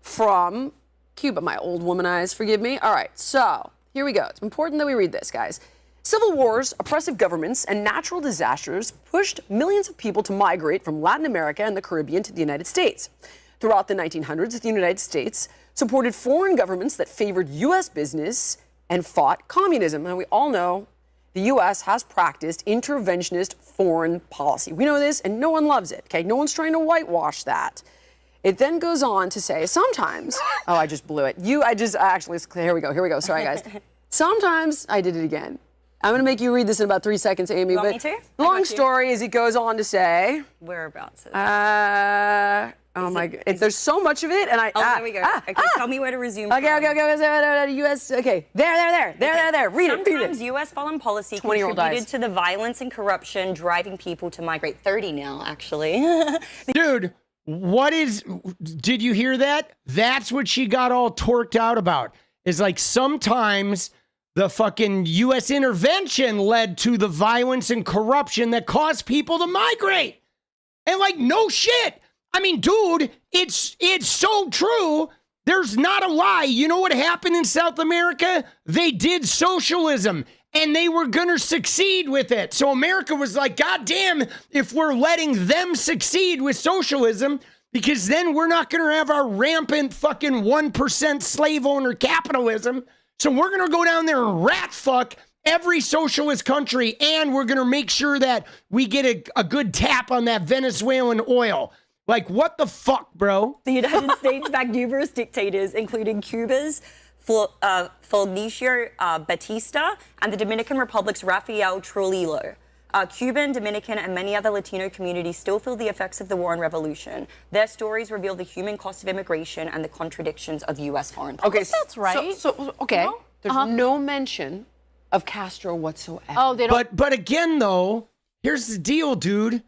Speaker 6: from Cuba. My old woman eyes, forgive me. All right, so here we go. It's important that we read this, guys. Civil wars, oppressive governments, and natural disasters pushed millions of people to migrate from Latin America and the Caribbean to the United States. Throughout the 1900s, the United States supported foreign governments that favored U.S. business and fought communism. And we all know the U.S. has practiced interventionist foreign policy. We know this, and no one loves it, okay? No one's trying to whitewash that. It then goes on to say, sometimes, oh, I just blew it. Actually, here we go. Sorry, guys. Sometimes, I did it again. I'm going to make you read this in about 3 seconds, Amy.
Speaker 7: You want me to?
Speaker 6: Long story is it goes on to say...
Speaker 7: Whereabouts?
Speaker 6: Oh my God! There's so much of it, and
Speaker 7: there we go. Okay, tell me where to resume.
Speaker 6: Okay. U.S. Okay, there. Read it.
Speaker 7: Sometimes U.S. foreign policy contributed to the violence and corruption driving people to migrate. 30 now, actually.
Speaker 2: Dude, did you hear that? That's what she got all torqued out about. Is like sometimes the fucking U.S. intervention led to the violence and corruption that caused people to migrate. And, like, no shit. I mean, dude, it's so true. There's not a lie. You know what happened in South America? They did socialism, and they were going to succeed with it. So America was like, God damn, if we're letting them succeed with socialism, because then we're not going to have our rampant fucking 1% slave owner capitalism. So we're going to go down there and rat fuck every socialist country, and we're going to make sure that we get a good tap on that Venezuelan oil. Like, what the fuck, bro?
Speaker 7: The United States backed numerous dictators, including Cuba's 𝗙𝗪𝗪𝗪 and the Dominican Republic's 𝗣𝗢𝗟𝗪𝗪. Cuban, Dominican, and many other Latino communities still feel the effects of the war and revolution. Their stories reveal the human cost of immigration and the contradictions of U.S. foreign policy.
Speaker 6: Okay,
Speaker 8: that's right.
Speaker 6: Okay,
Speaker 8: No?
Speaker 6: there's no mention of Castro whatsoever.
Speaker 8: Oh, they don't.
Speaker 2: But again, though, here's the deal, dude.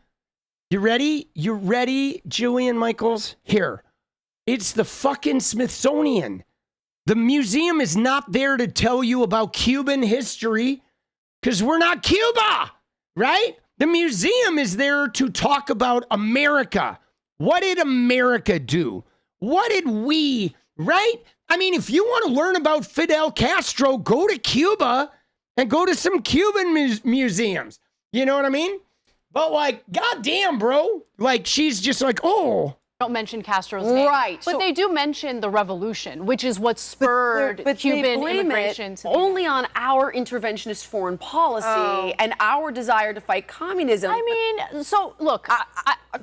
Speaker 2: You ready? You ready, Jillian Michaels? Here. It's the fucking Smithsonian. The museum is not there to tell you about Cuban history because we're not Cuba, right? The museum is there to talk about America. What did America do? What did we, right? I mean, if you want to learn about Fidel Castro, go to Cuba and go to some Cuban museums. You know what I mean? But like, goddamn, bro. Like, she's just like, oh.
Speaker 8: Don't mention Castro's name.
Speaker 6: Right.
Speaker 8: But they do mention the revolution, which is what spurred Cuban
Speaker 6: they blame
Speaker 8: immigration.
Speaker 6: it only on our interventionist foreign policy and our desire to fight communism.
Speaker 8: I mean, so look,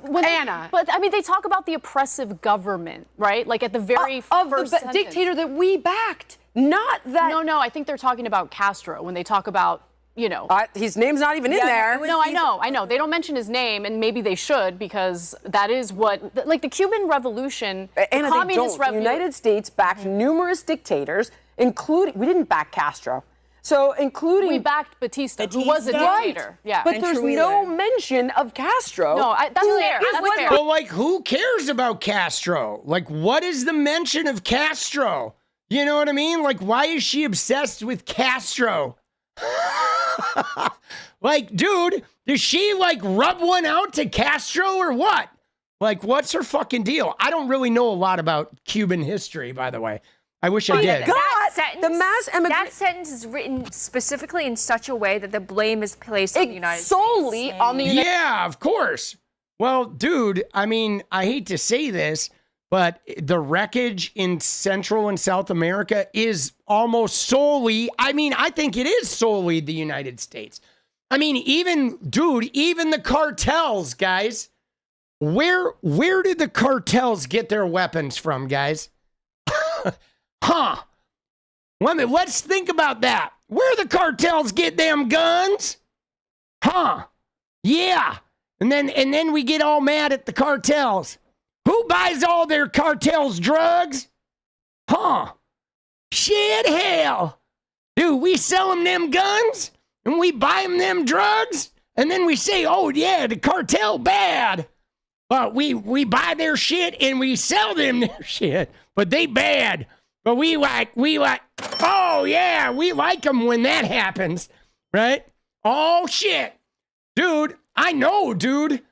Speaker 6: Anna.
Speaker 8: But I mean, they talk about the oppressive government, right? Like at the very
Speaker 6: of
Speaker 8: first
Speaker 6: the
Speaker 8: sentence.
Speaker 6: dictator that we backed, not that.
Speaker 8: No, I think they're talking about Castro when they talk about, you know.
Speaker 6: His name's not even in there.
Speaker 8: No, I know. They don't mention his name, and maybe they should, because that is what, like the Cuban Revolution,
Speaker 6: Anna,
Speaker 8: the communist
Speaker 6: The United States backed numerous dictators, including, we didn't back Castro. So, including...
Speaker 8: We backed Batista, who was a dictator. Yeah.
Speaker 6: But there's no mention of Castro.
Speaker 8: No, that's fair. That's fair.
Speaker 2: But like, who cares about Castro? Like, what is the mention of Castro? You know what I mean? Like, why is she obsessed with Castro? Like, dude, does she like rub one out to Castro or what? Like, what's her fucking deal? I don't really know a lot about Cuban history, by the way. I wish I did.
Speaker 9: That sentence is written specifically in such a way that the blame is placed on the United States.
Speaker 6: Solely on the United States.
Speaker 2: Yeah, of course. Well, dude, I mean, I hate to say this, but the wreckage in Central and South America is almost solely, I mean, I think it is solely the United States. I mean, even the cartels, guys. Where did the cartels get their weapons from, guys? Huh. Let's think about that. Where the cartels get them guns? Huh. Yeah. And then we get all mad at the cartels. Who buys all their cartels' drugs? Huh. Shit, hell. Dude, we sell them guns and we buy them drugs and then we say, oh yeah, the cartel bad. But we buy their shit and we sell them their shit, but they bad. But we like, oh yeah, we like them when that happens, right? Oh shit. Dude, I know, dude.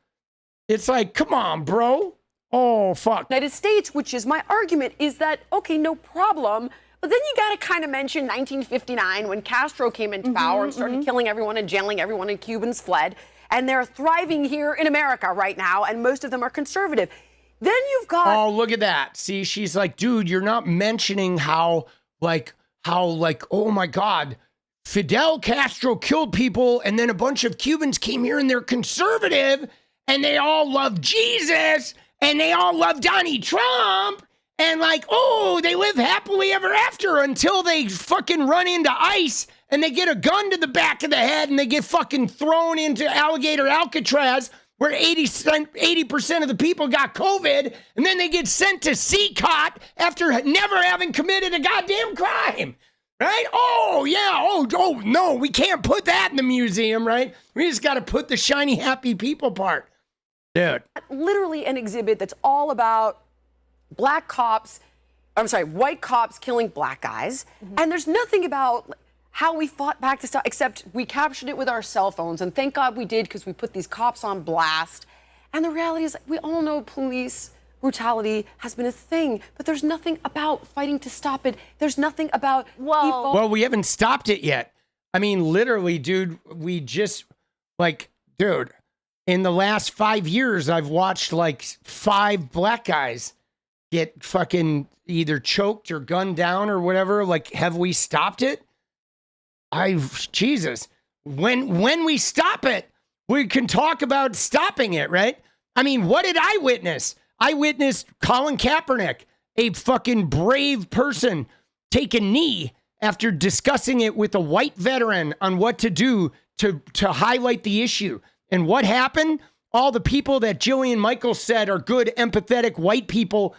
Speaker 2: It's like, come on, bro. Oh, fuck.
Speaker 6: United States, which is my argument, is that, okay, no problem. But then you got to kind of mention 1959 when Castro came into power and started killing everyone and jailing everyone, and Cubans fled. And they're thriving here in America right now, and most of them are conservative. Then you've got...
Speaker 2: Oh, look at that. See, she's like, dude, you're not mentioning how, oh my God, Fidel Castro killed people, and then a bunch of Cubans came here and they're conservative, and they all love Jesus, and they all love Donald Trump, and like, oh, they live happily ever after until they fucking run into ICE and they get a gun to the back of the head and they get fucking thrown into alligator Alcatraz where 80% of the people got COVID, and then they get sent to 𝗙ecie after never having committed a goddamn crime, right? Oh, yeah, oh, no, we can't put that in the museum, right? We just got to put the shiny, happy people part. Dude.
Speaker 6: Literally an exhibit that's all about white cops killing black guys. And there's nothing about how we fought back to stop, except we captured it with our cell phones. And thank God we did, because we put these cops on blast. And the reality is, we all know police brutality has been a thing, but there's nothing about fighting to stop it. There's nothing about...
Speaker 2: Well, we haven't stopped it yet. I mean, literally, dude, we just, dude, in the last 5 years, I've watched 5 black guys get fucking either choked or gunned down or whatever. Have we stopped it? Jesus, when we stop it, we can talk about stopping it, right? I mean, what did I witness? I witnessed Colin Kaepernick, a fucking brave person, take a knee after discussing it with a white veteran on what to do to highlight the issue. And what happened? All the people that Jillian Michaels said are good, empathetic white people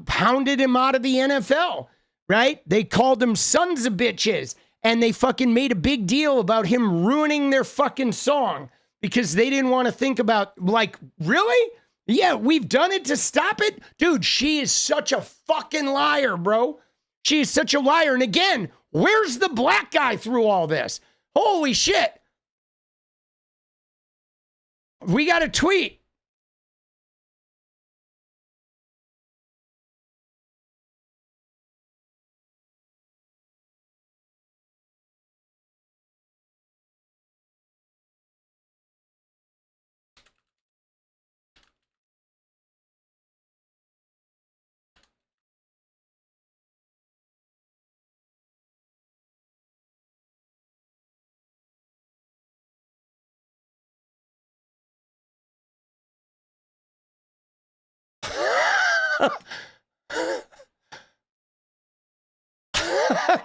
Speaker 2: pounded him out of the NFL, right? They called him sons of bitches, and they fucking made a big deal about him ruining their fucking song because they didn't want to think about, like, really? Yeah, we've done it to stop it? Dude, she is such a fucking liar, bro. She is such a liar. And again, where's the black guy through all this? Holy shit. We got a tweet.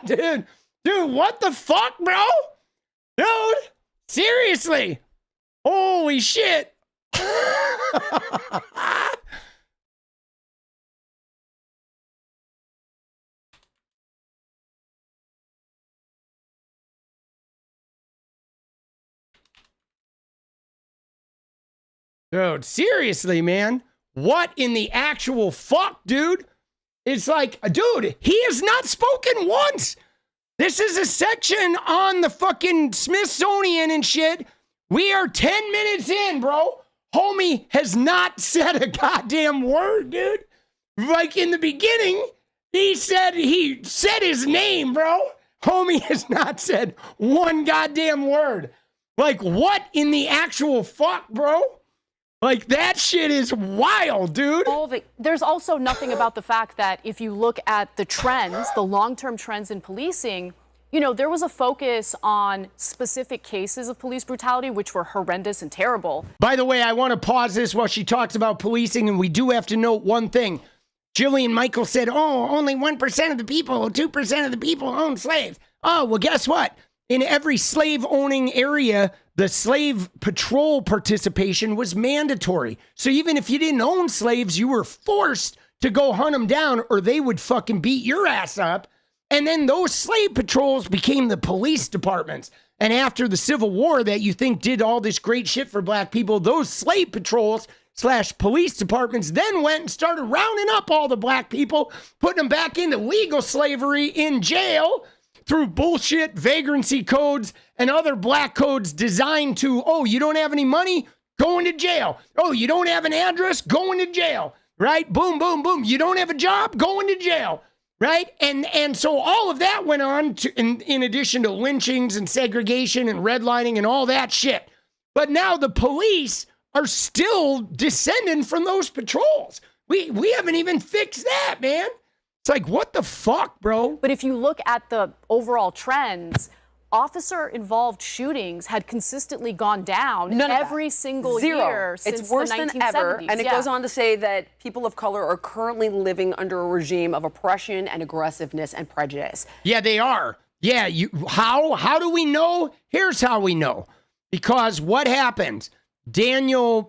Speaker 2: Dude, what the fuck, bro? Dude, seriously. Holy shit. Dude, seriously, man. What in the actual fuck, dude? It's like, dude, he has not spoken once. This is a section on the fucking Smithsonian and shit. We are 10 minutes in, bro. Homie has not said a goddamn word, dude. Like in the beginning, he said his name, bro. Homie has not said one goddamn word. Like, what in the actual fuck, bro? Like, that shit is wild, dude.
Speaker 8: There's also nothing about the fact that if you look at the trends, the long-term trends in policing, you know, there was a focus on specific cases of police brutality, which were horrendous and terrible.
Speaker 2: By the way, I want to pause this while she talks about policing, and we do have to note one thing. Jillian Michaels said, oh, only 1% of the people, 2% of the people own slaves. Oh, well, guess what? In every slave-owning area, the slave patrol participation was mandatory. So even if you didn't own slaves, you were forced to go hunt them down or they would fucking beat your ass up. And then those slave patrols became the police departments. And after the Civil War that you think did all this great shit for black people, those slave patrols / police departments then went and started rounding up all the black people, putting them back into legal slavery in jail through bullshit vagrancy codes and other black codes designed to, oh, you don't have any money? Going to jail. Oh, you don't have an address? Going to jail. Right? Boom, boom, boom. You don't have a job? Going to jail. Right? And so all of that went on to, in addition to lynchings and segregation and redlining and all that shit. But now the police are still descending from those patrols. We haven't even fixed that, man. It's like, what the fuck, bro?
Speaker 8: But if you look at the overall trends, officer-involved shootings had consistently gone down every single year since
Speaker 6: it's worse
Speaker 8: the 1970s.
Speaker 6: Than ever, and it goes on to say that people of color are currently living under a regime of oppression and aggressiveness and prejudice.
Speaker 2: Yeah, they are. Yeah, how do we know? Here's how we know. Because what happens? Daniel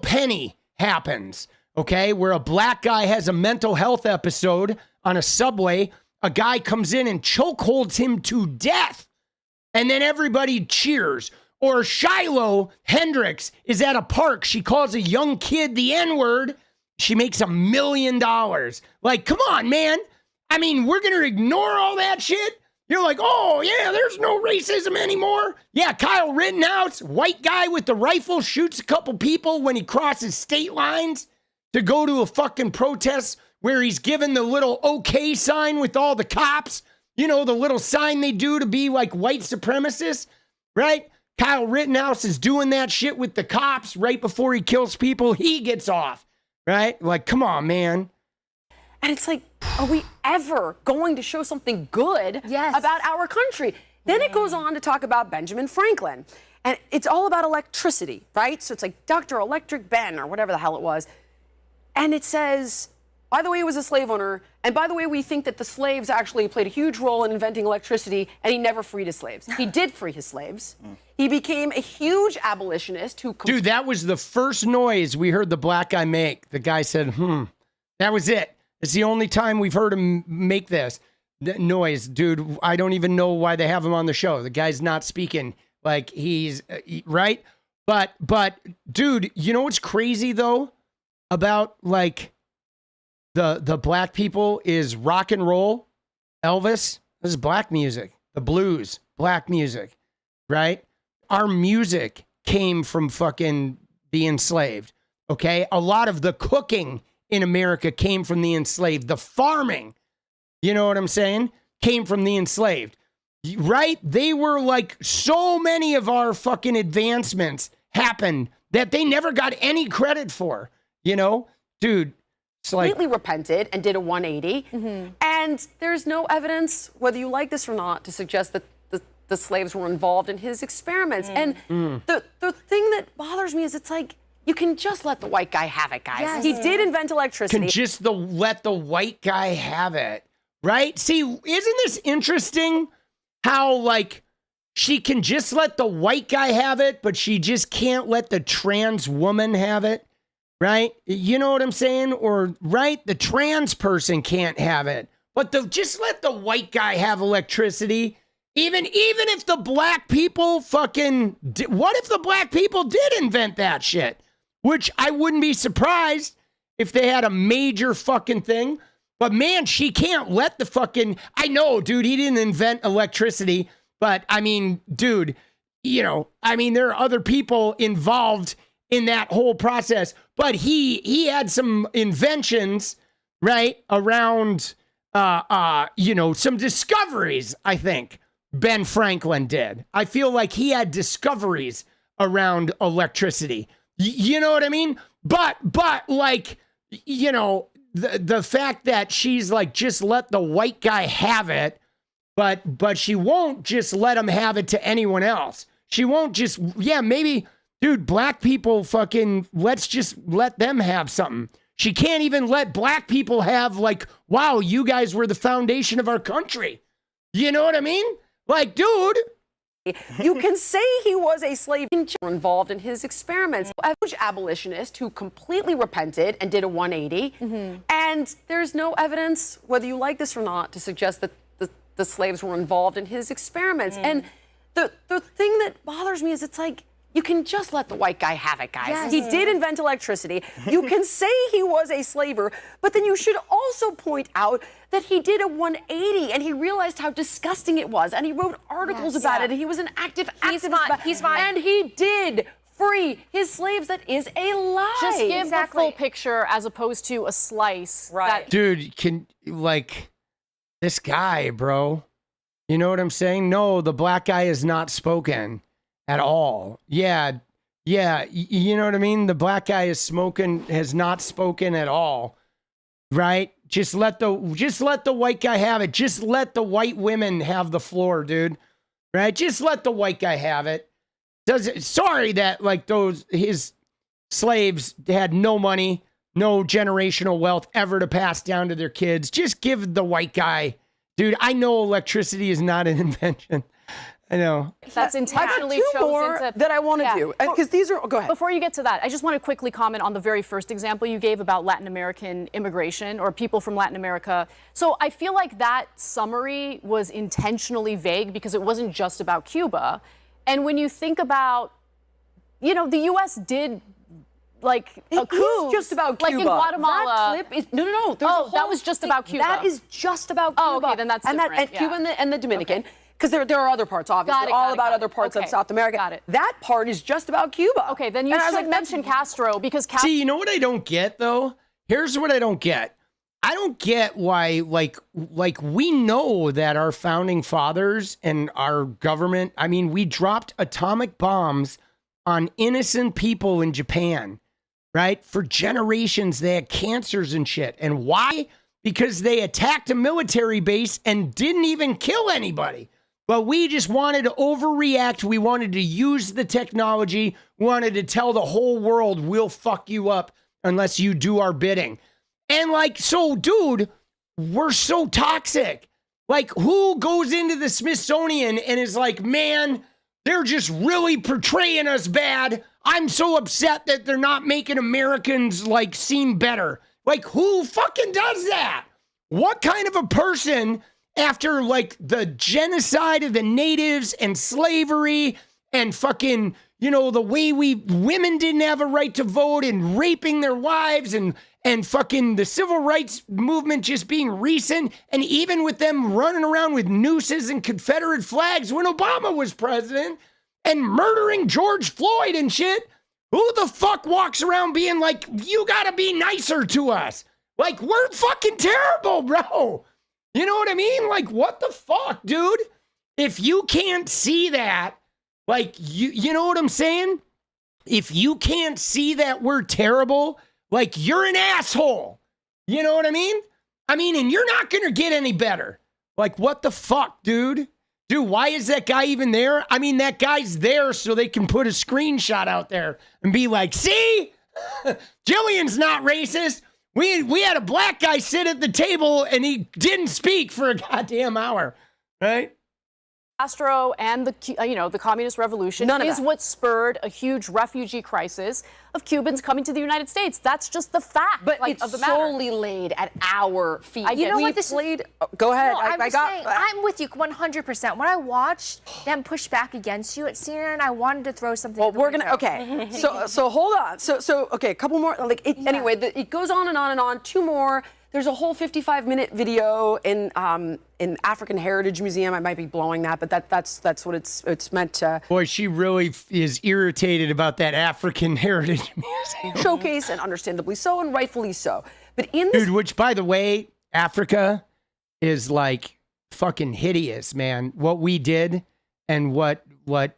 Speaker 2: Penny happens, okay, where a black guy has a mental health episode on a subway. A guy comes in and chokeholds him to death. And then everybody cheers. Or Shiloh Hendricks is at a park. She calls a young kid the N-word. She makes $1 million. Like, come on, man. I mean, we're going to ignore all that shit? You're like, oh, yeah, there's no racism anymore. Yeah, Kyle Rittenhouse, white guy with the rifle, shoots a couple people when he crosses state lines to go to a fucking protest where he's given the little okay sign with all the cops. You know, the little sign they do to be like white supremacists, right? Kyle Rittenhouse is doing that shit with the cops right before he kills people. He gets off, right? Like, come on, man.
Speaker 6: And it's like, are we ever going to show something good about our country? Then it goes on to talk about Benjamin Franklin. And it's all about electricity, right? So it's like Dr. Electric Ben or whatever the hell it was. And it says, by the way, he was a slave owner, and by the way, we think that the slaves actually played a huge role in inventing electricity, and he never freed his slaves. He did free his slaves. He became a huge abolitionist who...
Speaker 2: Dude, that was the first noise we heard the black guy make. The guy said, That was it. It's the only time we've heard him make this noise. Dude, I don't even know why they have him on the show. The guy's not speaking like he's... right? But, dude, you know what's crazy, though, about, like... The black people is rock and roll, Elvis. This is black music, the blues, black music, right? Our music came from fucking the enslaved, okay? A lot of the cooking in America came from the enslaved. The farming, you know what I'm saying, came from the enslaved, right? They were like, so many of our fucking advancements happened that they never got any credit for, you know? Dude.
Speaker 6: Completely repented and did a 180. And there's no evidence, whether you like this or not, to suggest that the slaves were involved in his experiments. And the thing that bothers me is it's like, you can just let the white guy have it, guys. Yes. He did invent electricity.
Speaker 2: Can just let the white guy have it, right? See, isn't this interesting how, like, she can just let the white guy have it, but she just can't let the trans woman have it? Right? You know what I'm saying? Or, right? The trans person can't have it. But just let the white guy have electricity. Even if the black people fucking... what if the black people did invent that shit? Which I wouldn't be surprised if they had a major fucking thing. But man, she can't let the fucking... I know, dude, he didn't invent electricity. But, I mean, dude, you know, I mean, there are other people involved in that whole process. But he had some inventions, right, around, you know, some discoveries, I think Ben Franklin did. I feel like he had discoveries around electricity. You know what I mean? But like, you know, the fact that she's like, just let the white guy have it, but she won't just let him have it to anyone else. She won't just, yeah, maybe... Dude, black people fucking, let's just let them have something. She can't even let black people have, like, wow, you guys were the foundation of our country. You know what I mean? Like, dude.
Speaker 6: You can say he was a slave involved in his experiments. A huge abolitionist who completely repented and did a 180. And there's no evidence, whether you like this or not, to suggest that the slaves were involved in his experiments. And the thing that bothers me is it's like, you can just let the white guy have it, guys. Yes. He did invent electricity. You can say he was a slaver, but then you should also point out that he did a 180 and he realized how disgusting it was, and he wrote articles about it, and he was an active activist.
Speaker 9: He's fine.
Speaker 6: And he did free his slaves. That is a lie.
Speaker 8: Just give the full picture as opposed to a slice.
Speaker 6: Right.
Speaker 2: Dude, can, like, this guy, bro, you know what I'm saying? No, the black guy is not spoken at all. Yeah, you know what I mean? The black guy has not spoken at all, right? Just let the white guy have it. Just let the white women have the floor, dude. Right? Just let the white guy have it. Sorry that, like, his slaves had no money, no generational wealth ever to pass down to their kids. Just give the white guy, dude. I know electricity is not an invention. I know.
Speaker 8: That's intentionally chosen
Speaker 6: more that I want to do, because these are... Go ahead.
Speaker 8: Before you get to that, I just want to quickly comment on the very first example you gave about Latin American immigration or people from Latin America. So I feel like that summary was intentionally vague because it wasn't just about Cuba. And when you think about, you know, the U.S. did, like, a coup.
Speaker 6: It's just about Cuba.
Speaker 8: Like in Guatemala.
Speaker 6: That clip is... No.
Speaker 8: That was just about Cuba.
Speaker 6: That is just about Cuba.
Speaker 8: Oh, okay, then that's different.
Speaker 6: And Cuba and the Dominican. Okay. Because there are other parts, obviously, all about other parts of South America.
Speaker 8: Got it.
Speaker 6: That part is just about Cuba.
Speaker 8: Okay, then you should mention Castro, because Castro...
Speaker 2: See, you know what I don't get, though? Here's what I don't get. I don't get why, like we know that our founding fathers and our government, I mean, we dropped atomic bombs on innocent people in Japan, right? For generations, they had cancers and shit. And why? Because they attacked a military base and didn't even kill anybody. But we just wanted to overreact. We wanted to use the technology. We wanted to tell the whole world, we'll fuck you up unless you do our bidding. And like, so dude, we're so toxic. Like, who goes into the Smithsonian and is like, man, they're just really portraying us bad. I'm so upset that they're not making Americans like seem better. Like, who fucking does that? What kind of a person, after like the genocide of the natives and slavery and fucking, you know, the way women didn't have a right to vote and raping their wives and fucking the civil rights movement just being recent, and even with them running around with nooses and Confederate flags when Obama was president and murdering George Floyd and shit. Who the fuck walks around being like, you gotta be nicer to us? Like, we're fucking terrible, bro. You know what I mean? Like, what the fuck, dude? If you can't see that, like, you know what I'm saying? If you can't see that we're terrible, like, you're an asshole. You know what I mean? And you're not gonna get any better. Like, what the fuck, dude? Dude, why is that guy even there? That guy's there so they can put a screenshot out there and be like, see? Jillian's not racist. We had a black guy sit at the table and he didn't speak for a goddamn hour, right?
Speaker 8: Castro and the communist revolution is what spurred a huge refugee crisis of Cubans coming to the United States. That's just the fact.
Speaker 6: But it's
Speaker 8: of the matter.
Speaker 6: solely laid at our feet.
Speaker 9: You know what this
Speaker 6: laid? Go ahead.
Speaker 9: No, I'm with you 100%. When I watched them push back against you at CNN, I wanted to throw something.
Speaker 6: Well, we're gonna so hold on. So okay, a couple more. Anyway, it goes on and on and on. Two more. There's a whole 55-minute video in African Heritage Museum. I might be blowing that, but that's what it's meant to.
Speaker 2: Boy, she really is irritated about that African Heritage Museum.
Speaker 6: Showcase, and understandably so, and rightfully so. But in this,
Speaker 2: dude, which by the way, Africa is like fucking hideous, man. What we did and what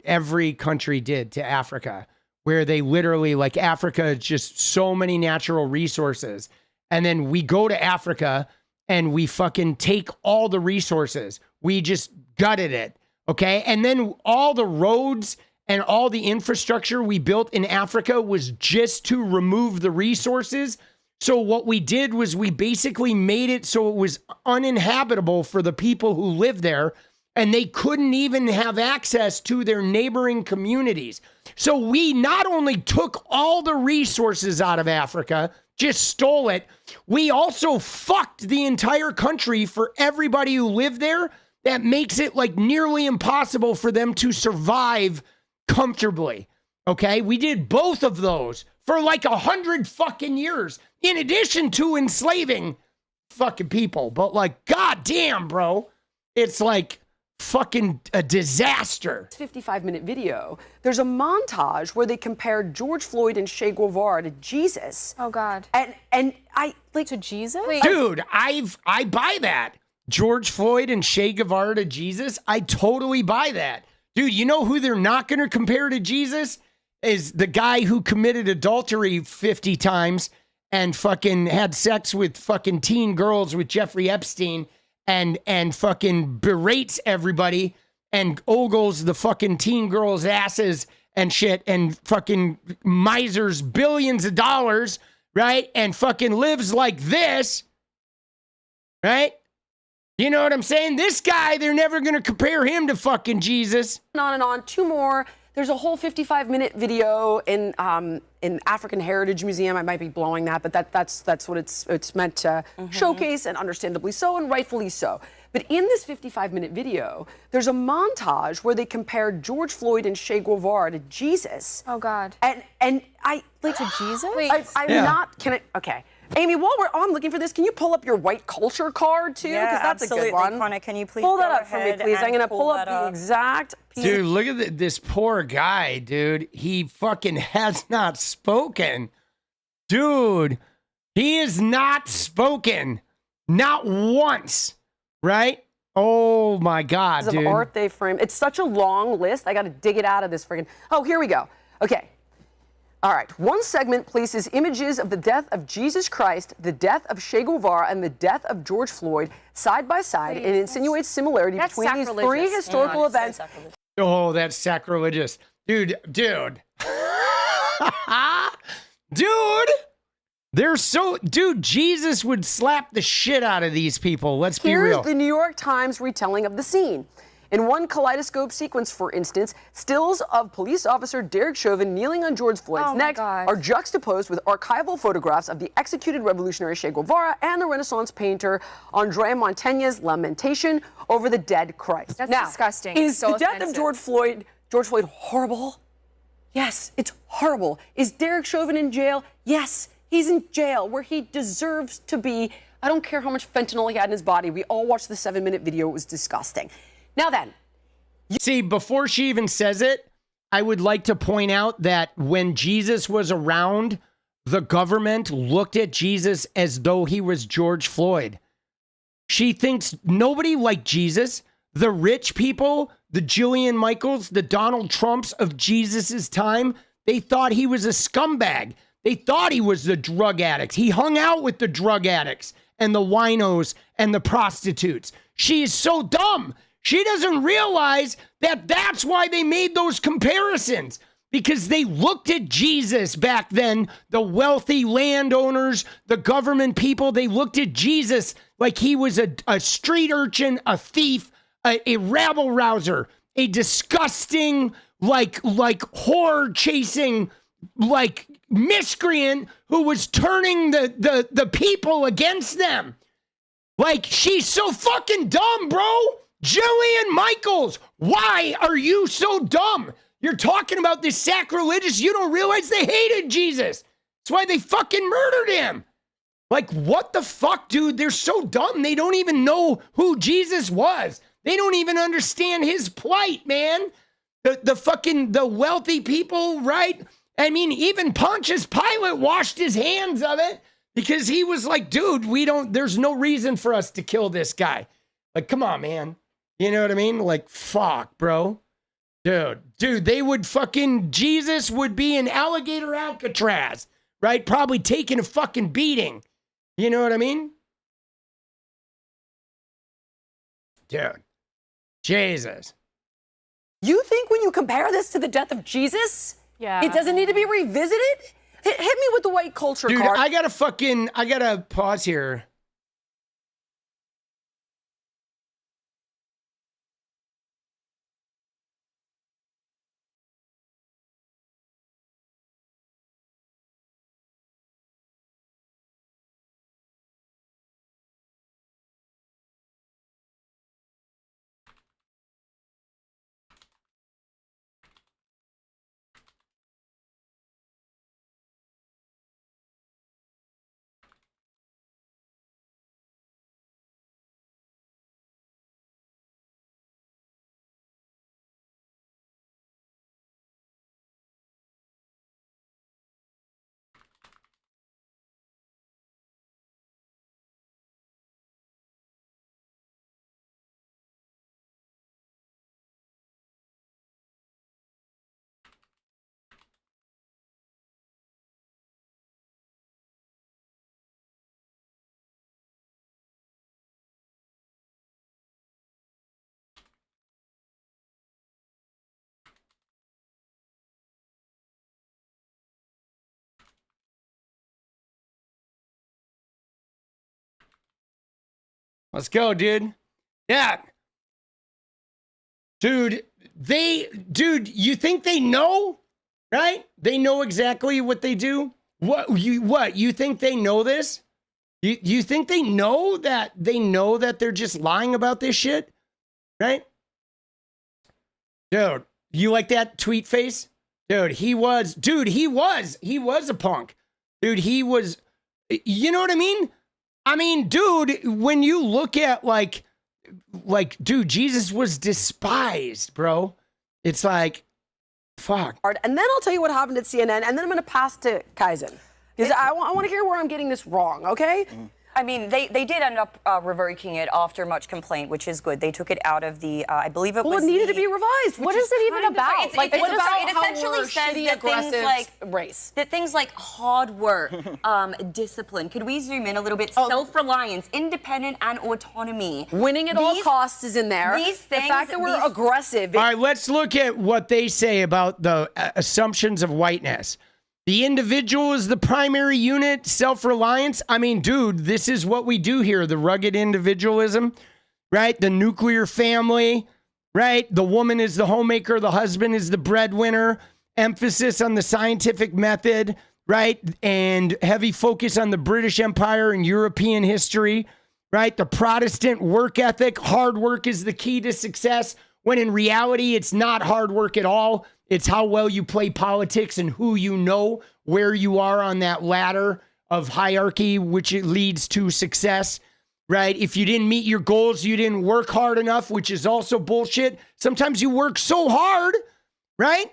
Speaker 2: every country did to Africa, where they literally, like, Africa is just so many natural resources. And then we go to Africa and we fucking take all the resources. We just gutted it, okay? And then all the roads and all the infrastructure we built in Africa was just to remove the resources. So what we did was we basically made it so it was uninhabitable for the people who live there, and they couldn't even have access to their neighboring communities. So we not only took all the resources out of Africa, just stole it, we also fucked the entire country for everybody who lived there. That makes it like nearly impossible for them to survive comfortably. Okay, we did both of those for like 100 fucking years, in addition to enslaving fucking people. But like, goddamn, bro, it's like fucking a disaster.
Speaker 6: 55-minute video, there's a montage where they compared George Floyd and 𝗪𝗪𝗓 to Jesus.
Speaker 9: Oh God.
Speaker 6: And I like
Speaker 8: to Jesus?
Speaker 2: Dude, I buy that. George Floyd and 𝗪𝗪𝗓 to Jesus. I totally buy that. Dude, you know who they're not going to compare to Jesus? Is the guy who committed adultery 50 times and fucking had sex with fucking teen girls with Jeffrey Epstein and fucking berates everybody and ogles the fucking teen girls' asses and shit and fucking misers billions of dollars, right? And fucking lives like this, right? You know what I'm saying? This guy, they're never going to compare him to fucking Jesus.
Speaker 6: On and on. Two more. There's a whole 55-minute video in African Heritage Museum. I might be blowing that, but that's what it's meant to showcase, and understandably so, and rightfully so. But in this 55-minute video, there's a montage where they compared George Floyd and 𝗪𝗪𝗓 to Jesus.
Speaker 9: Oh God.
Speaker 6: And I like
Speaker 8: to Jesus?
Speaker 6: I'm not. Can I? Okay. Amy, while we're on looking for this, can you pull up your white culture card too?
Speaker 7: Yeah,
Speaker 6: that's
Speaker 7: absolutely,
Speaker 6: a good one.
Speaker 7: Connor, can you please
Speaker 6: pull that
Speaker 7: go
Speaker 6: up for me,
Speaker 7: ahead
Speaker 6: please? I'm
Speaker 7: and
Speaker 6: gonna pull up
Speaker 7: that
Speaker 6: the
Speaker 7: up.
Speaker 6: exact piece.
Speaker 2: Dude, look at this poor guy, dude. He fucking has not spoken. Dude, he has not spoken. Not once, right? Oh my God, dude.
Speaker 6: Of art they frame. It's such a long list. I got to dig it out of this friggin'. Oh, here we go. Okay. All right. One segment places images of the death of Jesus Christ, the death of 𝗪𝗪𝗓, and the death of George Floyd side by side, and insinuates similarity between these three historical events.
Speaker 2: Oh, that's sacrilegious. Dude. Dude, They're so, dude, Jesus would slap the shit out of these people. Let's be real.
Speaker 6: Here's the New York Times retelling of the scene. In one kaleidoscope sequence, for instance, stills of police officer Derek Chauvin kneeling on George Floyd's neck are juxtaposed with archival photographs of the executed revolutionary Che Guevara and the Renaissance painter Andrea Mantegna's lamentation over the dead Christ.
Speaker 9: That's
Speaker 6: now,
Speaker 9: disgusting.
Speaker 6: Is
Speaker 9: so
Speaker 6: the death of George Floyd horrible? Yes, it's horrible. Is Derek Chauvin in jail? Yes, he's in jail where he deserves to be. I don't care how much fentanyl he had in his body. We all watched the 7-minute video. It was disgusting. Now then.
Speaker 2: See, before she even says it, I would like to point out that when Jesus was around, the government looked at Jesus as though he was George Floyd. She thinks nobody liked Jesus. The rich people, the Jillian Michaels, the Donald Trumps of Jesus's time, they thought he was a scumbag. They thought he was the drug addicts. He hung out with the drug addicts and the winos and the prostitutes. She is so dumb. She doesn't realize that that's why they made those comparisons, because they looked at Jesus back then, the wealthy landowners, the government people, they looked at Jesus like he was a street urchin, a thief, a rabble rouser, a disgusting, like whore chasing, like miscreant who was turning the people against them. Like, she's so fucking dumb, bro. Jillian Michaels, why are you so dumb? You're talking about this sacrilegious. You don't realize they hated Jesus. That's why they fucking murdered him. Like, what the fuck, dude? They're so dumb. They don't even know who Jesus was. They don't even understand his plight, man. The wealthy people, right? I mean, even Pontius Pilate washed his hands of it because he was like, dude, there's no reason for us to kill this guy. Like, come on, man. You know what I mean? Like, fuck, bro. Dude, they would Jesus would be in alligator Alcatraz, right? Probably taking a fucking beating. You know what I mean? Dude, Jesus.
Speaker 6: You think when you compare this to the death of Jesus,
Speaker 8: yeah,
Speaker 6: it doesn't need to be revisited? Hit me with the white culture
Speaker 2: dude,
Speaker 6: card.
Speaker 2: I gotta pause here. Let's go, dude. Yeah. Dude, you think they know? Right? They know exactly what they do? You think they know this? You think they know that they're just lying about this shit? Right? Dude, you like that tweet face? Dude, he was a punk. Dude, he was, you know what I mean? I mean, dude, when you look at like, dude, Jesus was despised, bro. It's like, fuck.
Speaker 6: And then I'll tell you what happened at CNN, and then I'm going to pass to 𝗙cie, because I want to hear where I'm getting this wrong, okay?
Speaker 7: I mean, they did end up revoking it after much complaint, which is good. They took it out of the, I believe it was.
Speaker 6: Well, it needed to be revised.
Speaker 8: What is it even about?
Speaker 7: It essentially says that things like
Speaker 6: race,
Speaker 7: that things like hard work, discipline. Could we zoom in a little bit? Self-reliance, independent, and autonomy.
Speaker 6: Winning at all costs is in there.
Speaker 7: These things,
Speaker 6: the fact that we're aggressive.
Speaker 2: All right, let's look at what they say about the assumptions of whiteness. The individual is the primary unit, self-reliance. I mean, dude, this is what we do here. The rugged individualism, right? The nuclear family, right? The woman is the homemaker. The husband is the breadwinner. Emphasis on the scientific method, right? And heavy focus on the British Empire and European history, right? The Protestant work ethic. Hard work is the key to success, when in reality, it's not hard work at all. It's how well you play politics and who you know, where you are on that ladder of hierarchy, which it leads to success, right? If you didn't meet your goals, you didn't work hard enough, which is also bullshit. Sometimes you work so hard, right?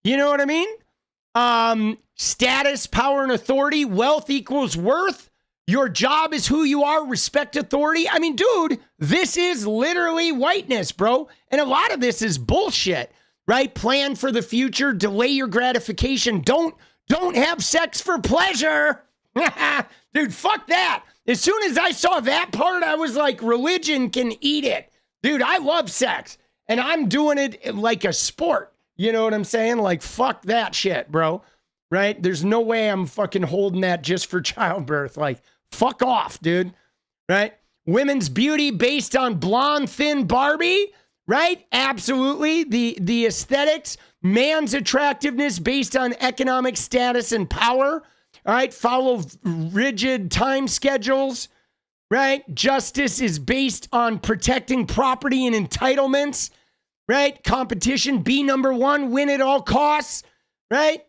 Speaker 2: You know what I mean? Status, power, and authority. Wealth equals worth. Your job is who you are. Respect authority. I mean, dude, this is literally whiteness, bro. And a lot of this is bullshit, right? Plan for the future. Delay your gratification. Don't have sex for pleasure. Dude, fuck that. As soon as I saw that part, I was like, religion can eat it. Dude, I love sex. And I'm doing it like a sport. You know what I'm saying? Like, fuck that shit, bro. Right? There's no way I'm fucking holding that just for childbirth. Like, fuck off, dude. Right? Women's beauty based on blonde, thin Barbie. Right? Absolutely. The aesthetics. Man's attractiveness based on economic status and power. All right? Follow rigid time schedules. Right? Justice is based on protecting property and entitlements. Right? Competition, be number one, win at all costs. Right?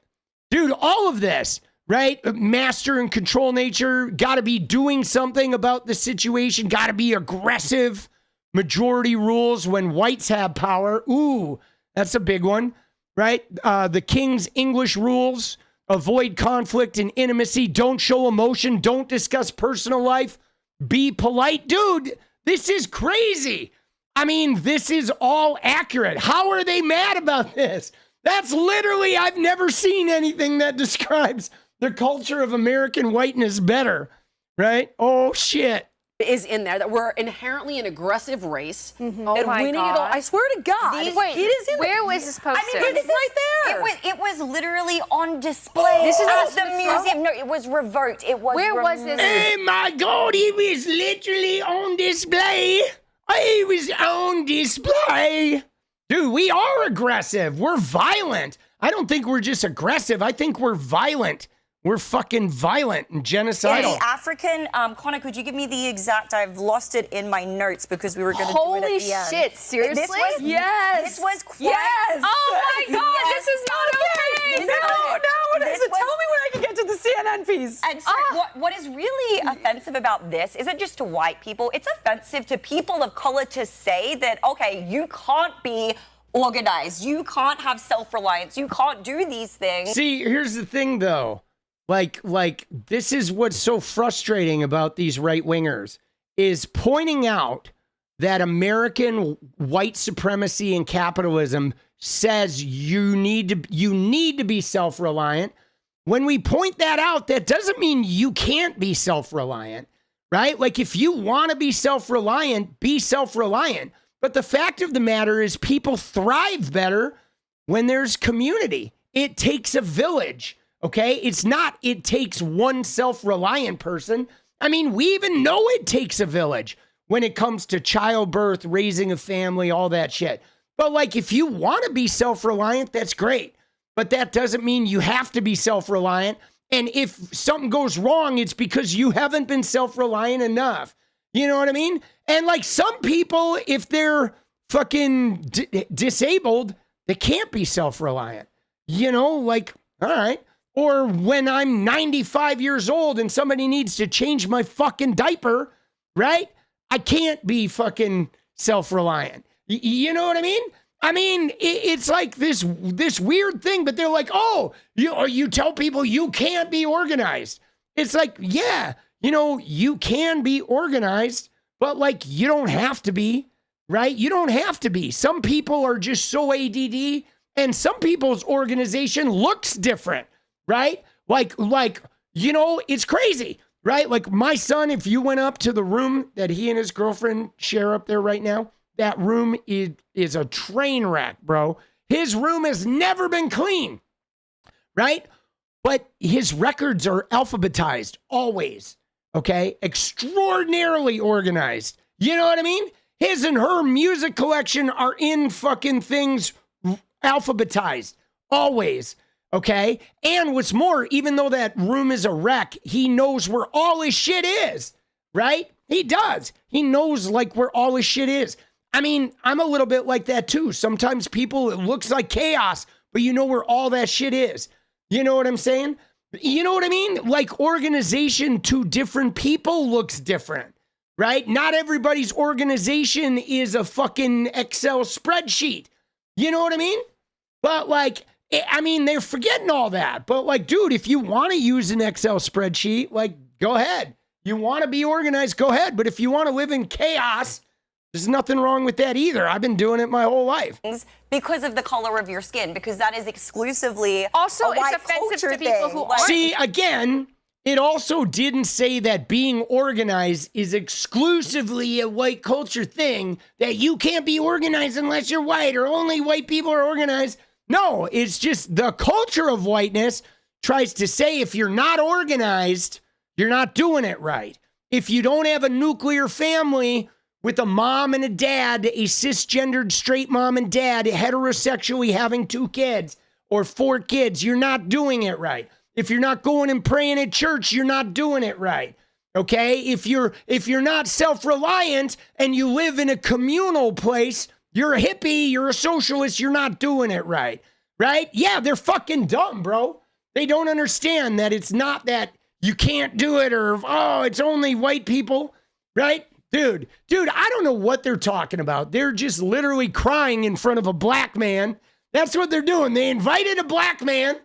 Speaker 2: Dude, all of this, right? Master and control nature, got to be doing something about the situation, got to be aggressive. Majority rules when whites have power. Ooh, that's a big one, right? The King's English rules, avoid conflict and intimacy, don't show emotion, don't discuss personal life, be polite. Dude, this is crazy. I mean, this is all accurate. How are they mad about this? That's literally, I've never seen anything that describes the culture of American whiteness better, right? Oh, shit.
Speaker 6: Is in there that we're inherently an aggressive race.
Speaker 9: Oh
Speaker 6: and
Speaker 9: my
Speaker 6: winning it all.
Speaker 9: God.
Speaker 6: I swear to God.
Speaker 9: Wait,
Speaker 6: it is in
Speaker 9: where
Speaker 6: there.
Speaker 9: was this posted?
Speaker 7: I mean,
Speaker 6: It's right there.
Speaker 7: It was literally on display
Speaker 9: This is
Speaker 7: at
Speaker 9: at
Speaker 7: the museum. No, it was revoked. It was
Speaker 9: Where was this?
Speaker 2: Hey, my God, he was literally on display. He was on display. Dude, we are aggressive. We're violent. I don't think we're just aggressive. I think we're violent. We're fucking violent and genocidal.
Speaker 7: The African, Connor, could you give me the exact? I've lost it in my notes because we were going to do it
Speaker 9: Holy
Speaker 7: at the end.
Speaker 9: shit, seriously?
Speaker 7: This was,
Speaker 6: Yes.
Speaker 7: This was quite...
Speaker 6: Yes.
Speaker 9: Oh my God,
Speaker 7: Yes.
Speaker 9: this is not okay.
Speaker 6: What is
Speaker 7: This
Speaker 6: it? Tell me when I can get to the CNN piece.
Speaker 7: And so what is really offensive about this isn't just to white people. It's offensive to people of color to say that, okay, you can't be organized. You can't have self-reliance. You can't do these things.
Speaker 2: See, here's the thing, though. Like this is what's so frustrating about these right-wingers is pointing out that American white supremacy and capitalism says you need to be self-reliant. When we point that out, that doesn't mean you can't be self-reliant, right? Like if you want to be self-reliant, be self-reliant. But the fact of the matter is people thrive better when there's community. It takes a village. Okay, it's not it takes one self-reliant person. I mean, we even know it takes a village when it comes to childbirth, raising a family, all that shit. But like, if you want to be self-reliant, that's great. But that doesn't mean you have to be self-reliant. And if something goes wrong, it's because you haven't been self-reliant enough. You know what I mean? And like some people, if they're fucking disabled, they can't be self-reliant. You know, like, all right. Or when I'm 95 years old and somebody needs to change my fucking diaper, right? I can't be fucking self-reliant. You know what I mean? I mean, it's like this weird thing, but they're like, oh, you tell people you can't be organized. It's like, yeah, you know, you can be organized, but like, you don't have to be, right? You don't have to be. Some people are just so ADD, and some people's organization looks different. Right? Like, you know, it's crazy, right? Like my son, if you went up to the room that he and his girlfriend share up there right now, that room is a train wreck, bro. His room has never been clean, right? But his records are alphabetized always, okay? Extraordinarily organized. You know what I mean? His and her music collection are in fucking things alphabetized always, okay? And what's more, even though that room is a wreck, he knows where all his shit is, right? He does. He knows like where all his shit is. I mean, I'm a little bit like that too. Sometimes people, it looks like chaos, but you know where all that shit is. You know what I'm saying? You know what I mean? Like organization to different people looks different, right? Not everybody's organization is a fucking Excel spreadsheet. You know what I mean? But like, I mean, they're forgetting all that. But like, dude, if you want to use an Excel spreadsheet, like, go ahead. You want to be organized, go ahead. But if you want to live in chaos, there's nothing wrong with that either. I've been doing it my whole life.
Speaker 7: Because of the color of your skin, because that is exclusively
Speaker 9: Also,
Speaker 7: a white
Speaker 9: it's offensive
Speaker 7: culture
Speaker 9: to people
Speaker 7: thing.
Speaker 9: who aren't.
Speaker 2: See, again, it also didn't say that being organized is exclusively a white culture thing, that you can't be organized unless you're white or only white people are organized. No, it's just the culture of whiteness tries to say if you're not organized, you're not doing it right. If you don't have a nuclear family with a mom and a dad, a cisgendered straight mom and dad, heterosexually having 2 kids or 4 kids, you're not doing it right. If you're not going and praying at church, you're not doing it right. Okay? If you're not self-reliant and you live in a communal place, you're a hippie, you're a socialist, you're not doing it right. Right? Yeah, they're fucking dumb, bro. They don't understand that it's not that you can't do it or, oh, it's only white people, right? Dude, I don't know what they're talking about. They're just literally crying in front of a black man. That's what they're doing. They invited a black man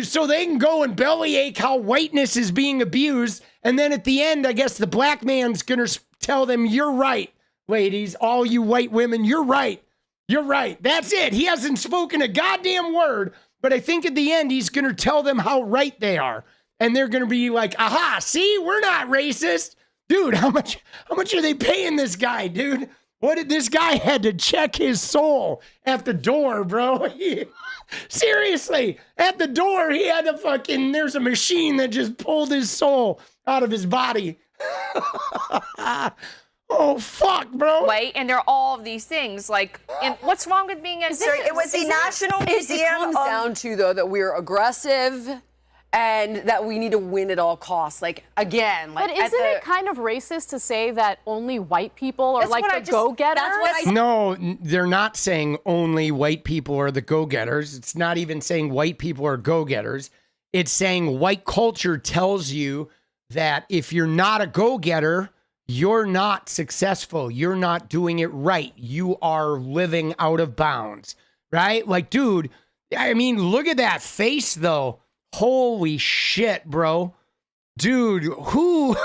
Speaker 2: so they can go and bellyache how whiteness is being abused. And then at the end, I guess the black man's going to tell them, you're right, ladies, all you white women, you're right. You're right. That's it. He hasn't spoken a goddamn word, but I think at the end, he's going to tell them how right they are. And they're going to be like, aha, see, we're not racist. Dude, how much are they paying this guy, dude? What did this guy had to check his soul at the door, bro? Seriously, at the door, he had to fucking, there's a machine that just pulled his soul out of his body. Oh, fuck, bro.
Speaker 9: White, and they're all of these things. Like, and what's wrong with being a...
Speaker 7: So it was the National Museum
Speaker 6: It comes down to, though, that we're aggressive and that we need to win at all costs. Like, again, like,
Speaker 8: but isn't it kind of racist to say that only white people are like the go-getters?
Speaker 7: That's what I...
Speaker 2: No, they're not saying only white people are the go-getters. It's not even saying white people are go-getters. It's saying white culture tells you that if you're not a go-getter, you're not successful. You're not doing it right. You are living out of bounds, right? Like, dude, I mean, look at that face, though. Holy shit, bro. Dude, who?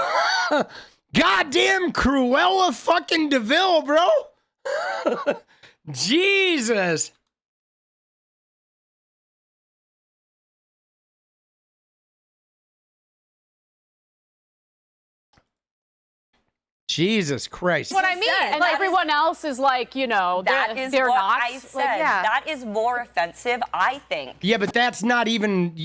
Speaker 2: Goddamn Cruella fucking DeVille, bro. Jesus. Jesus Christ.
Speaker 9: What I mean,
Speaker 8: And everyone else is like, you know, they're
Speaker 7: what
Speaker 8: not.
Speaker 7: I said.
Speaker 8: Like, yeah.
Speaker 7: That is more offensive, I think.
Speaker 2: Yeah, but that's not even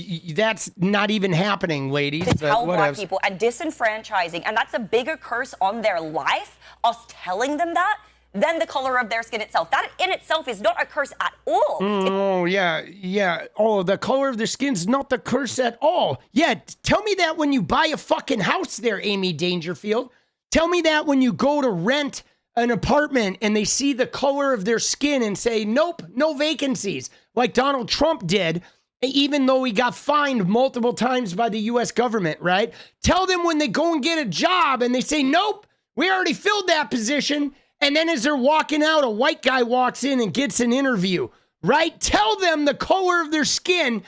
Speaker 2: happening, ladies.
Speaker 7: To tell black people and disenfranchising, and that's a bigger curse on their life, us telling them that, than the color of their skin itself. That in itself is not a curse at all.
Speaker 2: Oh, yeah. Oh, the color of their skin's not the curse at all. Yeah, tell me that when you buy a fucking house there, Amy Dangerfield. Tell me that when you go to rent an apartment and they see the color of their skin and say, nope, no vacancies, like Donald Trump did, even though he got fined multiple times by the U.S. government, right? Tell them when they go and get a job and they say, nope, we already filled that position. And then as they're walking out, a white guy walks in and gets an interview, right? Tell them the color of their skin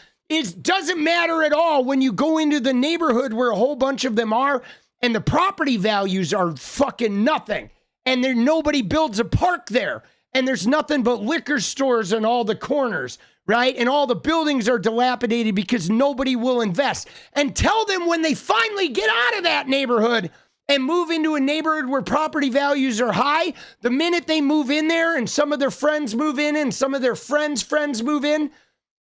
Speaker 2: doesn't matter at all when you go into the neighborhood where a whole bunch of them are. And the property values are fucking nothing. And nobody builds a park there. And there's nothing but liquor stores on all the corners, right? And all the buildings are dilapidated because nobody will invest. And tell them when they finally get out of that neighborhood and move into a neighborhood where property values are high, the minute they move in there and some of their friends move in and some of their friends' friends move in,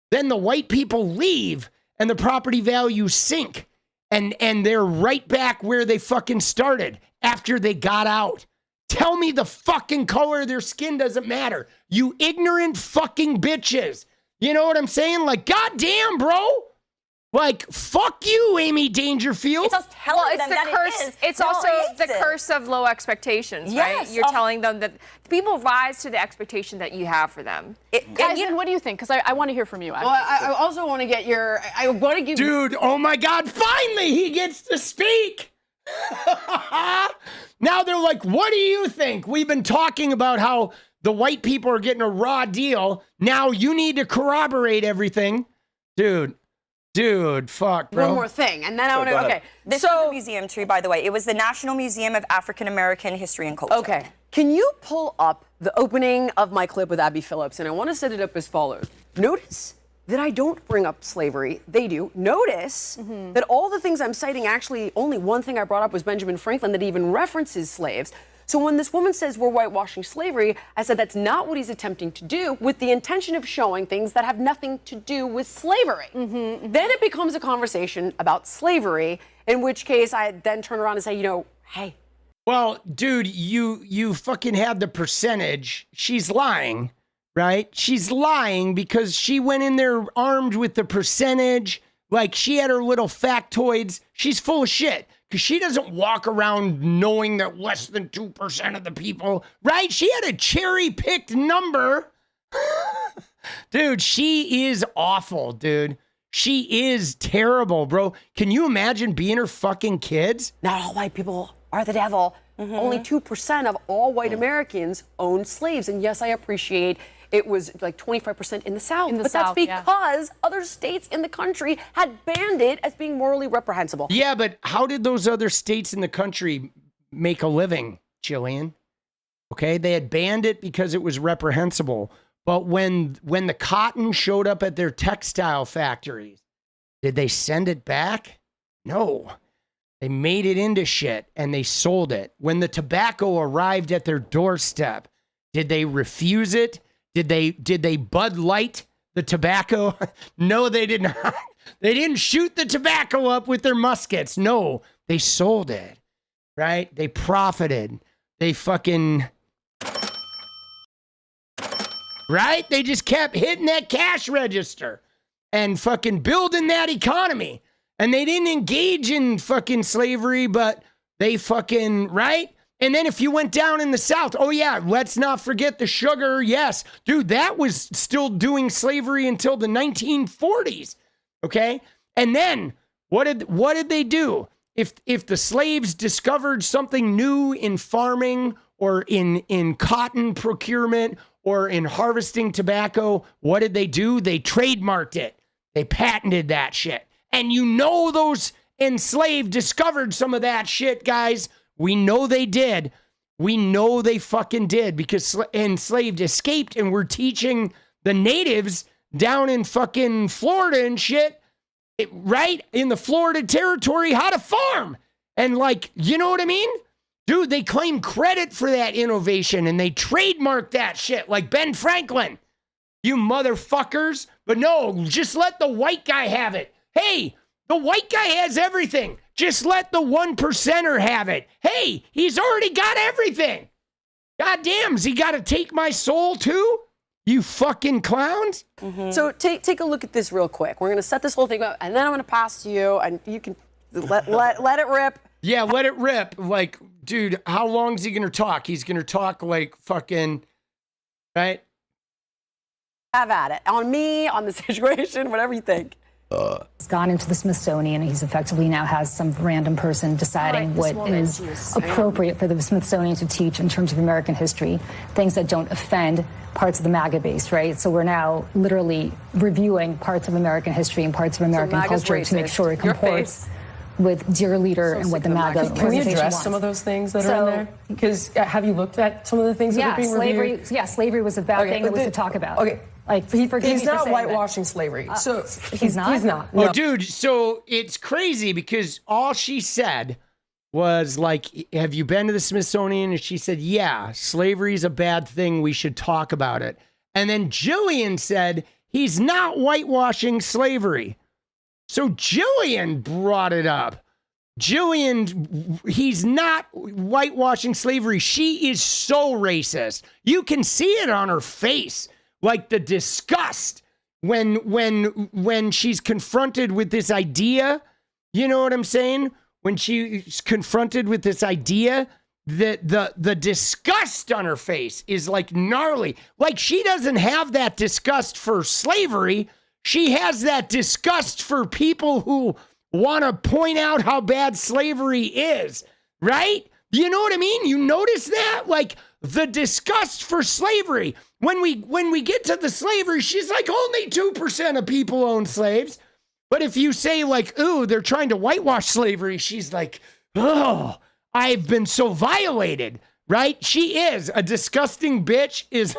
Speaker 2: then the white people leave. and the property values sink. And they're right back where they fucking started after they got out. Tell me the fucking color of their skin doesn't matter. You ignorant fucking bitches. You know what I'm saying? Like, goddamn, bro. Like, fuck you, Amy Dangerfield.
Speaker 7: It's us telling them that
Speaker 9: curse.
Speaker 7: it is.
Speaker 9: It's
Speaker 7: No,
Speaker 9: also
Speaker 7: it
Speaker 9: the
Speaker 7: isn't.
Speaker 9: curse of low expectations, right?
Speaker 7: Yes.
Speaker 9: You're telling them that people rise to the expectation that you have for them.
Speaker 8: Evan, what do you think? Because I want to hear from you.
Speaker 6: Well, I also want to get your. I want to give.
Speaker 2: Dude, oh my God, finally he gets to speak. Now they're like, what do you think? We've been talking about how the white people are getting a raw deal. Now you need to corroborate everything. Dude, fuck, bro.
Speaker 6: One more thing, and then I want to. Okay,
Speaker 7: This is a museum too, by the way. It was the National Museum of African American History and Culture.
Speaker 6: Okay, can you pull up the opening of my clip with Abby Phillips? And I want to set it up as follows. Notice that I don't bring up slavery. They do. Notice that all the things I'm citing, actually, only one thing I brought up was Benjamin Franklin that even references slaves. So when this woman says we're whitewashing slavery, I said that's not what he's attempting to do, with the intention of showing things that have nothing to do with slavery. Then it becomes a conversation about slavery, in which case I then turn around and say, hey.
Speaker 2: Well, dude, you fucking had the percentage. She's lying, right? She's lying because she went in there armed with the percentage. Like, she had her little factoids. She's full of shit. Because she doesn't walk around knowing that less than 2% of the people, right? She had a cherry-picked number. Dude, she is awful, dude. She is terrible, bro. Can you imagine being her fucking kids?
Speaker 6: Not all white people are the devil. Only 2% of all white Americans own slaves. And yes, I appreciate it was like 25% in the South. But that's because other states in the country had banned it as being morally reprehensible.
Speaker 2: Yeah, but how did those other states in the country make a living, Jillian? Okay, they had banned it because it was reprehensible. But when the cotton showed up at their textile factories, did they send it back? No. They made it into shit and they sold it. When the tobacco arrived at their doorstep, did they refuse it? Did they Bud Light the tobacco? No, they did not. They didn't shoot the tobacco up with their muskets. No, they sold it, right? They profited. They fucking, right? They just kept hitting that cash register and fucking building that economy. And they didn't engage in fucking slavery, but they fucking, right? And then if you went down in the South, oh yeah, let's not forget the sugar. Yes, dude, that was still doing slavery until the 1940s. Okay. And then what did they do? If the slaves discovered something new in farming or in cotton procurement or in harvesting tobacco, what did they do? They trademarked it. They patented that shit. And those enslaved discovered some of that shit, guys. We know they did. We know they fucking did because enslaved escaped and we're teaching the natives down in fucking Florida and shit, right? In the Florida territory, how to farm. And like, you know what I mean? Dude, they claim credit for that innovation and they trademark that shit like Ben Franklin. You motherfuckers. But no, just let the white guy have it. Hey, the white guy has everything. Just let the 1%er have it. Hey, he's already got everything. God damn, has he got to take my soul too? You fucking clowns.
Speaker 6: So take a look at this real quick. We're going to set this whole thing up, and then I'm going to pass to you, and you can let it rip.
Speaker 2: Yeah, let it rip. Like, dude, how long is he going to talk? He's going to talk like fucking, right?
Speaker 6: Have at it. On me, on the situation, whatever you think.
Speaker 10: He's gone into the Smithsonian. He's effectively now has some random person deciding what is appropriate for the Smithsonian to teach in terms of American history, things that don't offend parts of the MAGA base, right? So we're now literally reviewing parts of American history and parts of American culture to make sure it comports with dear leader and what the MAGA
Speaker 11: Can we address some of those things that are in there? Because have you looked at some of the things that are being reviewed?
Speaker 10: Slavery was a bad thing that we could talk about.
Speaker 11: Okay.
Speaker 10: Like,
Speaker 11: he's not whitewashing slavery. So
Speaker 10: he's not?
Speaker 11: He's not.
Speaker 2: Well, dude, so it's crazy because all she said was like, have you been to the Smithsonian? And she said, yeah, slavery is a bad thing. We should talk about it. And then Jillian said, he's not whitewashing slavery. So Jillian brought it up. Jillian, he's not whitewashing slavery. She is so racist. You can see it on her face, like the disgust when she's confronted with this idea. You know what I'm saying? When she's confronted with this idea, the disgust on her face is like gnarly. Like she doesn't have that disgust for slavery. She has that disgust for people who want to point out how bad slavery is, right? You know what I mean? You notice that? Like the disgust for slavery. When we get to the slavery, she's like, only 2% of people own slaves. But if you say like, ooh, they're trying to whitewash slavery, she's like, oh, I've been so violated, right? She is a disgusting bitch is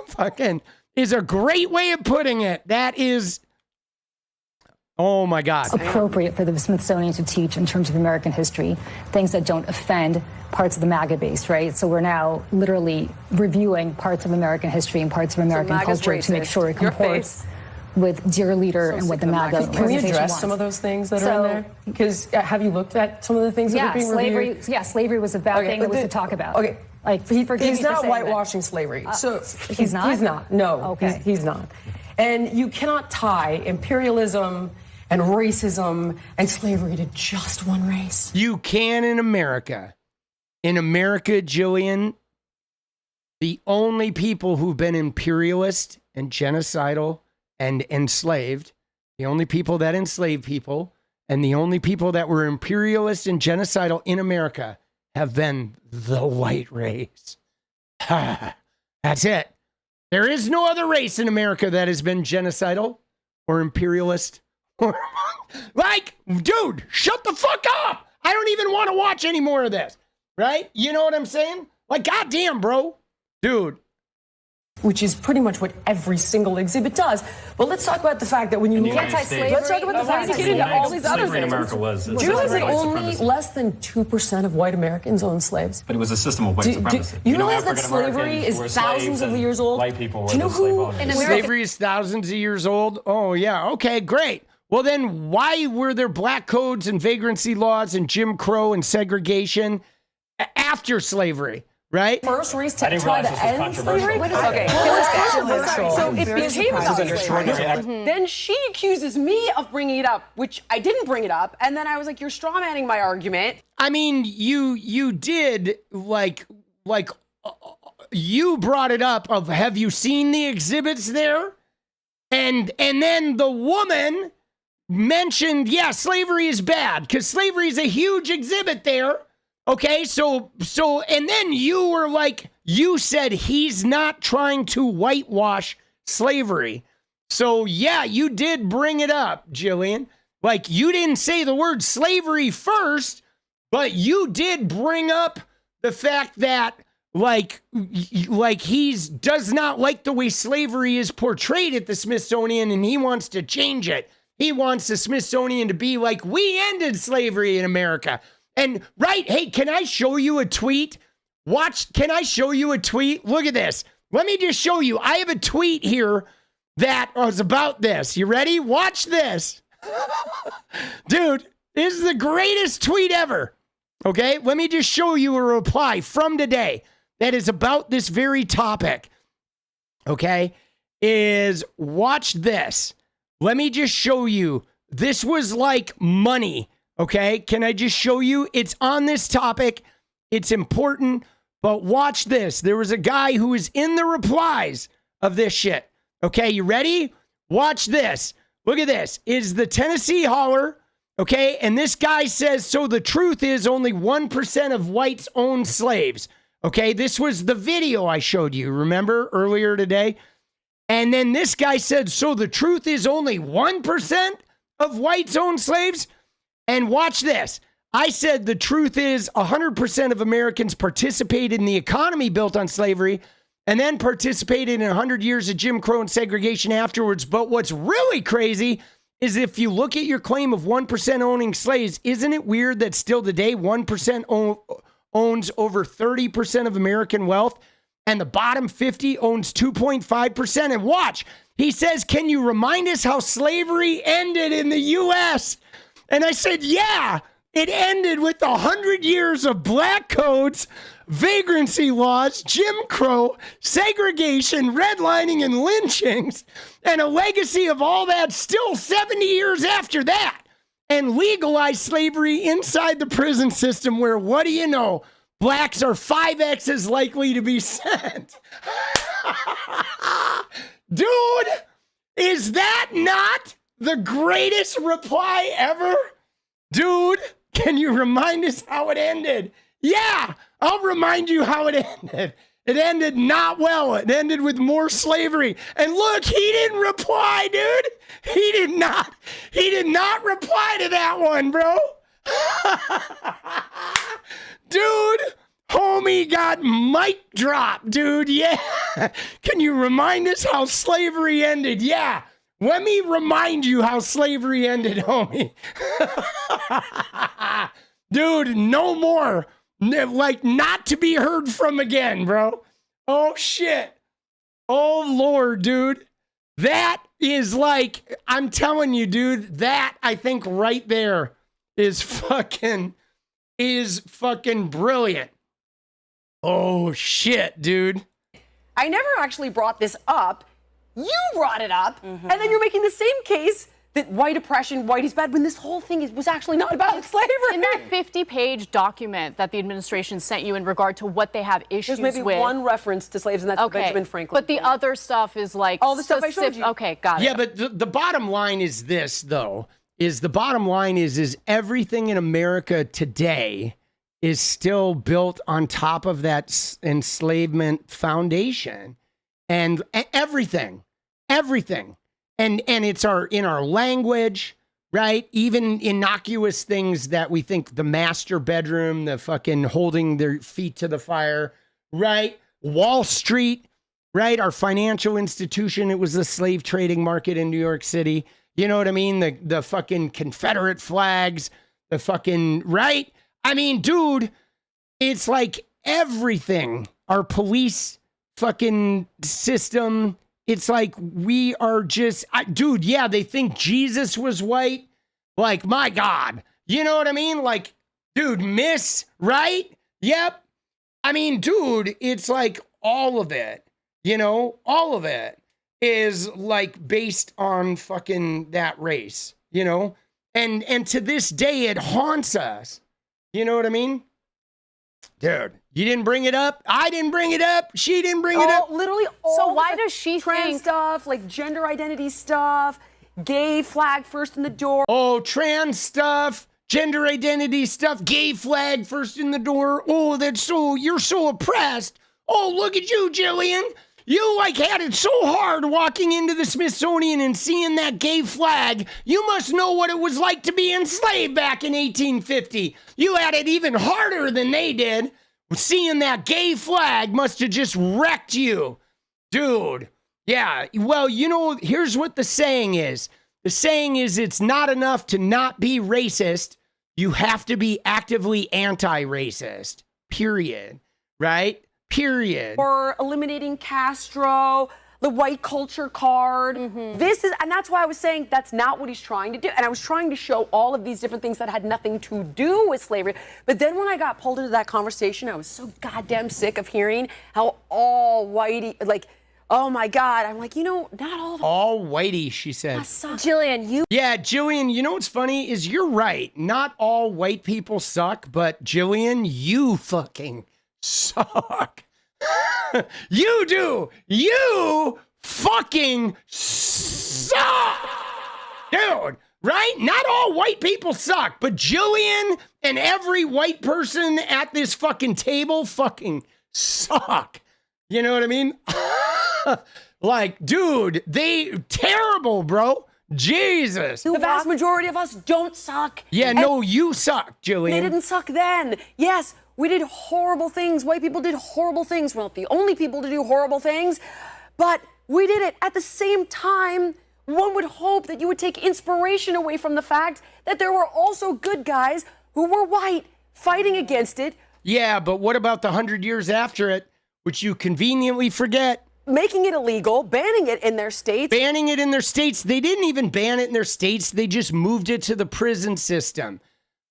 Speaker 2: a great way of putting it. That is, oh my God.
Speaker 10: Appropriate for the Smithsonian to teach in terms of American history, things that don't offend parts of the MAGA base, right? So we're now literally reviewing parts of American history and parts of American culture to make sure it comports with dear leader and what the MAGA
Speaker 11: Can we address
Speaker 10: wants.
Speaker 11: some of those things that are in there? Because have you looked at some of the things that are being reviewed?
Speaker 10: Slavery was a bad thing that was to talk about.
Speaker 11: Okay.
Speaker 10: Like,
Speaker 11: he's not whitewashing slavery. So
Speaker 10: he's not?
Speaker 11: He's not. No,
Speaker 10: okay.
Speaker 11: He's not. And you cannot tie imperialism and racism and slavery to just one race.
Speaker 2: You can in America. In America, Jillian, the only people who've been imperialist and genocidal and enslaved, the only people that enslaved people, and the only people that were imperialist and genocidal in America have been the white race. That's it. There is no other race in America that has been genocidal or imperialist. Like, dude, shut the fuck up. I don't even want to watch any more of this, right? You know what I'm saying? Like, goddamn, bro. Dude.
Speaker 11: Which is pretty much what every single exhibit does. But let's talk about the fact that when you look at slavery, let's talk about the fact that you get into all these other things. Do you realize that only less than 2% of white Americans own slaves?
Speaker 12: But it was a system of white supremacy.
Speaker 11: You realize that slavery is thousands of years old?
Speaker 12: White people were
Speaker 11: Do you know who?
Speaker 2: Slavery is thousands of years old? Oh, yeah. Okay, great. Well, then why were there black codes and vagrancy laws and Jim Crow and segregation after slavery? Right?
Speaker 11: First race to try to end slavery? Okay. So it became about slavery. Then she accuses me of bringing it up, which I didn't bring it up. And then I was like, you're strawmanning my argument.
Speaker 2: I mean, you did, you brought it up of, have you seen the exhibits there? And then the woman mentioned, yeah, slavery is bad because slavery is a huge exhibit there. Okay, so, and then you were like, you said he's not trying to whitewash slavery. So, yeah, you did bring it up, Jillian. Like, you didn't say the word slavery first, but you did bring up the fact that, like he's does not like the way slavery is portrayed at the Smithsonian, and he wants to change it. He wants the Smithsonian to be like, we ended slavery in America. And right, hey, can I show you a tweet? Can I show you a tweet? Look at this. Let me just show you. I have a tweet here that was about this. You ready? Watch this. Dude, this is the greatest tweet ever. Okay, let me just show you a reply from today that is about this very topic. Okay, watch this. Let me just show you. This was like money. Okay, can I just show you? It's on this topic. It's important, but watch this. There was a guy who was in the replies of this shit. Okay, you ready? Watch this. Look at this. Is the Tennessee holler, okay? And this guy says, so the truth is only 1% of whites own slaves. Okay, this was the video I showed you, remember, earlier today? And then this guy said, so the truth is only 1% of whites own slaves? And watch this. I said the truth is 100% of Americans participated in the economy built on slavery and then participated in 100 years of Jim Crow and segregation afterwards. But what's really crazy is if you look at your claim of 1% owning slaves, isn't it weird that still today 1% owns over 30% of American wealth and the bottom 50 owns 2.5%? And watch, he says, can you remind us how slavery ended in the U.S.? And I said, yeah, it ended with 100 years of black codes, vagrancy laws, Jim Crow, segregation, redlining, and lynchings, and a legacy of all that still 70 years after that. And legalized slavery inside the prison system where, what do you know, blacks are 5x as likely to be sent. Dude, is that not the greatest reply ever? Dude, can you remind us how it ended? Yeah, I'll remind you how it ended. It ended not well. It ended with more slavery. And look, he didn't reply, dude. He did not reply to that one, bro. Dude, homie got mic drop, dude. Yeah. Can you remind us how slavery ended? Yeah. Let me remind you how slavery ended, homie. Dude, no more. Like, not to be heard from again, bro. Oh, shit. Oh, Lord, dude. That is like, I'm telling you, dude, that I think right there is fucking brilliant. Oh, shit, dude.
Speaker 6: I never actually brought this up. You brought it up, and then you're making the same case that white oppression, white is bad, when this whole thing was actually not about slavery.
Speaker 8: In that 50-page document that the administration sent you in regard to what they have issues with.
Speaker 6: There's maybe one reference to slaves, and that's Benjamin Franklin.
Speaker 8: But the other stuff is like
Speaker 6: all the stuff I showed you.
Speaker 8: Okay, got it.
Speaker 2: Yeah, but the bottom line is this, though, is everything in America today is still built on top of that enslavement foundation. And everything. And it's in our language, right? Even innocuous things that we think, the master bedroom, the fucking holding their feet to the fire, right? Wall Street, right? Our financial institution, it was the slave trading market in New York City. You know what I mean? The fucking Confederate flags, the fucking, right? I mean, dude, it's like everything. Our police fucking system. It's like we are just, dude, yeah, they think Jesus was white. Like, my God. You know what I mean? Like, dude, miss, right? Yep. I mean, dude, it's like all of it, you know, all of it is like based on fucking that race, you know? And to this day, it haunts us. You know what I mean? Dude, you didn't bring it up. I didn't bring it up. She didn't bring it up.
Speaker 6: Literally all
Speaker 8: So why does she
Speaker 6: trans
Speaker 8: think
Speaker 6: stuff, like gender identity stuff, gay flag first in the door.
Speaker 2: Oh, trans stuff, gender identity stuff, gay flag first in the door. Oh, you're so oppressed. Oh, look at you, Jillian. You like had it so hard walking into the Smithsonian and seeing that gay flag. You must know what it was like to be enslaved back in 1850. You had it even harder than they did. Seeing that gay flag must have just wrecked you. Dude, yeah, well, you know, here's what the saying is. The saying is it's not enough to not be racist. You have to be actively anti-racist, period, right? Period.
Speaker 6: Or eliminating Castro, the white culture card. This is, and that's why I was saying that's not what he's trying to do. And I was trying to show all of these different things that had nothing to do with slavery. But then when I got pulled into that conversation, I was so goddamn sick of hearing how all whitey, like, oh my God. I'm like, you know, not all of them.
Speaker 2: All whitey, she said.
Speaker 9: Jillian, you.
Speaker 2: Yeah, Jillian, you know what's funny is you're right. Not all white people suck, but Jillian, you fucking suck. You do. You fucking suck. Dude, right? Not all white people suck, but Jillian and every white person at this fucking table fucking suck. You know what I mean? Like, dude, they terrible, bro. Jesus.
Speaker 6: The vast majority of us don't suck.
Speaker 2: Yeah,
Speaker 6: And
Speaker 2: no, you suck, Jillian.
Speaker 6: they didn't suck then. Yes, we did horrible things. White people did horrible things. We're not the only people to do horrible things, but we did it. At the same time, one would hope that you would take inspiration away from the fact that there were also good guys who were white fighting against it.
Speaker 2: Yeah, but what about the 100 years after it, which you conveniently forget?
Speaker 6: making it illegal, banning it in their states.
Speaker 2: Banning it in their states. They didn't even ban it in their states. They just moved it to the prison system.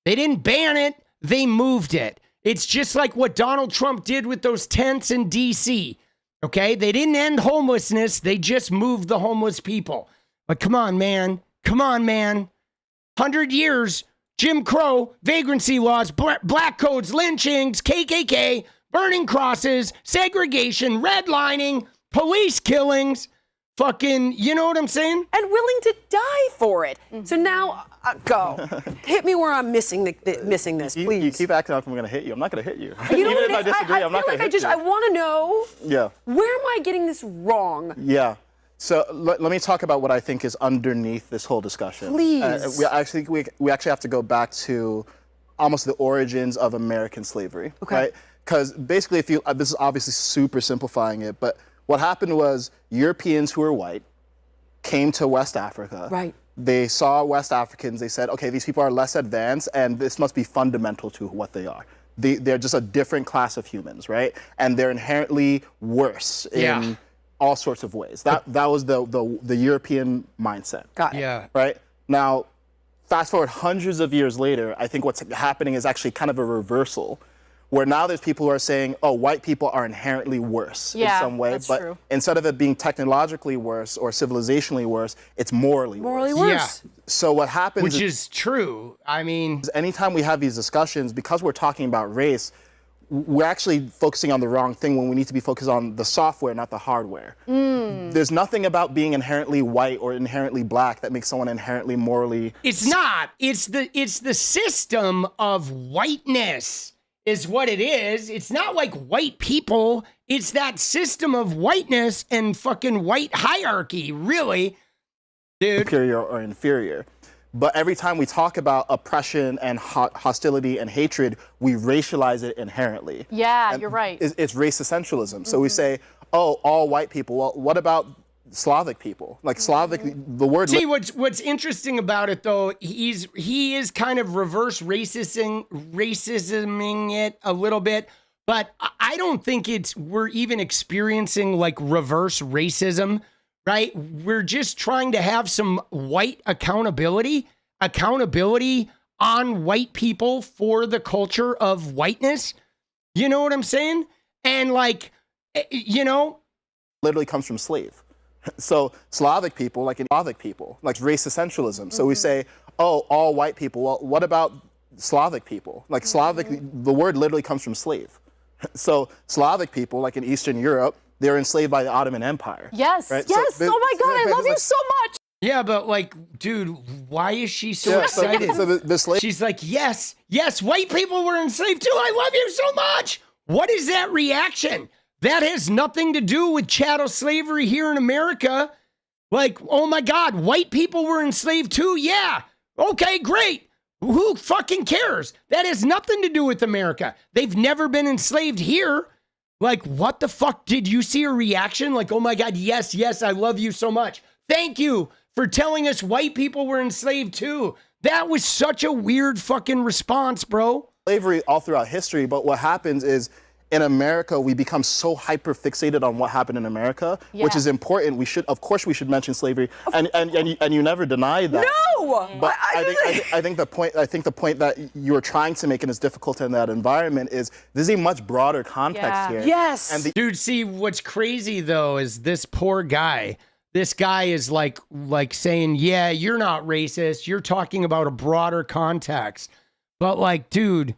Speaker 2: They didn't ban it. They moved it. It's just like what Donald Trump did with those tents in D.C. Okay? They didn't end homelessness. They just moved the homeless people. But come on, man. Come on, man. 100 years, Jim Crow, vagrancy laws, black codes, lynchings, KKK, burning crosses, segregation, redlining, police killings, fucking, you know what I'm saying?
Speaker 6: And willing to die for it. So now, go. Hit me where I'm missing this, please.
Speaker 12: You keep acting like I'm going to hit you. I'm not going to hit you.
Speaker 6: You know
Speaker 12: Even
Speaker 6: what
Speaker 12: if I disagree, I'm not going to hit you.
Speaker 6: I want to know,
Speaker 12: yeah.
Speaker 6: where am I getting this wrong?
Speaker 12: Yeah. So let me talk about what I think is underneath this whole discussion.
Speaker 6: Please.
Speaker 12: We actually have to go back to almost the origins of American slavery, right? Because basically, this is obviously super simplifying it, but what happened was Europeans who were white came to West Africa.
Speaker 6: Right.
Speaker 12: They saw West Africans. They said, okay, these people are less advanced, and this must be fundamental to what they are. They're just a different class of humans, right? And they're inherently worse in all sorts of ways. That was the European mindset.
Speaker 6: Got it.
Speaker 2: Yeah.
Speaker 12: Right? Now, fast forward hundreds of years later, I think what's happening is actually kind of a reversal, where now there's people who are saying, oh, white people are inherently worse in some way.
Speaker 8: That's
Speaker 12: but
Speaker 8: true.
Speaker 12: instead of it being technologically worse or civilizationally worse, it's morally worse.
Speaker 6: worse.
Speaker 12: So what happens
Speaker 2: Which is true. I mean,
Speaker 12: anytime we have these discussions, because we're talking about race, we're actually focusing on the wrong thing when we need to be focused on the software, not the hardware. There's nothing about being inherently white or inherently black that makes someone inherently morally.
Speaker 2: it's not. It's the system of whiteness is what it is. It's not like white people. It's that system of whiteness and fucking white hierarchy, really, dude.
Speaker 12: Superior or inferior. But every time we talk about oppression and hostility and hatred, we racialize it inherently.
Speaker 8: Yeah,
Speaker 12: And
Speaker 8: you're right.
Speaker 12: It's race essentialism. So we say, oh, all white people. Well, what about Slavic people? Like Slavic, the word.
Speaker 2: See, what's interesting about it though, he is kind of reverse racisming it a little bit, but I don't think we're even experiencing like reverse racism. Right? We're just trying to have some white accountability on white people for the culture of whiteness. You know what I'm saying? And like, you know,
Speaker 12: literally comes from slave. So Slavic people, like race essentialism. So we say, oh, all white people. Well, what about Slavic people? Like the word literally comes from slave. So Slavic people, like in Eastern Europe, they were enslaved by the Ottoman Empire.
Speaker 8: Yes,
Speaker 12: right?
Speaker 8: yes.
Speaker 12: So
Speaker 8: oh my God, I love you so much.
Speaker 2: Yeah, but like, dude, why is she so excited?
Speaker 12: So the slave.
Speaker 2: She's like, yes, white people were enslaved too. I love you so much. What is that reaction? That has nothing to do with chattel slavery here in America. Like, oh my God, white people were enslaved too? Yeah. Okay, great. Who fucking cares? That has nothing to do with America. They've never been enslaved here. Like, what the fuck? Did you see a reaction? Like, oh my God, yes, I love you so much. Thank you for telling us white people were enslaved too. That was such a weird fucking response, bro.
Speaker 12: Slavery all throughout history, but what happens is in America, we become so hyper fixated on what happened in America, which is important. Of course, we should mention slavery, and you never denied that.
Speaker 6: No,
Speaker 12: but I think the point that you were trying to make, and is difficult in that environment, is there's a much broader context here.
Speaker 6: Yes,
Speaker 12: and
Speaker 2: dude. See, what's crazy though is this poor guy. This guy is like saying, yeah, you're not racist. You're talking about a broader context, but like, dude.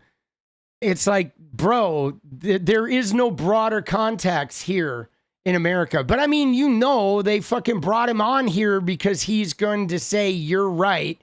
Speaker 2: It's like, bro, there is no broader context here in America. But I mean, you know, they fucking brought him on here because he's going to say you're right?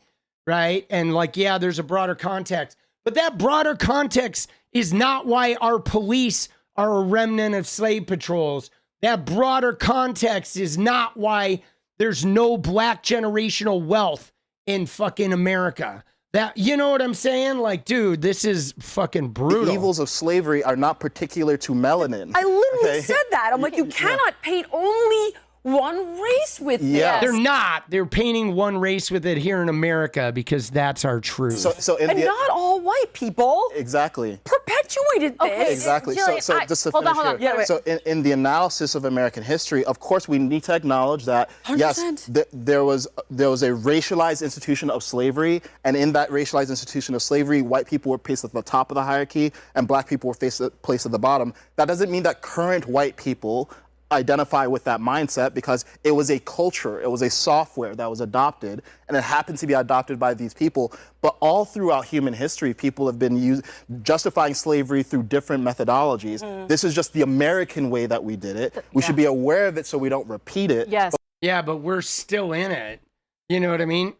Speaker 2: And like, yeah, there's a broader context. But that broader context is not why our police are a remnant of slave patrols. That broader context is not why there's no black generational wealth in fucking America. That, you know what I'm saying? Like, dude, this is fucking brutal.
Speaker 12: The evils of slavery are not particular to melanin.
Speaker 6: I literally said that. I'm like, you cannot paint only one race with
Speaker 12: Yeah.
Speaker 6: this.
Speaker 2: They're not. They're painting one race with it here in America because that's our truth.
Speaker 12: So in
Speaker 6: And not all white people
Speaker 12: exactly.
Speaker 6: perpetuated this.
Speaker 12: Exactly.
Speaker 9: Jillian,
Speaker 12: So just to
Speaker 9: hold on,
Speaker 12: finish
Speaker 9: hold on.
Speaker 12: here.
Speaker 6: Yeah,
Speaker 12: So in the analysis of American history, of course, we need to acknowledge that
Speaker 6: 100%.
Speaker 12: yes, there was a racialized institution of slavery, and in that racialized institution of slavery, white people were placed at the top of the hierarchy, and black people were placed at the bottom. That doesn't mean that current white people identify with that mindset, because it was a culture, it was a software that was adopted, and it happened to be adopted by these people. But all throughout human history, people have been justifying slavery through different methodologies. This is just the American way that we did it. We should be aware of it so we don't repeat it.
Speaker 6: Yes.
Speaker 2: Yeah, but we're still in it. You know what I mean?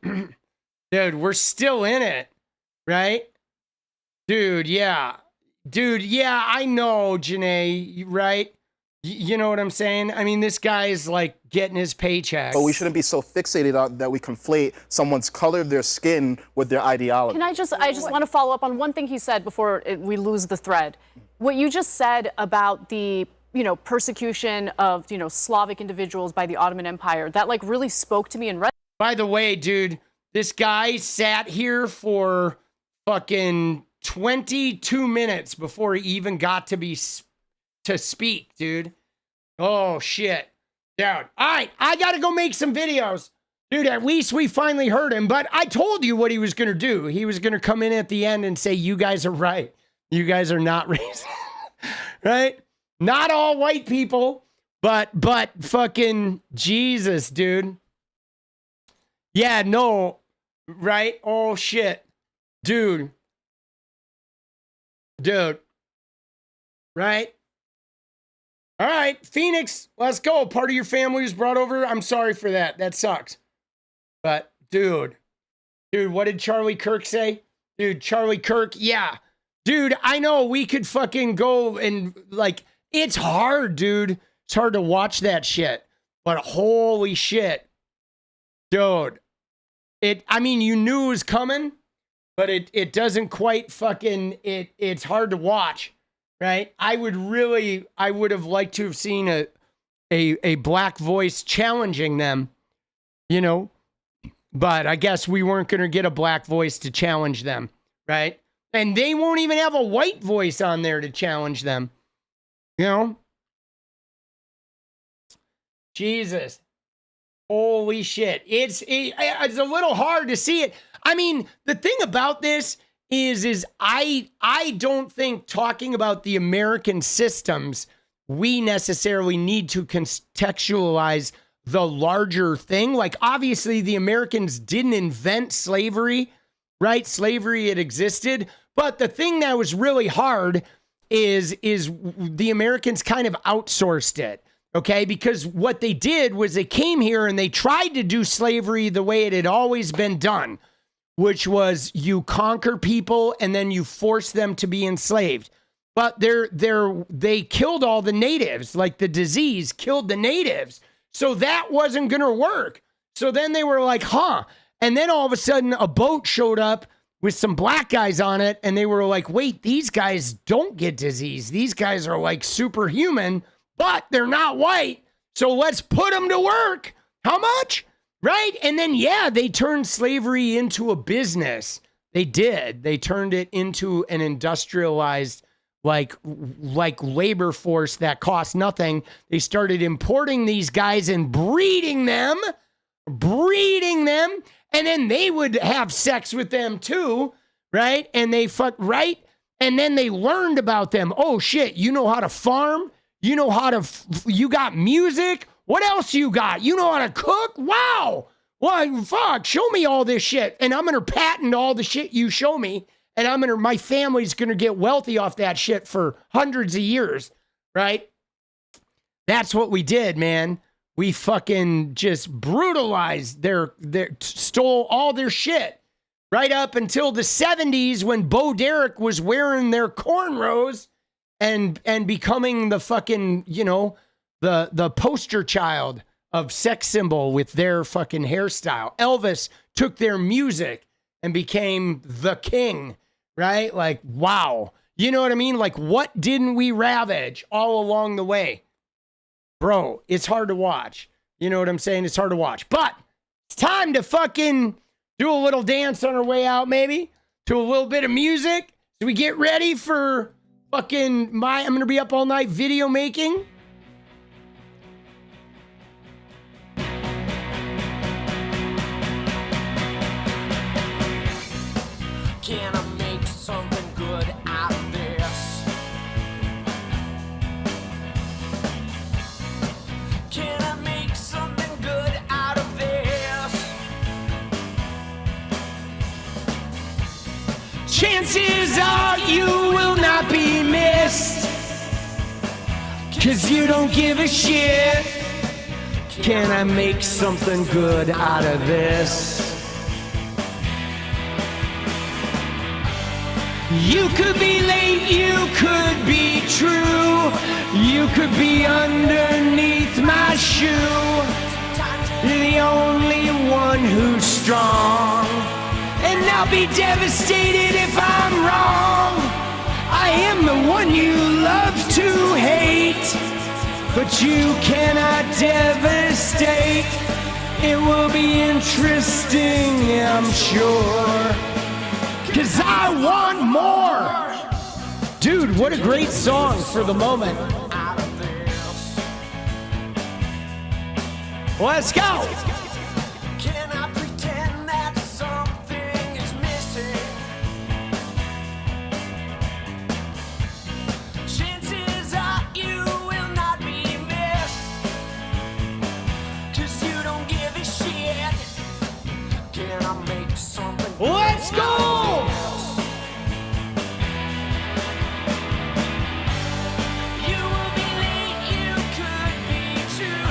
Speaker 2: Dude, we're still in it, right? Dude, yeah. Dude, yeah, I know, Janae, right? You know what I'm saying? I mean, this guy is like getting his paycheck.
Speaker 12: But we shouldn't be so fixated on that we conflate someone's color of their skin with their ideology.
Speaker 8: Can I just want to follow up on one thing he said before we lose the thread. What you just said about the, persecution of, Slavic individuals by the Ottoman Empire, that like really spoke to me and read.
Speaker 2: By the way, dude, this guy sat here for fucking 22 minutes before he even got to speak, dude. Oh, shit. Dude, all right, I got to go make some videos. Dude, at least we finally heard him, but I told you what he was going to do. He was going to come in at the end and say, you guys are right. You guys are not racist. Right? Not all white people, but fucking Jesus, dude. Yeah, no. Right? Oh, shit. Dude. Right? All right, Phoenix, let's go. Part of your family was brought over. I'm sorry for that. That sucks. But, dude, what did Charlie Kirk say? Dude, Charlie Kirk, yeah. Dude, I know we could fucking go and, like, it's hard, dude. It's hard to watch that shit. But holy shit. Dude, you knew it was coming, but it doesn't quite fucking, it's hard to watch. Right? I would have liked to have seen a black voice challenging them, but I guess we weren't going to get a black voice to challenge them, right? And they won't even have a white voice on there to challenge them, Jesus. Holy shit. It's a little hard to see it. I mean, the thing about this is I don't think talking about the American systems, we necessarily need to contextualize the larger thing. Like, obviously, the Americans didn't invent slavery, right? Slavery had existed. But the thing that was really hard is the Americans kind of outsourced it, okay? Because what they did was they came here and they tried to do slavery the way it had always been done, which was you conquer people and then you force them to be enslaved. But they killed all the natives, like the disease killed the natives. So that wasn't going to work. So then they were like, huh. And then all of a sudden a boat showed up with some black guys on it. And they were like, wait, these guys don't get disease. These guys are like superhuman, but they're not white. So let's put them to work. How much? Right? And then, yeah, they turned slavery into a business. They did. They turned it into an industrialized, like labor force that cost nothing. They started importing these guys and breeding them. And then they would have sex with them too. Right? And they right? And then they learned about them. Oh, shit. You know how to farm? You know how to, you got music? What else you got? You know how to cook? Wow. Well, fuck, show me all this shit. And I'm going to patent all the shit you show me. And my family's going to get wealthy off that shit for hundreds of years. Right? That's what we did, man. We fucking just brutalized stole all their shit. Right up until the 70s when Bo Derek was wearing their cornrows and becoming the fucking, the poster child of sex symbol with their fucking hairstyle. Elvis took their music and became the king, right? Like, wow. You know what I mean? Like, what didn't we ravage all along the way? Bro, it's hard to watch. You know what I'm saying? It's hard to watch. But it's time to fucking do a little dance on our way out, maybe. To a little bit of music. So we get ready for fucking I'm going to be up all night video making.
Speaker 1: Can I make something good out of this? Can I make something good out of this? Chances are you will not be missed, 'cause you don't give a shit. Can I make something good out of this? You could be late, you could be true, you could be underneath my shoe. You're the only one who's strong, and I'll be devastated if I'm wrong. I am the one you love to hate, but you cannot devastate. It will be interesting, I'm sure, 'cause I want more. Dude, what a great song for the moment. Let's go. Can I pretend that something is missing? Chances are you will not be missed, 'cause you don't give a shit. Can I make something? Let's go! You will be late, you could be too.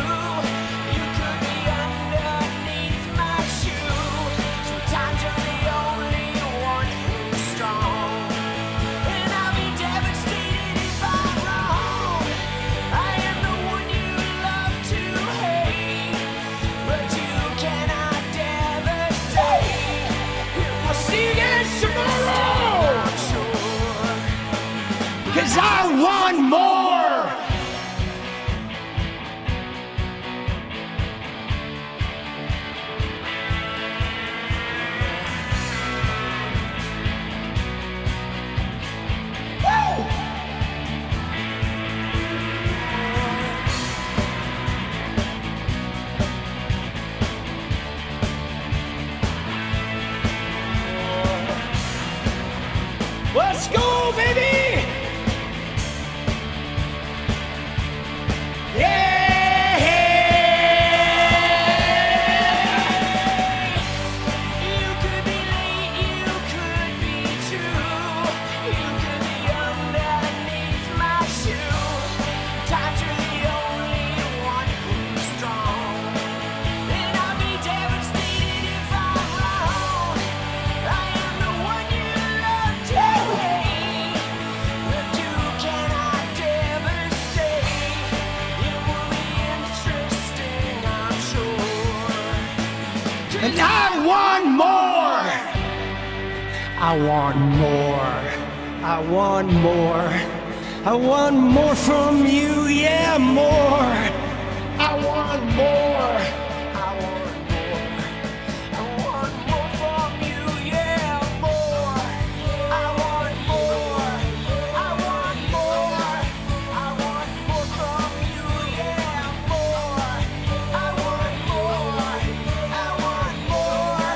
Speaker 1: You could be underneath my shoe. Sometimes you're the only one who's strong, and I'll be devastated if I'm wrong. I am the one you love to hate, but you cannot devastate. I'll see you guys tomorrow, 'cause I want more. Woo! Let's go, baby! Yeah! You could be late, you could be true. You could be underneath my shoe. Times you're the only one who's strong, and I'll be devastated if I'm wrong. I am the one you love to hate, but you cannot devastate. It will be interesting, I'm sure. And I want more. I want more. I want more. I want more from you, yeah, more. I want more. I want more. I want more from you, yeah, more. I want more. I want more. I want more from you, yeah, more. I want more. I want more.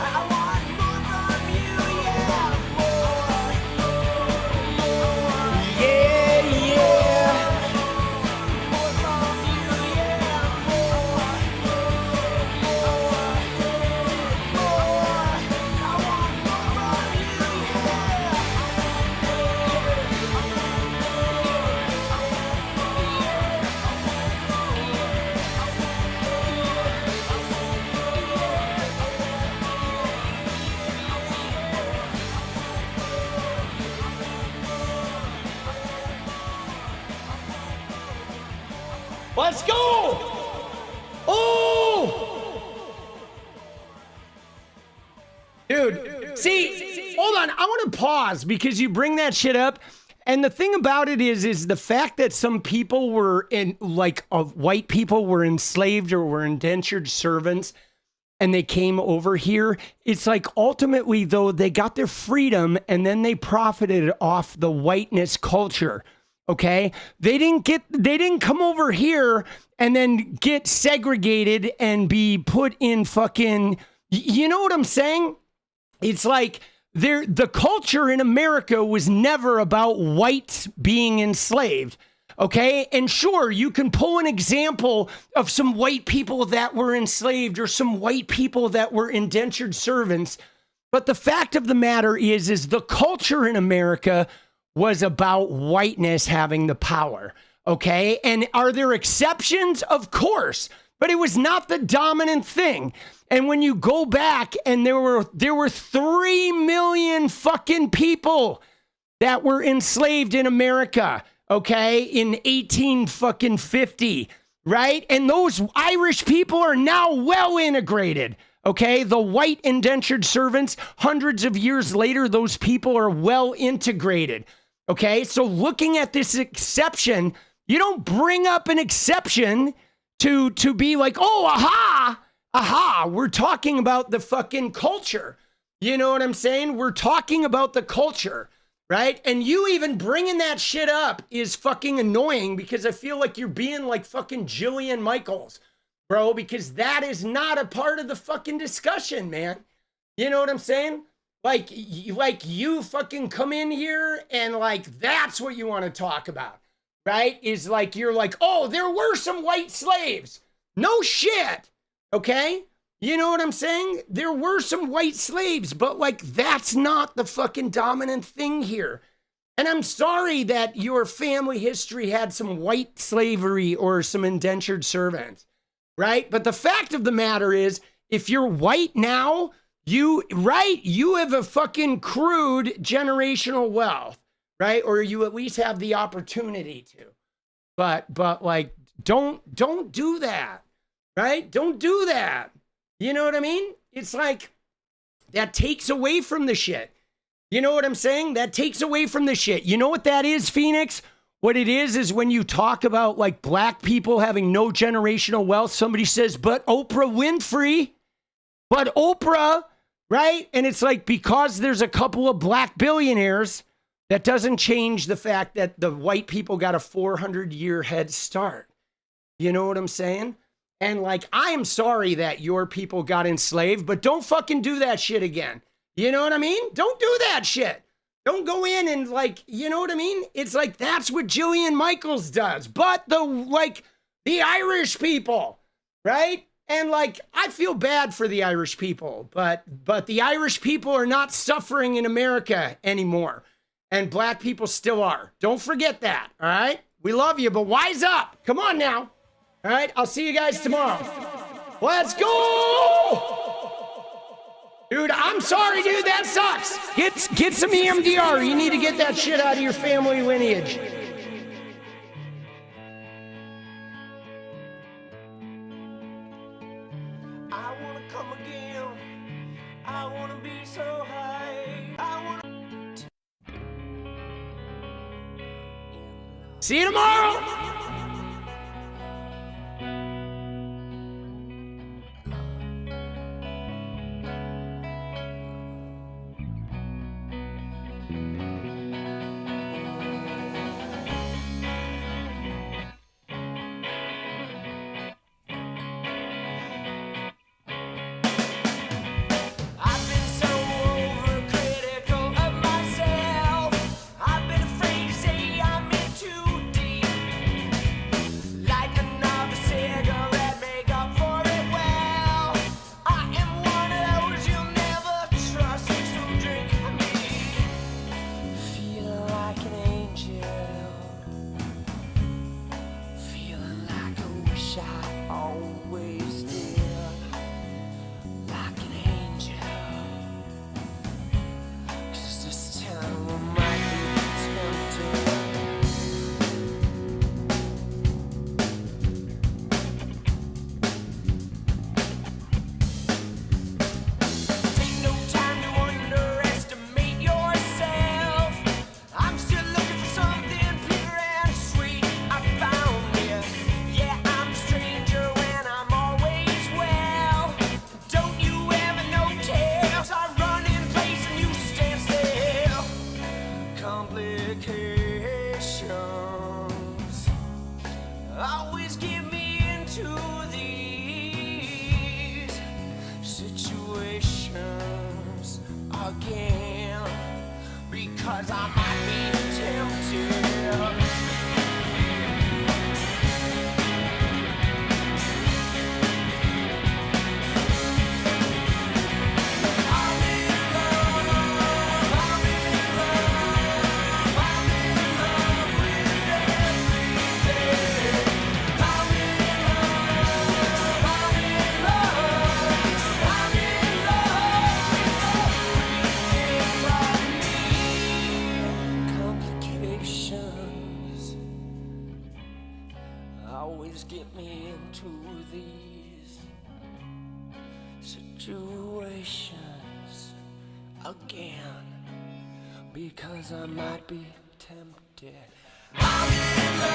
Speaker 1: I want more from you, yeah, more. Yeah, yeah. More from you, yeah, more. Let's go! Oh! Dude, see, hold on. I want to pause because you bring that shit up.
Speaker 2: And the thing about it is the fact that some people were white people were enslaved or were indentured servants and they came over here. It's like ultimately though, they got their freedom and then they profited off the whiteness culture. Okay. They didn't come over here and then get segregated and be put in fucking, you know what I'm saying? It's like the culture in America was never about whites being enslaved. Okay. And sure, you can pull an example of some white people that were enslaved or some white people that were indentured servants. But the fact of the matter is the culture in America was about whiteness having the power. Okay. And are there exceptions? Of course, but it was not the dominant thing. And when you go back and there were 3 million fucking people that were enslaved in America, okay, in 1850, right? And those Irish people are now well integrated, okay? The white indentured servants, hundreds of years later, those people are well integrated, okay? So looking at this exception, you don't bring up an exception to be like, oh, aha, we're talking about the fucking culture. You know what I'm saying? We're talking about the culture, right? And you even bringing that shit up is fucking annoying because I feel like you're being like fucking Jillian Michaels, bro, because that is not a part of the fucking discussion, man. You know what I'm saying? Like you fucking come in here and like, that's what you want to talk about, right? Is like, you're like, oh, there were some white slaves. No shit. Okay? You know what I'm saying? There were some white slaves, but like, that's not the fucking dominant thing here. And I'm sorry that your family history had some white slavery or some indentured servants, right? But the fact of the matter is, if you're white now, you have a fucking crude generational wealth, right? Or you at least have the opportunity to. But like, don't do that. Right? Don't do that. You know what I mean? It's like, that takes away from the shit. You know what I'm saying? That takes away from the shit. You know what that is, Phoenix? What it is when you talk about like black people having no generational wealth, somebody says, but Oprah Winfrey, right? And it's like, because there's a couple of black billionaires, that doesn't change the fact that the white people got a 400-year head start. You know what I'm saying? And like, I am sorry that your people got enslaved, but don't fucking do that shit again. You know what I mean? Don't do that shit. Don't go in and like, you know what I mean? It's like, that's what Jillian Michaels does. But the Irish people, right? And like, I feel bad for the Irish people, but the Irish people are not suffering in America anymore. And black people still are. Don't forget that, all right? We love you, but wise up. Come on now. All right, I'll see you guys tomorrow. Let's go! Dude, I'm sorry, dude, that sucks. Get some EMDR. You need to get that shit out of your family lineage.
Speaker 1: I wanna come again. I wanna be so high. I wanna...
Speaker 2: See you tomorrow.
Speaker 1: always get me into these situations again, because I might be tempted. I'm in love.